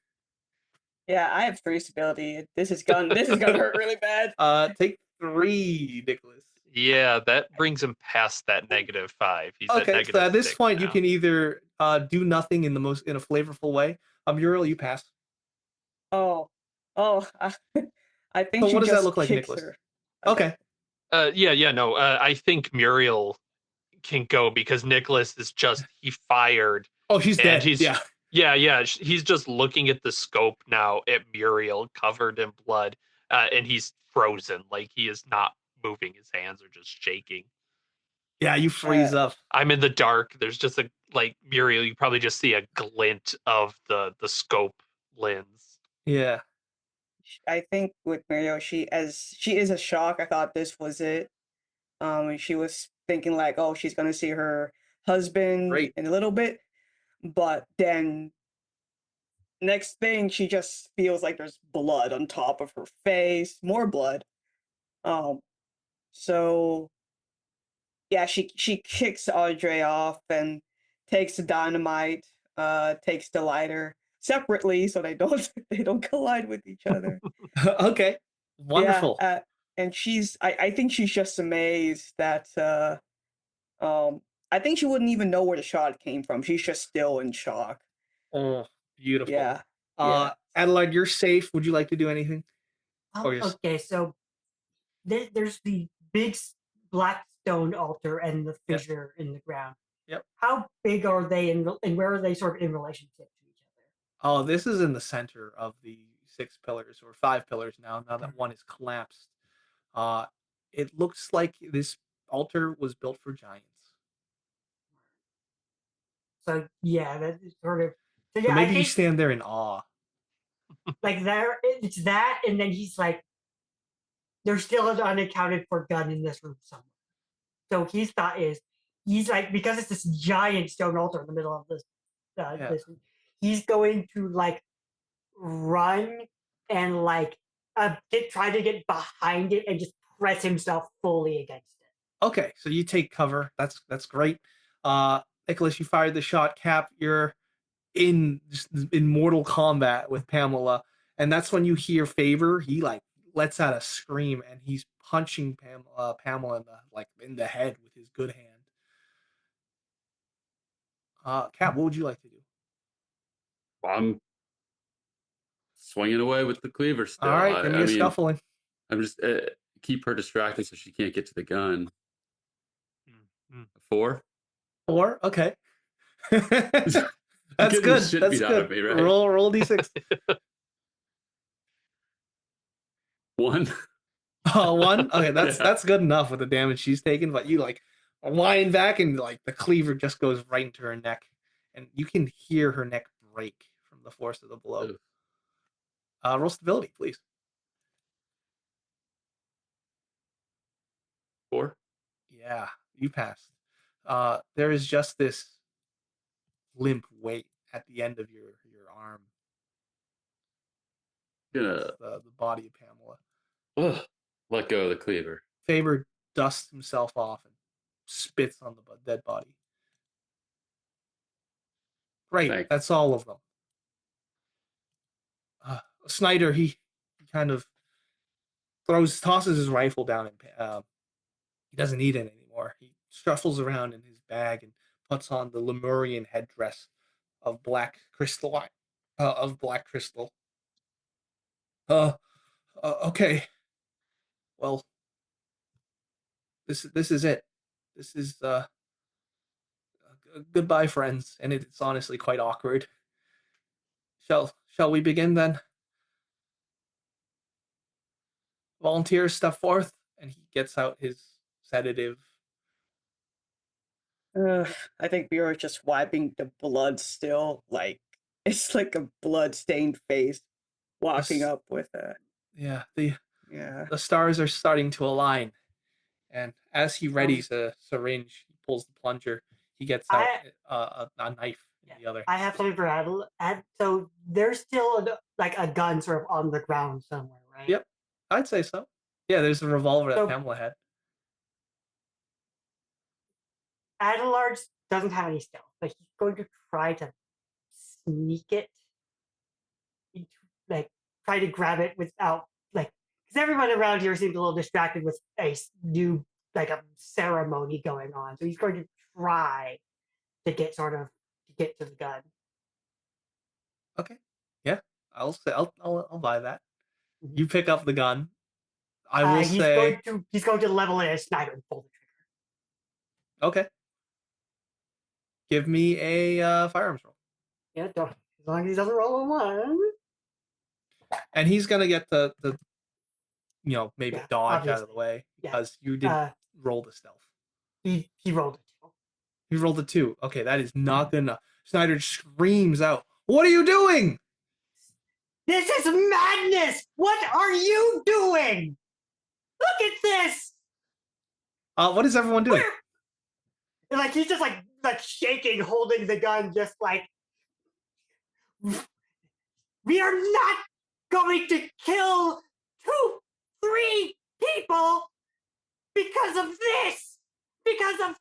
Yeah, I have 3 stability. This is gonna hurt really bad. Take 3, Nicholas. Yeah, that brings him past that -5. He's at Okay, so at this -6 point you now. can either do nothing in a flavorful way. Muriel, you pass. Oh, oh, I think So she what does that just look like, kicks Nicholas? her. Okay. Yeah, no. I think Muriel can go because Nicholas is just he fired Oh, she's and dead. he's Yeah. he's just looking at the scope now at Muriel covered in blood, and he's frozen like he is not moving. His hands are just shaking. Yeah, you Uh, freeze up. I'm in the dark. There's just a like Muriel. You probably just see a glint of the scope lens. Yeah. I think with Mario, she is a shock. I thought this was it. And she was thinking like, oh, she's gonna see her husband Great. in a little bit, but then next thing she just feels like there's blood on top of her face, more blood. Um, so yeah, she kicks Audrey off and takes the dynamite, takes the lighter separately so they don't they don't collide with each other. Okay. Yeah, Wonderful. and I think she's just amazed that um I think she wouldn't even know where the shot came from. She's just still in shock. Oh, beautiful. Yeah. Yeah. Adelaide, you're safe. Would you like to do anything? Or just Okay, so there's the big black stone altar and the Yep. fissure in the ground. Yep. How big are they, and where are they sort of in relationship to each other? Oh, this is in the center of the 6 pillars or 5 pillars now. Now that one is collapsed, uh, it looks like this altar was built for giants. So yeah, that is sort of. So So yeah, I maybe you think stand there in awe. like it's that, and then he's like, there's still an unaccounted for gun in this room somewhere. So his thought is, he's like, because it's this giant stone altar in the middle of this, Yeah. this, he's going to like run and like try to get behind it and just press himself fully against it. Okay, so you take cover. That's great. Nicholas, you fired the shot. Cap, you're in mortal combat with Pamela, and that's when you hear Favor. He like lets out a scream, and he's punching Pamela in the head with his good hand. Cap, what would you like to do? I'm swinging away with the cleaver still. All right, give me I a mean, scuffling. I'm just keep her distracted so she can't get to the gun. Mm. 4. 4. Okay. That's Getting the good. shit That's beat out of good. me, right? Roll d6. 1. Oh, 1. Okay, Yeah. that's good enough with the damage she's taken. But you like wind back, and like the cleaver just goes right into her neck, and you can hear her neck break from from the force of the blow. Ugh. Roll stability, please. 4. Yeah, you passed. There is just this limp weight at the end of your arm. Gonna It's the body of Pamela. let go of the cleaver. Faber dusts himself off and spits on the dead body. Great, Thanks. that's all of them. Snyder, he kind of tosses his rifle down, and he doesn't need it anymore. He shuffles around in his bag and puts on the Lemurian headdress of black crystal. Okay. Well, this is it. This is goodbye, friends. And it's honestly quite awkward. Shall we begin then? Volunteers step forth, and he gets out his sedative. I think Bureau's just wiping the blood still. Like, it's like a blood-stained face walking Yes. up with a. Yeah, Yeah. the stars are starting to align, and as he readies a syringe, he pulls the plunger. He gets out a knife in the other I hand. have something for Adel. So there's still like a gun sort of on the ground somewhere, right? Yep, I'd say so. Yeah, there's a revolver that So- Pamela had. Adelard doesn't have any stealth, but he's going to try to sneak it into, like, try to grab it without, like, because everyone around here seems a little distracted with a new, like, a ceremony going on. So he's going to try to get to the gun. Okay, yeah, I'll buy that. Mhm. You pick up the gun. I will say he's going to level it at Snyder and pull the trigger. okay. Give me a firearms roll, Yeah, as long as he doesn't roll a 1. and he's gonna get the maybe Yeah, dodge out of obviously. the way Yeah. because you didn't roll the stealth. He rolled a 2. He rolled a 2. Okay, that is not good enough. Snyder screams out, "What are you doing?" This is madness! What are you doing? Look at this! What is everyone doing? And like he's just like shaking, holding the gun, just like we are not going to kill 2, 3 people because of this! Because of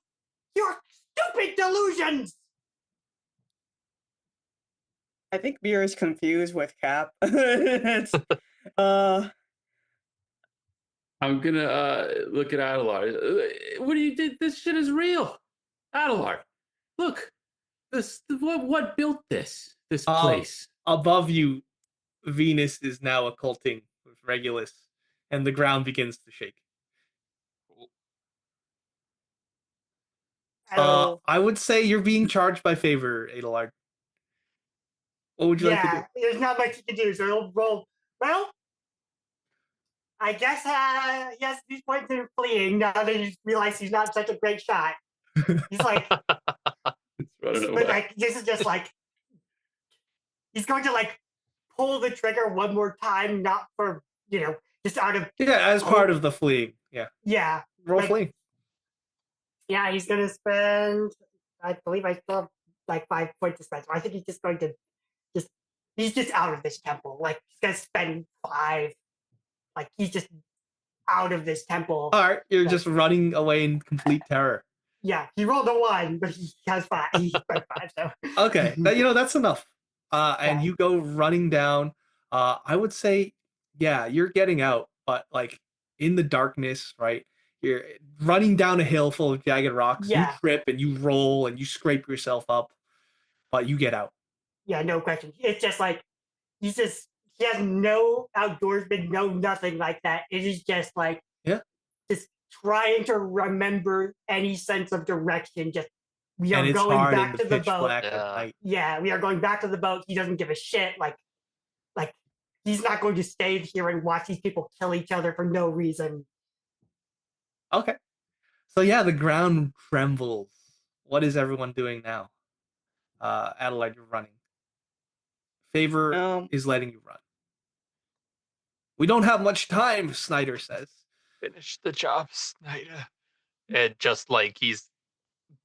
your stupid delusions! I think Bureau's confused with Cap. It's, I'm gonna look at Adelard. What do you did? This shit is real. Adelard, look. What built this place? Above you, Venus is now occulting with Regulus, and the ground begins to shake. So, I would say you're being charged by favor, Adelard. What would you like to do? there's not much you can do, so he'll roll. Well, I guess he has these points in fleeing now that he's realized he's not such a great shot. He's like, It's running away. but like this is just like he's going to like pull the trigger one more time, not for just out of As part of the fleeing. Yeah. Roll like, fleeing. Yeah, he's gonna spend. I believe I still have like 5 points to spend. So I think he's just going to he's just out of this temple. Like he's gonna spend 5. Like he's just out of this temple. All right, you're just running away in complete terror. Yeah, he rolled a 1, but he has 5. He spent 5. So Okay, that's enough. And you go running down. I would say, yeah, you're getting out, but like in the darkness, right? You're running down a hill full of jagged rocks. Yeah. You trip and you roll and you scrape yourself up, but you get out. Yeah, no question. It's just like he has no outdoorsman, no nothing like that. It is just like just trying to remember any sense of direction. Just we are going back to the boat. Black of night. Yeah, we are going back to the boat. He doesn't give a shit. Like he's not going to stay here and watch these people kill each other for no reason. Okay. So yeah, the ground trembles. What is everyone doing now? Adelaide, you're running. Favor is letting you run. We don't have much time, Snyder says. Finish the job, Snyder. And just like he's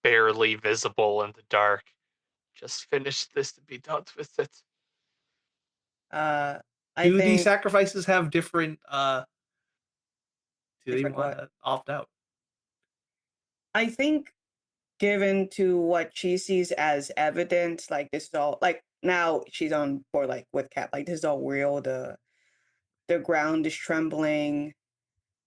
barely visible in the dark. Just finish this and be done with it. I Do these think sacrifices have different do they Different want what? to opt out? I think given to what she sees as evidence, like this is all like now she's on board like with Cap, like this is all real. The ground is trembling.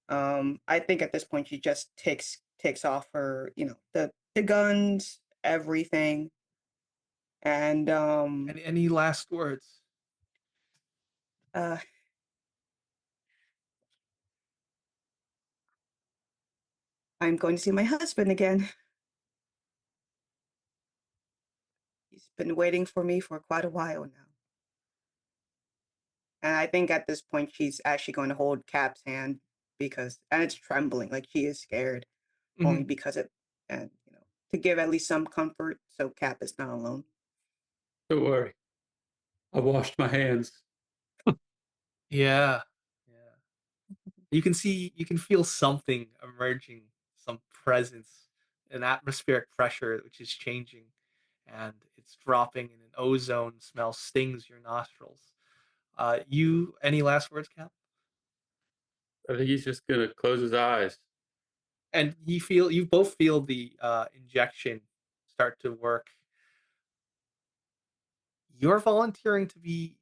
I think at this point she just takes off her, the guns, everything. And Any last words? uh I'm going to see my husband again. He's been waiting for me for quite a while now. And I think at this point she's actually going to hold Cap's hand and it's trembling, like she is scared, only because and to give at least some comfort so Cap is not alone. Don't worry. I washed my hands. Yeah. You can feel something emerging, some presence, an atmospheric pressure which is changing, and it's dropping, and an ozone smell stings your nostrils. Any last words, Cap? I think he's just gonna close his eyes. And you both feel the injection start to work. You're volunteering to be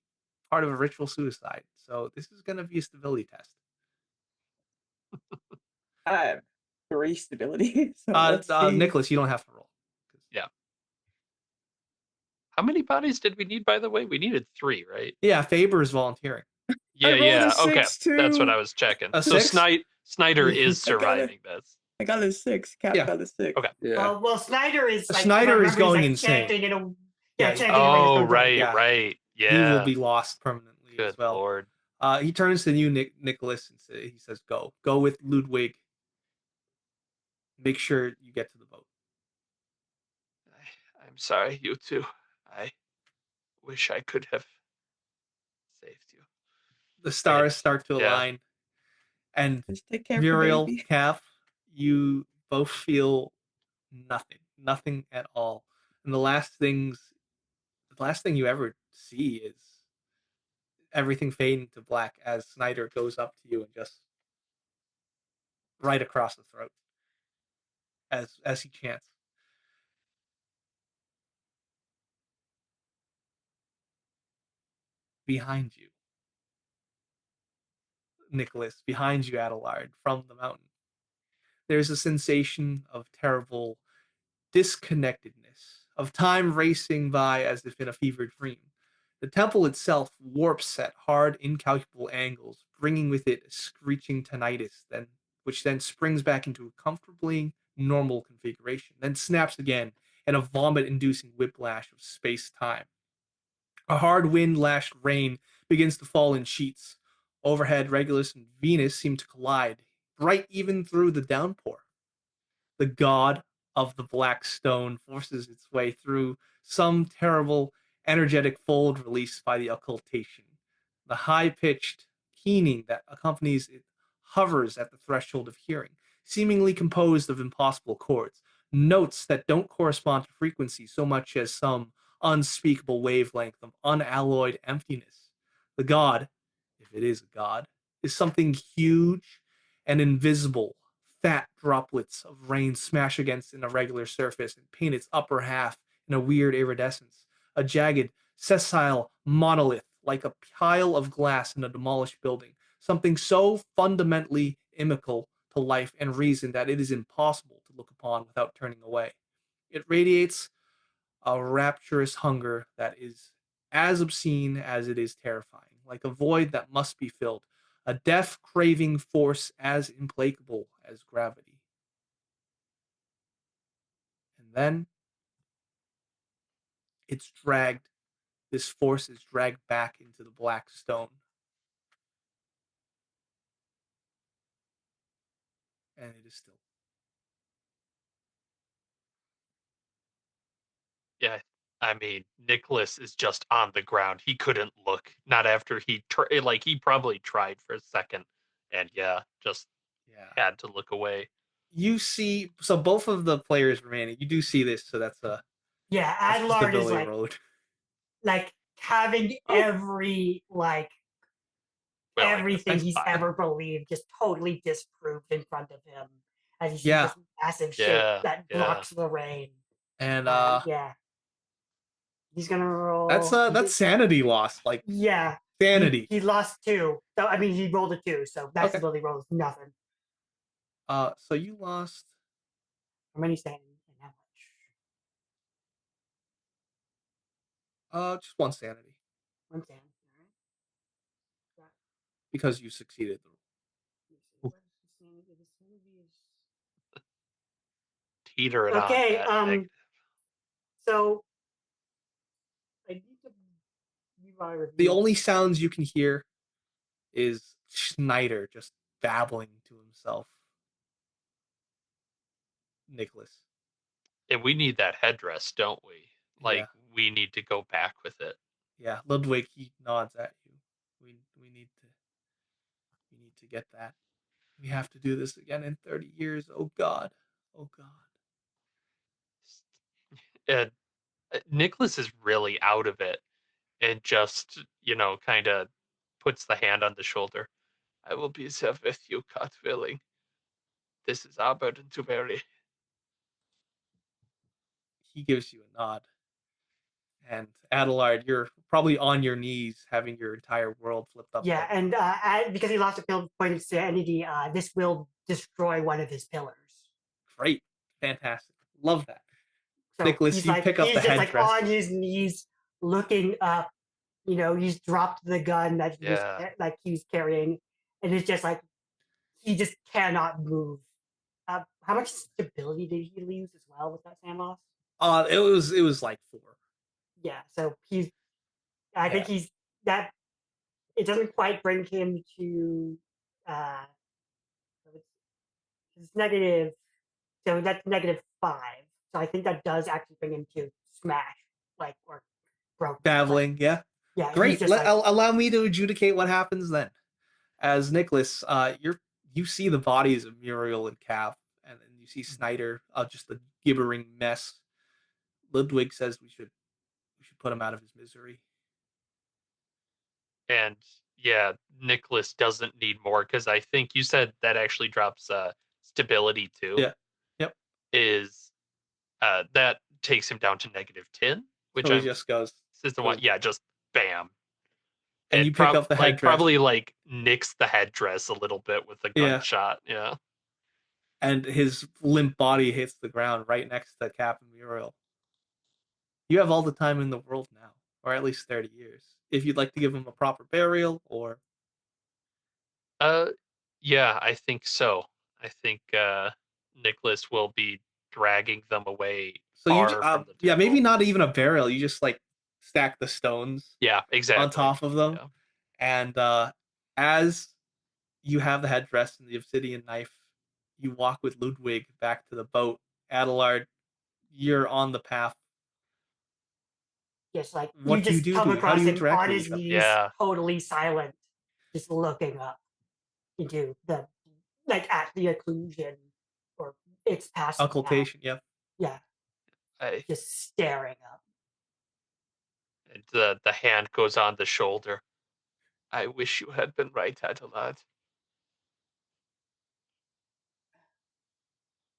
part of a ritual suicide, so this is going to be a stability test. I have 3 stability, so let's see. Nicholas, you don't have to roll. Yeah. How many bodies did we need, by the way? We needed 3, right? Yeah, Faber is volunteering. Yeah, rolled a yeah. Okay, 6 that's what too. I was checking. A So 6? Snyder is I got it. surviving this. I got a 6. Cap Yeah. got a 6. Okay. Yeah. Well, Snyder is like, Snyder is remember, he's going like insane. chanting Yeah. chanting away his Oh, own right, Yeah. right. Yeah. He will be lost permanently Good as well. lord. He turns to you, Nicholas, and he says, Go with Ludwig. Make sure you get to the boat." I'm sorry, you two. I wish I could have saved you. The stars start to Yeah. align, and Just take care of the Muriel, baby. Cap, you both feel nothing at all. And the last thing you ever see is everything fading to black as Snyder goes up to you and just right across the throat as he chants. Behind you, Nicholas, behind you, Adelard, from the mountain. There's a sensation of terrible disconnectedness, of time racing by as if in a fevered dream. The temple itself warps at hard, incalculable angles, bringing with it a screeching tinnitus, which then springs back into a comfortably normal configuration, then snaps again in a vomit-inducing whiplash of space-time. A hard wind-lashed rain begins to fall in sheets. Overhead, Regulus and Venus seem to collide, right even through the downpour. The god of the black stone forces its way through some terrible energetic fold released by the occultation. The high pitched keening that accompanies it hovers at the threshold of hearing, seemingly composed of impossible chords, notes that don't correspond to frequency so much as some unspeakable wavelength of unalloyed emptiness. The god, if it is a god, is something huge and invisible. Fat droplets of rain smash against an irregular surface and paint its upper half in a weird iridescence. A jagged, sessile monolith like a pile of glass in a demolished building. Something so fundamentally inimical to life and reason that it is impossible to look upon without turning away. It radiates a rapturous hunger that is as obscene as it is terrifying, like a void that must be filled, a death craving force as implacable as gravity. And then it's dragged, this force is dragged back into the black stone. And it is still. Yeah. I mean, Nicholas is just on the ground. He couldn't look. Not after he probably tried for a second, and yeah, just Yeah. had to look away. You see, so both of the players remaining, you do see this, so that's a Adlard is stability road. like having Ooh. every Well, I guess everything that's he's fine. ever believed just totally disproved in front of him as you see Yeah. this massive shape Yeah, that yeah. blocks the rain. And Yeah, he's gonna that's roll. that's sanity loss, like Yeah, sanity. he lost 2. So I mean, he rolled a 2, so that Okay. stability roll is nothing. So you lost How many sanity and how much? just 1 sanity 1 sanity. All right. because you succeeded. What is the sanity? The sanity is Teetering on okay. that. So I need to review. The only sounds you can hear is Schneider just babbling to himself. Nicholas. And we need that headdress, don't we? Like, Yeah. we need to go back with it. Yeah, Ludwig, he nods at you. We need to get that. We have to do this again in 30 years. Oh God. Oh God. And Nicholas is really out of it and just, kind of puts the hand on the shoulder. I will be there with you, God willing. This is our burden to bear. He gives you a nod. And Adelard, you're probably on your knees having your entire world flipped upside Yeah, down. and because he lost a point of sanity, this will destroy one of his pillars. Great. Fantastic. Love that. So Nicholas, you pick up the he's just headdress. on his knees, looking up. He's dropped the gun that he was carrying, and it's just like he just cannot move. How much stability did he lose as well with that sand loss? It was like 4. Yeah, so I think he's that. It doesn't quite bring him to. It's negative. So that's -5. So I think that does actually bring him to smash, or broke. Babbling, yeah. Yeah, he's Great. just Allow me to adjudicate what happens then. As Nicholas, you see the bodies of Muriel and Cav, and then you see Snyder, just a gibbering mess. Ludwig says we should put him out of his misery. And yeah, Nicholas doesn't need more because I think you said that actually drops stability too. Yeah. Yep. Is that takes him down to -10, which So he just goes. is the one. Yeah, just bam. And you pick up the headdress. Probably nicks the headdress a little bit with a gunshot. Yeah. And his limp body hits the ground right next to Cap and Muriel. You have all the time in the world now, or at least 30 years. If you'd like to give him a proper burial, or Yeah, I think so. I think Nicholas will be dragging them away so far from the temple. maybe not even a burial. You just stack the stones, Yeah, exactly. on top of them, Yeah. and as you have the headdress and the obsidian knife, you walk with Ludwig back to the boat. Adelard, you're on the path. Yes, What you do you just do? come How across do you him interact on with his each other? knees, Yeah. totally silent, just looking up into the at the occlusion, or it's past the path. Occultation, yeah. Yeah, just staring up. And the hand goes on the shoulder. I wish you had been right, Adelard.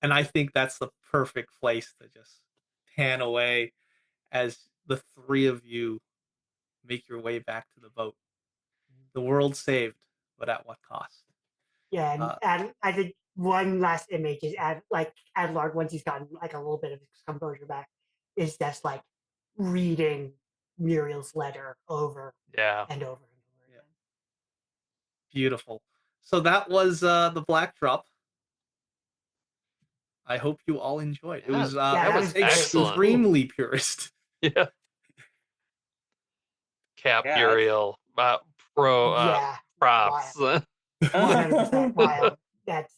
And I think that's the perfect place to just pan away as the 3 of you make your way back to the boat. The world saved, but at what cost? Yeah, and I think one last image is Adlard, once he's gotten a little bit of his composure back, is just reading Muriel's letter over Yeah. and over and over again. Beautiful. So that was the Black Drop. I hope you all enjoyed. It was that was excellent. extremely purist. Yeah. Cap Yeah. Muriel, props. 100% wild. That's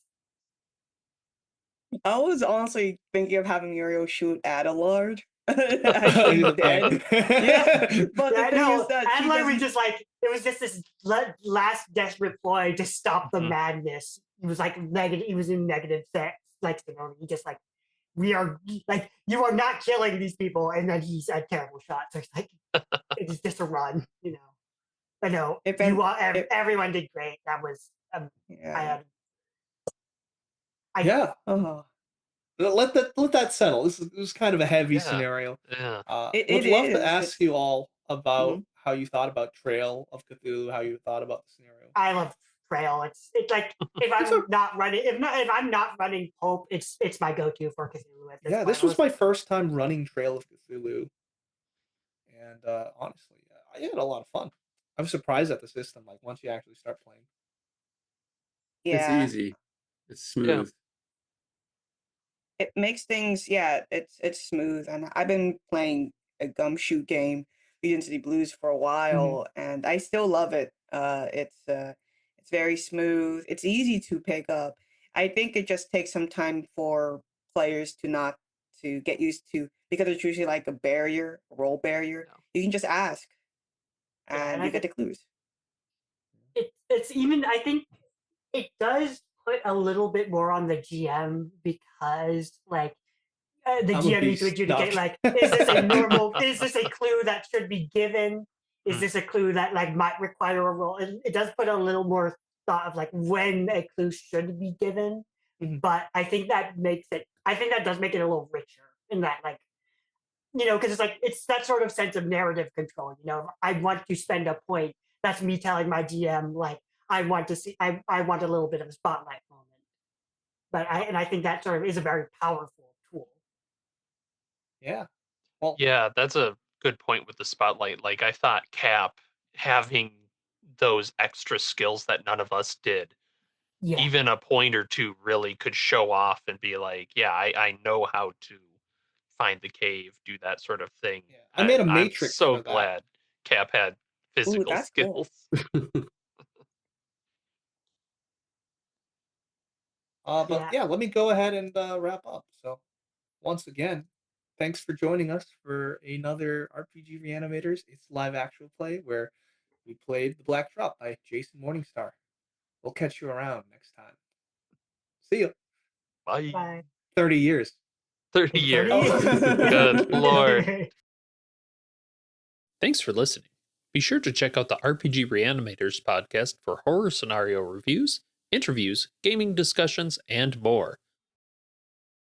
I was honestly thinking of having Muriel shoot Adelard She's dead. Yeah, but the Yeah, thing is no, that she Adler was doesn't. just like it was just this last desperate ploy to stop the Mhm. madness. He was like negative. He was in negative sex, like he just like we are like you are not killing these people, and then he's a terrible shot. So it's like it's just a run, you know. But no, If you an, all if, everyone did great. That was I yeah. had I Yeah. Oh, Let that settle. This was kind of a heavy Yeah. scenario. Yeah. Would it love to is. ask It's you all about mhm. how you thought about Trail of Cthulhu, how you thought about the scenario. I love Trail. It's like if It's a, I'm not running if I'm not running Pulp, it's my go-to for Cthulhu at this yeah, point. this was my first time running Trail of Cthulhu, and honestly, I had a lot of fun. I'm surprised at the system. Like once you actually start playing. It's Yeah. easy. It's Yeah. smooth. It makes things, yeah, it's smooth. And I've been playing a gumshoe game, Legion City Blues, for a while, and I still love it. It's very smooth. It's easy to pick up. I think it just takes some time for players to not to get used to, because it's usually like a barrier, a role barrier. Yeah. You can just ask Yeah, and and I you get think the clues. it's even I think it does put a little bit more on the GM because like the I'm a GM needs to beast. No, I'm adjudicate like is this a clue that should be given? Is Mm. this a clue that like might require a roll? It does put a little more thought of like when a clue should be given, Mhm. but I think that makes it. I think that does make it a little richer in that like because it's like it's that sort of sense of narrative control. I want to spend a point. That's me telling my GM like I want to see. I want a little bit of a spotlight moment. But I think that sort of is a very powerful tool. yeah. Well, Yeah, that's a good point with the spotlight. Like I thought Cap having those extra skills that none of us did, Yeah, even a point or two really could show off and be like, yeah, I know how to find the cave, do that sort of thing. yeah. I made a I'm matrix so for that. glad Cap had Ooh, physical that's cool. skills. But yeah. yeah, let me go ahead and wrap up. So once again, thanks for joining us for another RPG Reanimators. It's live actual play where we played The Black Drop by Jason Morningstar. We'll catch you around next time. See you. Bye. Bye. 30 years. 30 In years. 30 Good Lord. years. Thanks for listening. Be sure to check out the RPG Reanimators podcast for horror scenario reviews, interviews, gaming discussions, and more.